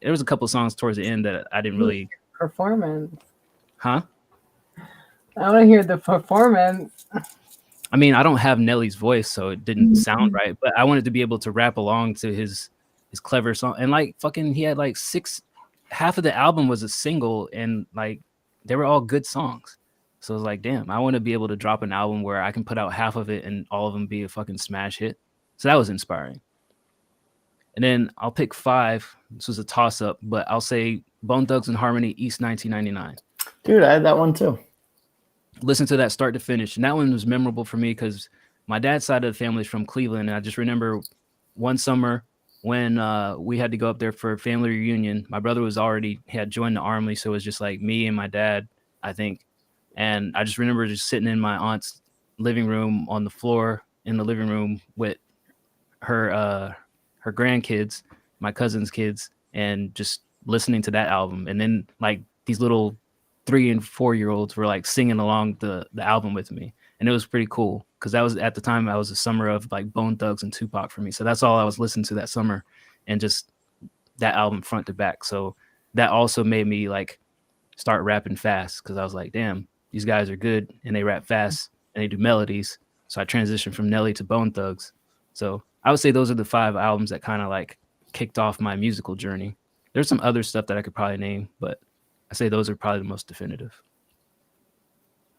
There was a couple of songs towards the end that I didn't really performance. Huh? I want to hear the performance. I mean, I don't have Nelly's voice, so it didn't sound right, but I wanted to be able to rap along to his clever song. And like fucking, he had like half of the album was a single, and like they were all good songs. So it was like, damn, I want to be able to drop an album where I can put out half of it and all of them be a fucking smash hit. So that was inspiring. And then I'll pick 5. This was a toss up, but I'll say Bone Thugs and Harmony, East 1999. Dude, I had that one too. Listen to that start to finish. And that one was memorable for me because my dad's side of the family is from Cleveland. And I just remember one summer when we had to go up there for a family reunion. My brother had joined the army. So it was just like me and my dad, I think. And I just remember just sitting in my aunt's living room on the floor in the living room with her grandkids, my cousin's kids, and just listening to that album. And then like these little 3 and 4 year olds were like singing along the album with me. And it was pretty cool because that was at the time I was a summer of like Bone Thugs and Tupac for me. So that's all I was listening to that summer, and just that album front to back. So that also made me like start rapping fast because I was like, damn, these guys are good and they rap fast and they do melodies. So I transitioned from Nelly to Bone Thugs. So I would say those are the 5 albums that kind of like kicked off my musical journey. There's some other stuff that I could probably name, but I say those are probably the most definitive.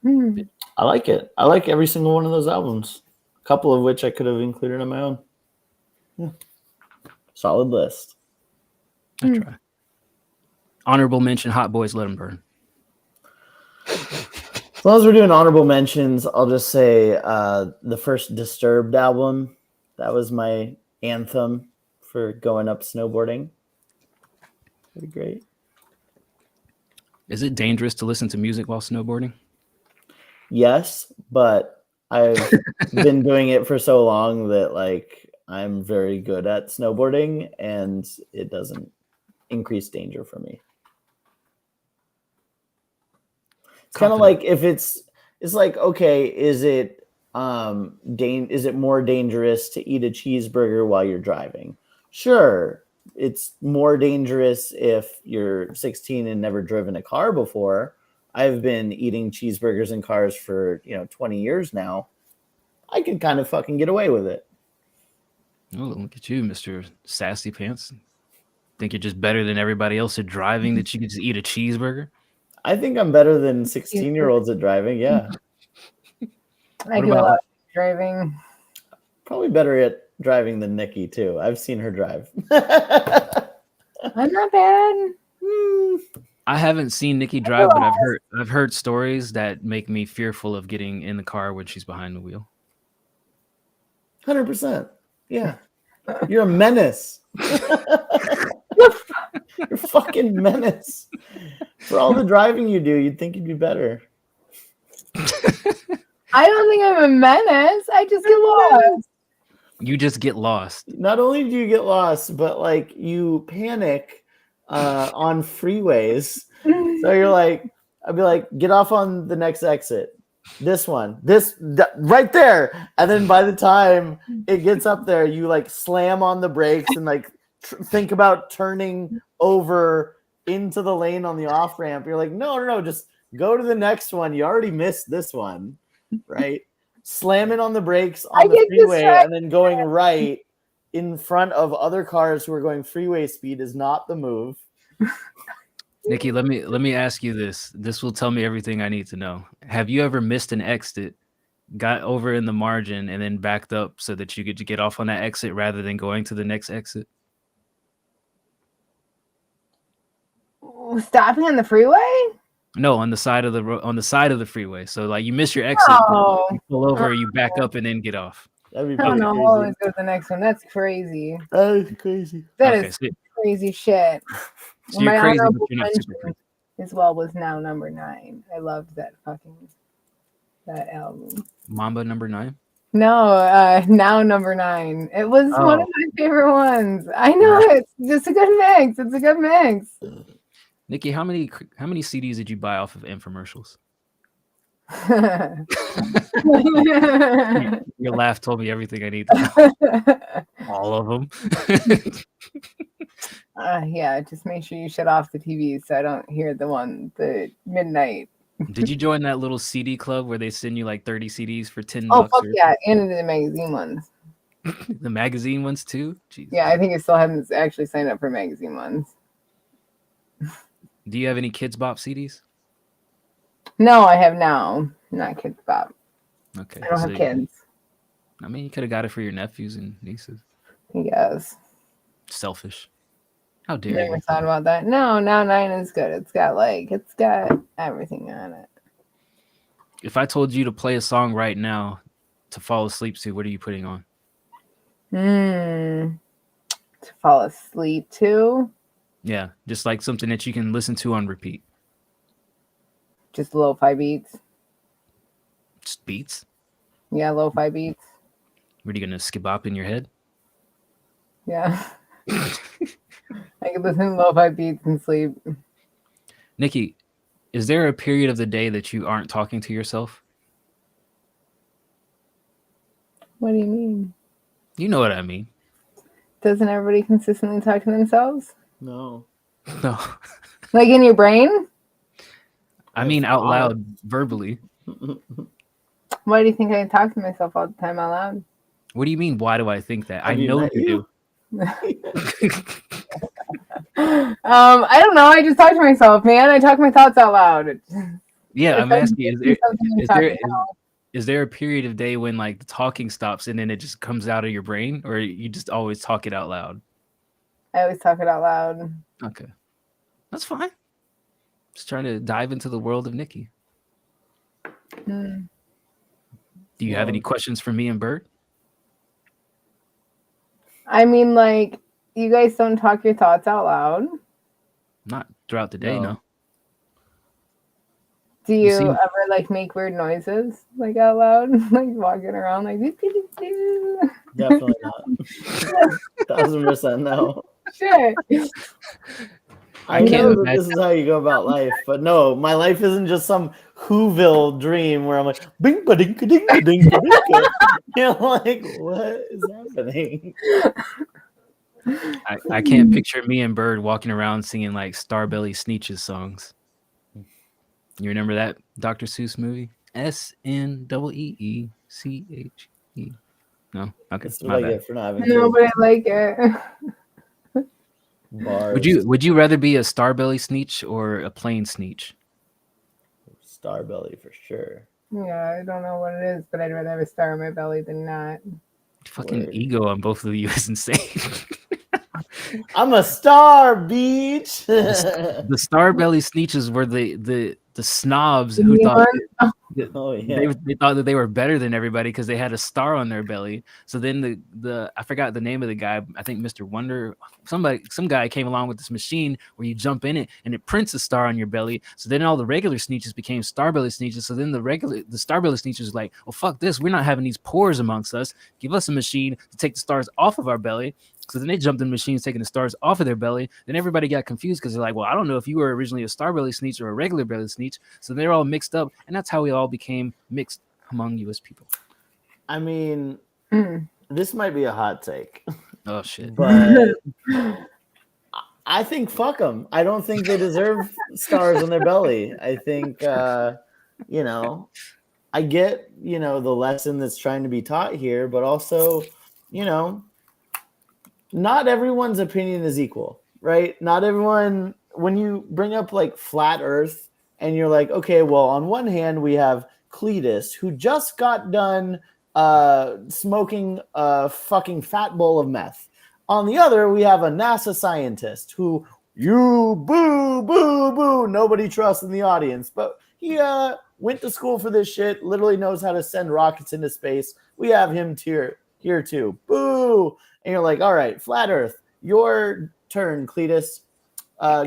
I like it. I like every single one of those albums, a couple of which I could have included on my own. Yeah. Solid list. I try. Honorable mention, Hot Boys, Let 'Em Burn. As long as we're doing honorable mentions, I'll just say the first Disturbed album. That was my anthem for going up snowboarding. Pretty great. Is it dangerous to listen to music while snowboarding? Yes, but I've been doing it for so long that like I'm very good at snowboarding, and it doesn't increase danger for me. It's kind of like if it's like, okay, is it more dangerous to eat a cheeseburger while you're driving? Sure. It's more dangerous if you're 16 and never driven a car before. I've been eating cheeseburgers in cars for 20 years now. I can kind of fucking get away with it. Oh, look at you, Mr. Sassy Pants. Think you're just better than everybody else at driving that you could just eat a cheeseburger? I think I'm better than 16-year-olds at driving. Yeah. I do a lot of driving. Probably better at driving than Nikki too. I've seen her drive. I'm not bad. I haven't seen Nikki drive, but I've heard stories that make me fearful of getting in the car when she's behind the wheel. 100%. Yeah. You're a menace. You're a fucking menace. For all the driving you do, you'd think you'd be better. I don't think I'm a menace. I just get lost. You just get lost. Not only do you get lost, but like you panic on freeways. So you're like, I'd be like, get off on the next exit. This one, right there. And then by the time it gets up there, you like slam on the brakes and like think about turning over into the lane on the off ramp. You're like, no, just go to the next one. You already missed this one, right? Slamming on the brakes on the freeway and then going right in front of other cars who are going freeway speed is not the move. Nikki, let me ask you this. This will tell me everything I need to know. Have you ever missed an exit, got over in the margin, and then backed up so that you could get off on that exit rather than going to the next exit? Stopping on the freeway? No, on the side of the freeway. So like you miss your exit, you pull over, you back up, and then get off. That'd be I don't know. crazy. I'll always go to the next one. That's crazy. That is crazy. That Okay, is so crazy shit. you're crazy, but honorable you're not super mention crazy. as well was Now Number 9. I loved that album. Mamba number 9. No, Now Number 9. It was one of my favorite ones. I know it's just a good mix. It's a good mix. Nikki, how many CDs did you buy off of infomercials? Your laugh told me everything I need to know. All of them. Yeah, just make sure you shut off the TV so I don't hear the midnight. Did you join that little CD club where they send you like 30 CDs for $10? Oh, fuck yeah, and the magazine ones. The magazine ones too? Jeez. Yeah, I think I still haven't actually signed up for magazine ones. Do you have any Kids Bop CDs? No, I have now. Not Kids Bop. Okay. I don't have kids. I mean, you could have got it for your nephews and nieces. Yes. Selfish. How dare Never you? thought about that. No, Now 9 is good. It's got everything on it. If I told you to play a song right now to fall asleep to, what are you putting on? To fall asleep to? Yeah, just like something that you can listen to on repeat. Just lo-fi beats. Just beats. Yeah, lo-fi beats. What are you gonna skip-bop in your head? Yeah. I could listen to lo-fi beats and sleep. Nikki, is there a period of the day that you aren't talking to yourself? What do you mean? You know what I mean. Doesn't everybody consistently talk to themselves? No. No. Like in your brain? I mean out loud, verbally. Why do you think I talk to myself all the time out loud? What do you mean, why do I think that? I you know met you do. I don't know. I just talk to myself, man. I talk my thoughts out loud. Yeah, I'm asking, Something is there a period of day when like the talking stops and then it just comes out of your brain, or you just always talk it out loud? I always talk it out loud. Okay. That's fine. Just trying to dive into the world of Nikki. Do you have any questions for me and Bert? I mean, like, you guys don't talk your thoughts out loud. Not throughout the day, no. Do you ever like make weird noises like out loud, like walking around like doo-doo-doo-doo? Definitely not. 1000% no. Sure. I know that this is how you go about life, but no, my life isn't just some Whoville dream where I'm like, bing ba ding ka ding ka ding ka ding ka. You know, like, what is happening? I can't picture me and Bird walking around singing like Starbelly Sneetches songs. You remember that Dr. Seuss movie? SNEECHE. No, okay, That's my what I bad. get for not having No, kids. but I like it. Bars. Would you rather be a Starbelly Sneetch or a plain Sneetch? Starbelly for sure. Yeah, I don't know what it is, but I'd rather have a star in my belly than not. Fucking Word. ego on both of you is insane. I'm a star, beach. The Starbelly Sneetches were the snobs who thought that Oh yeah. they thought that they were better than everybody because they had a star on their belly. So then the I forgot the name of the guy. I think Mr. Wonder. Some guy came along with this machine where you jump in it and it prints a star on your belly. So then all the regular Sneetches became Starbelly Sneetches. So then the Starbelly Sneetches like, well, fuck this. We're not having these pores amongst us. Give us a machine to take the stars off of our belly. So then they jumped in machines taking the stars off of their belly. Then everybody got confused because they're like, well, I don't know if you were originally a Starbelly Sneetch or a regular belly Sneetch. So they're all mixed up. And that's how we all became mixed among US people. I mean, this might be a hot take, Oh, shit. but I think fuck them. I don't think they deserve stars on their belly. I think, I get, the lesson that's trying to be taught here, but also, not everyone's opinion is equal, right? Not everyone, when you bring up like flat earth and you're like, okay, well, on one hand, we have Cletus who just got done smoking a fucking fat bowl of meth. On the other, we have a NASA scientist who you boo, boo, boo. Nobody trusts in the audience, but he went to school for this shit, literally knows how to send rockets into space. We have him here too. Boo. And you're like, all right, flat earth, your turn, Cletus.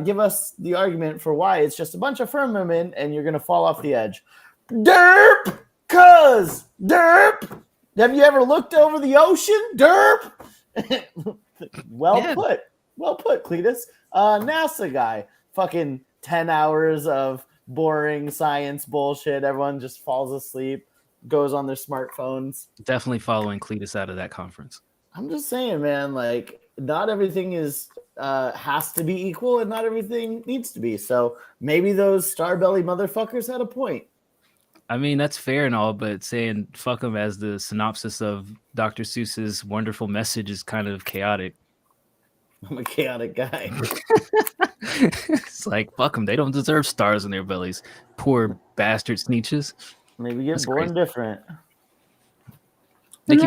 Give us the argument for why it's just a bunch of firmament and you're going to fall off the edge. Derp! Cuz! Derp! Have you ever looked over the ocean? Derp! Well put, Cletus. NASA guy. Fucking 10 hours of boring science bullshit. Everyone just falls asleep, goes on their smartphones. Definitely following Cletus out of that conference. I'm just saying, man, like not everything is has to be equal and not everything needs to be. So maybe those Starbelly motherfuckers had a point. I mean, that's fair and all, but saying fuck them as the synopsis of Dr. Seuss's wonderful message is kind of chaotic. I'm a chaotic guy. It's like, fuck them. They don't deserve stars in their bellies. Poor bastard Sneetches. Maybe get That's born crazy. different. Nikki,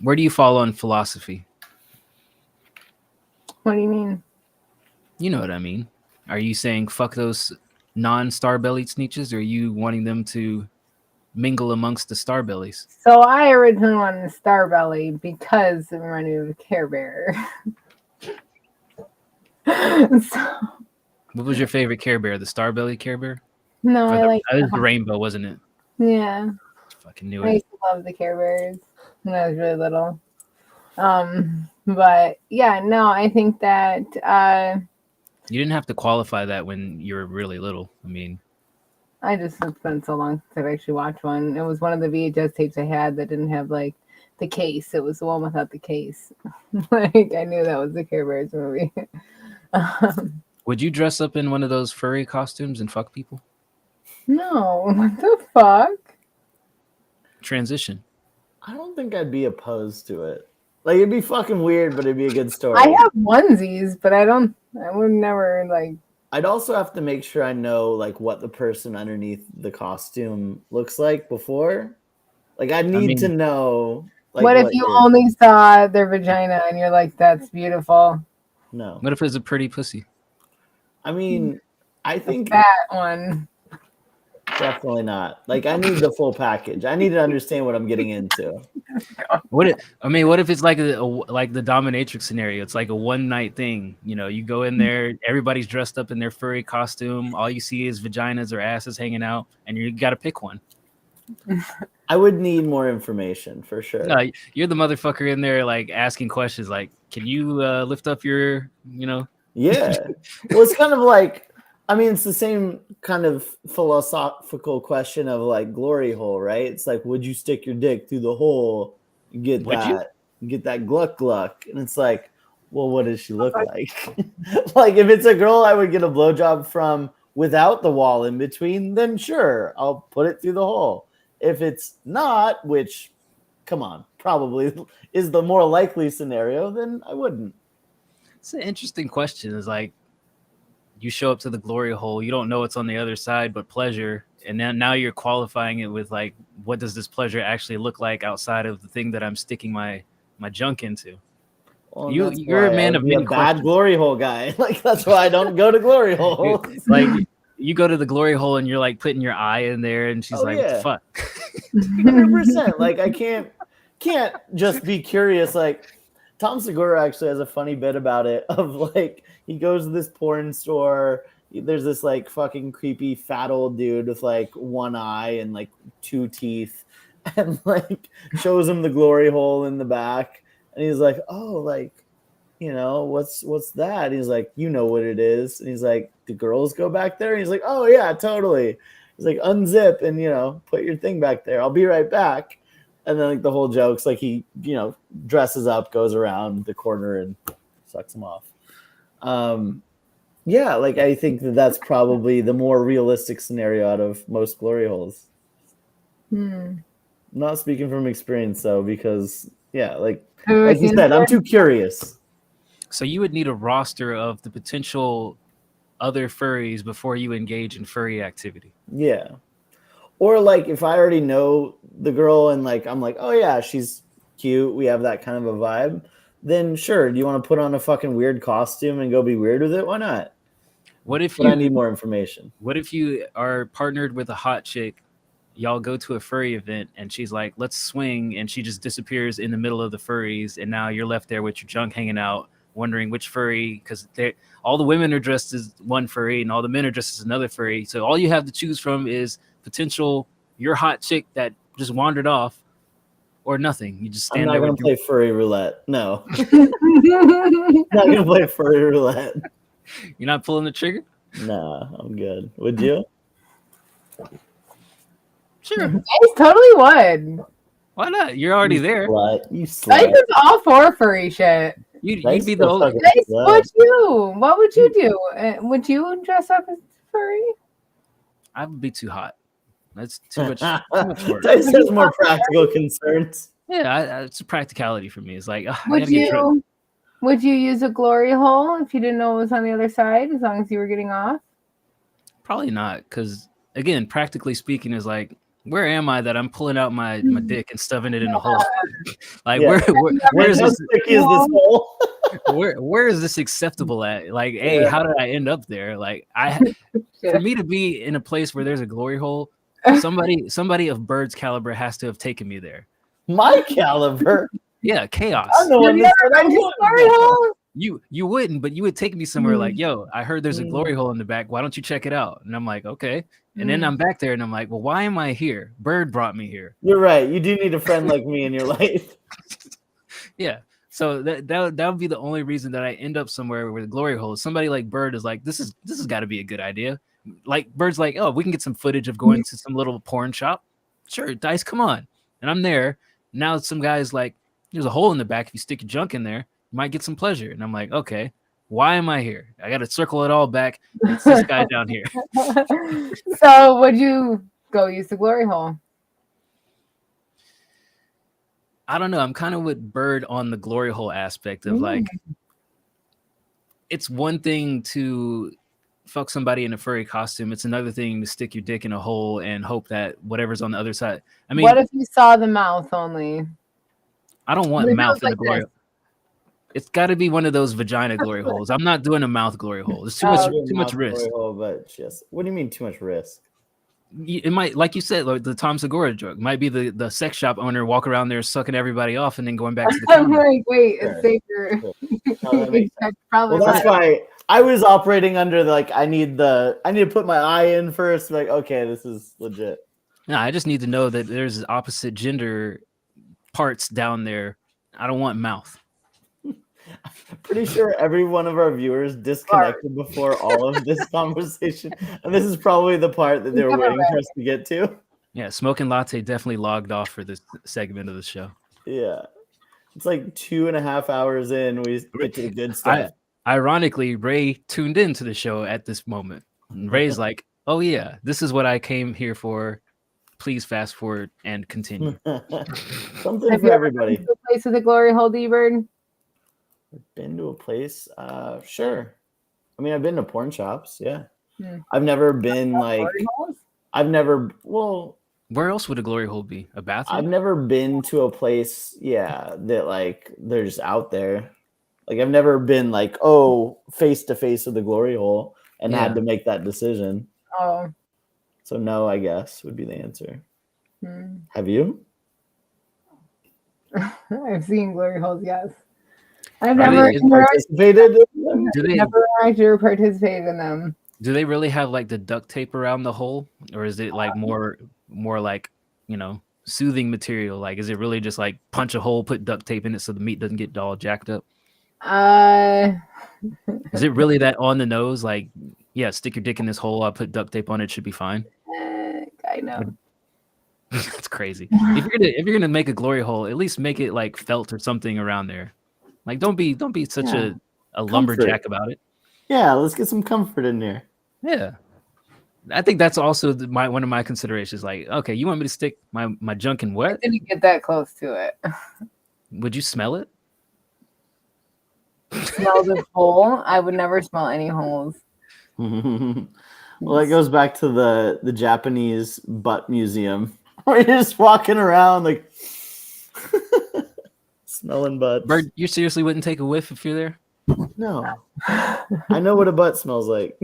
where do you fall on philosophy? What do you mean? You know what I mean. Are you saying fuck those non-star-bellied Sneetches, or are you wanting them to mingle amongst the star-bellies? So I originally wanted a star belly because it reminded me of a Care Bear. So, What was your favorite Care Bear? The star-bellied Care Bear? no, I like. That was the rainbow, wasn't it? Yeah, Fucking knew I it. used to love the Care Bears when I was really little. But yeah, no, I think that You didn't have to qualify that when you were really little. I mean, I just it's been so long since I've actually watched one. It was one of the VHS tapes I had that didn't have like the case. It was the one without the case. Like I knew that was the Care Bears movie. would you dress up in one of those furry costumes and fuck people? No, what the fuck? Transition. I don't think I'd be opposed to it. Like it'd be fucking weird, but it'd be a good story. I have onesies, but I would never like. I'd also have to make sure I know like what the person underneath the costume looks like before. Like I need to know. Like, what if you only saw their vagina and you're like, that's beautiful? No. What if it's a pretty pussy? I mean, I think That one. definitely not. Like I need the full package. I need to understand what I'm getting into. What if it's like like the dominatrix scenario? It's like a one night thing. You know, you go in there, everybody's dressed up in their furry costume. All you see is vaginas or asses hanging out, and you got to pick one. I would need more information for sure. No, you're the motherfucker in there, like asking questions, like, "Can you lift up your, Yeah. Well, it's kind of like, I mean, it's the same kind of philosophical question of like glory hole, right? It's like, would you stick your dick through the hole and get that gluck gluck? And it's like, well, what does she look like? Like if it's a girl I would get a blowjob from without the wall in between, then sure, I'll put it through the hole. If it's not, which, come on, probably is the more likely scenario, then I wouldn't. It's an interesting question. It's like you show up to the glory hole, you don't know what's on the other side but pleasure, and then now you're qualifying it with like, what does this pleasure actually look like outside of the thing that I'm sticking my junk into? Well, you're a man of many bad questions. glory hole guy. Like that's why I don't go to glory hole. Like you go to the glory hole and you're like putting your eye in there, and she's like, yeah. "What the fuck?" 100%. Like I can't just be curious. Like Tom Segura actually has a funny bit about it. Of like he goes to this porn store. There's this like fucking creepy fat old dude with like one eye and like two teeth, and like shows him the glory hole in the back. And he's like, oh, like, you know, what's that? He's like, you know what it is. And he's like, do girls go back there? And he's like, oh, yeah, totally. He's like, unzip and, you know, put your thing back there. I'll be right back. And then like the whole joke's like he, you know, dresses up, goes around the corner and sucks him off. Yeah, like I think that's probably the more realistic scenario out of most glory holes. I'm not speaking from experience, though, because, yeah, like you said, I'm too curious. So you would need a roster of the potential other furries before you engage in furry activity. Yeah. Or like if I already know the girl and like I'm like, oh yeah, she's cute, we have that kind of a vibe, then sure, do you want to put on a fucking weird costume and go be weird with it? Why not? What if I need more information? What if you are partnered with a hot chick? Y'all go to a furry event and she's like, let's swing, and she just disappears in the middle of the furries, and now you're left there with your junk hanging out, wondering which furry, because all the women are dressed as one furry and all the men are dressed as another furry. So all you have to choose from is potential your hot chick that just wandered off, or nothing. You just stand there. I'm not gonna play furry roulette. No. Not gonna play furry roulette. You're not pulling the trigger? Nah, I'm good. Would you? Sure. I totally would. Why not? You're already there. You I slut. was all for furry shit. You'd Nice be the only. fucking Nice, slut. what would you do? Would you dress up as furry? I would be too hot. That's too much work. Dice has more practical concerns. Yeah, it's a practicality for me. It's like, I gotta get Would you use a glory hole if you didn't know what was on the other side, as long as you were getting off? Probably not, because again, practically speaking, is like, where am I that I'm pulling out my dick and stuffing it in a hole? Like, Yeah. where is How this? sticky is this hole? Where is this acceptable at? Like, hey, how did I end up there? Like, for me to be in a place where there's a glory hole, somebody of Bird's caliber has to have taken me there. My caliber. Yeah, chaos. I'm the You've one never that been to a glory hole? You wouldn't, but you would take me somewhere like, yo, I heard there's a glory hole in the back. Why don't you check it out? And I'm like, okay. And then I'm back there and I'm like, well, why am I here? Bird brought me here. You're right. You do need a friend like me in your life. Yeah. So that would be the only reason that I end up somewhere where the glory hole is. Somebody like Bird is like, this has got to be a good idea. Like Bird's like, oh, we can get some footage of going to some little porn shop. Sure, Dice, come on. And I'm there. Now some guy's like, there's a hole in the back. If you stick your junk in there, you might get some pleasure. And I'm like, okay, why am I here? I got to circle it all back. It's this guy down here. So would you go use the glory hole? I don't know. I'm kind of with Bird on the glory hole aspect of like, it's one thing to fuck somebody in a furry costume. It's another thing to stick your dick in a hole and hope that whatever's on the other side. I mean, What if you saw the mouth only? I don't want What if it mouth was in the like glory. this? It's got to be one of those vagina glory holes. I'm not doing a mouth glory hole. It's too much risk. But just what do you mean too much risk? It might, like you said, like the Tom Segura joke, might be the sex shop owner walk around there sucking everybody off and then going back to the I'm counter. like, wait, Sure. it's safer. No, that makes sense. Probably Well, that's not. why I was operating under like I need to put my eye in first. Like, okay, this is legit. No, I just need to know that there's opposite gender parts down there. I don't want mouth. Pretty sure every one of our viewers disconnected before all of this conversation, and this is probably the part that they were waiting for us to get to. Yeah, Smoking Latte definitely logged off for this segment of the show. Yeah, it's like 2.5 hours in. We get to the good stuff. Ironically, Ray tuned into the show at this moment. And Ray's like, oh yeah, this is what I came here for. Please fast forward and continue. Something Have for you ever everybody. been to a place with a glory hole, D-Bird? Been to a place? Sure. I mean, I've been to porn shops. Yeah. Hmm. I've never been like. Glory holes? I've never. Well, Where else would a glory hole be? A I've bathroom? never been to a place. Yeah, that like they're just out there. Like I've never been like, oh, face to face with the glory hole and Yeah. had to make that decision. Oh. So no, I guess would be the answer. Hmm. Have you? I've seen glory holes, yes. I've Are never, they- Participated in them? Do they never actually participated in them. do they really have like the duct tape around the hole, or is it like more like, you know, soothing material? Like, is it really just like punch a hole, put duct tape in it so the meat doesn't get all jacked up? Is it really that on the nose? Like, yeah, stick your dick in this hole. I'll put duct tape on it. Should be fine. I know. That's crazy. If you're gonna make a glory hole, at least make it like felt or something around there. Like, don't be such Yeah. a lumberjack about it. Yeah, let's get some comfort in there. Yeah, I think that's also one of my considerations. Like, okay, you want me to stick my junk in I what? didn't get that close to it. Would you smell it? Smell the hole? I would never smell any holes. Well, that goes back to the Japanese butt museum where you're just walking around like smelling butts. Bird, you seriously wouldn't take a whiff if you're there? No, I know what a butt smells like.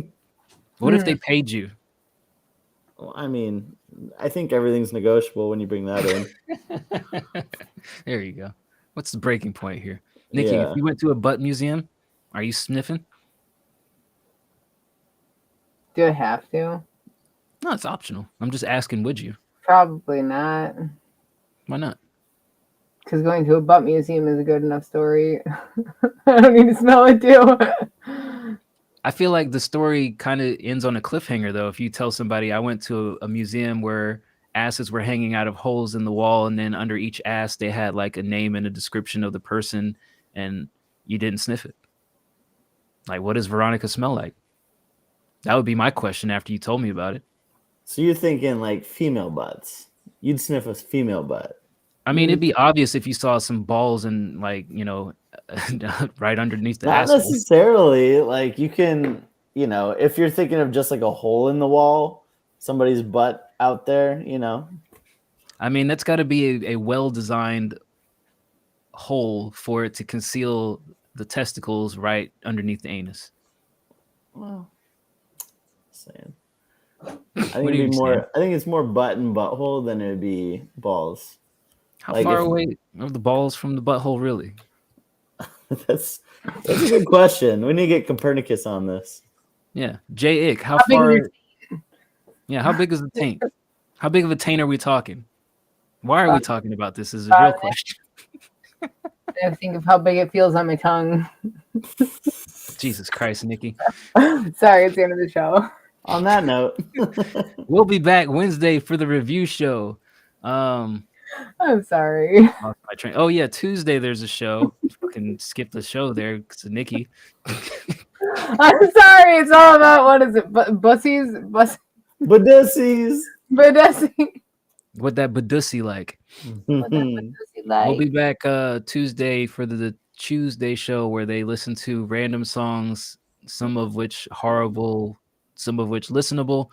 What if they paid you? Well, I mean, I think everything's negotiable when you bring that in. There you go. What's the breaking point here, Nikki? Yeah. If you went to a butt museum, are you sniffing? Do I have to? No, it's optional. I'm just asking. Would you? Probably not. Why not? Because going to a butt museum is a good enough story. I don't need to smell it too. I feel like the story kind of ends on a cliffhanger, though. If you tell somebody I went to a museum where asses were hanging out of holes in the wall, and then under each ass they had like a name and a description of the person, and you didn't sniff it. Like, what does Veronica smell like? That would be my question after you told me about it. So you're thinking like female butts? You'd sniff a female butt? I mean, it'd be obvious if you saw some balls and like, you know, right underneath the Not asshole. necessarily. Like you can, you know, if you're thinking of just like a hole in the wall, somebody's butt out there, you know. I mean, that's got to be a well-designed hole for it to conceal the testicles right underneath the anus. Well, saying. I What think are it'd you be more. saying? I think it's more butt and butthole than it'd be balls. How Like far if- away are the balls from the butthole, really? That's a good question. We need to get Copernicus on this. Yeah. J. Ick, how big is far? your Yeah, how big is the taint? How big of a taint are we talking? Why are we talking about this? Is a real question. I think of how big it feels on my tongue. Jesus Christ, Nikki. Sorry, it's the end of the show. On that note, We'll be back Wednesday for the review show. I'm sorry. Lost my train. Oh yeah, Tuesday there's a show. Fucking skip the show there because of Nikki. I'm sorry. It's all about what is it? Bussies? Badussies. Badessi. What that badussy like? Mm-hmm. We'll be back Tuesday for the Tuesday show where they listen to random songs, some of which horrible, some of which listenable.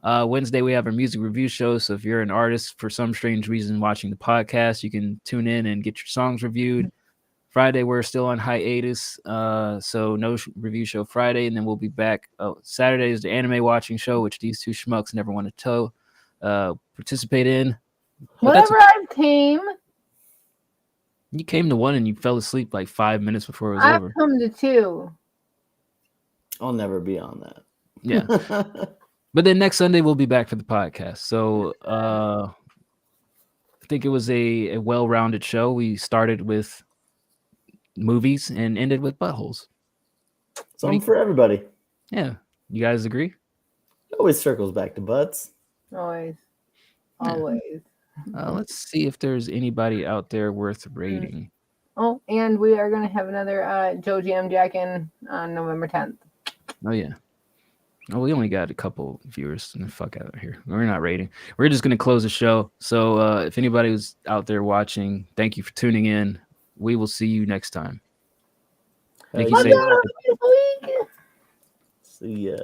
Wednesday we have our music review show, so if you're an artist for some strange reason watching the podcast, you can tune in and get your songs reviewed. Friday we're still on hiatus, so no review show Friday, and then we'll be back. Saturday is the anime watching show, which these two schmucks never want to participate in. But that's Whenever I came, You came to one and you fell asleep like 5 minutes before it was I've over. come to two. I'll never be on that. Yeah. But then next Sunday we'll be back for the podcast. So I think it was a well-rounded show. We started with movies and ended with buttholes. Something for everybody. Yeah. You guys agree? It always circles back to butts. Always. Yeah. Always. Let's see if there's anybody out there worth rating. Oh, and we are going to have another Joe Jam Jackin on November 10th. Oh, yeah. Oh, we only got a couple viewers. Fuck out of here. We're not rating. We're just gonna close the show. So if anybody was out there watching, thank you for tuning in. We will see you next time. Nikki, say See ya.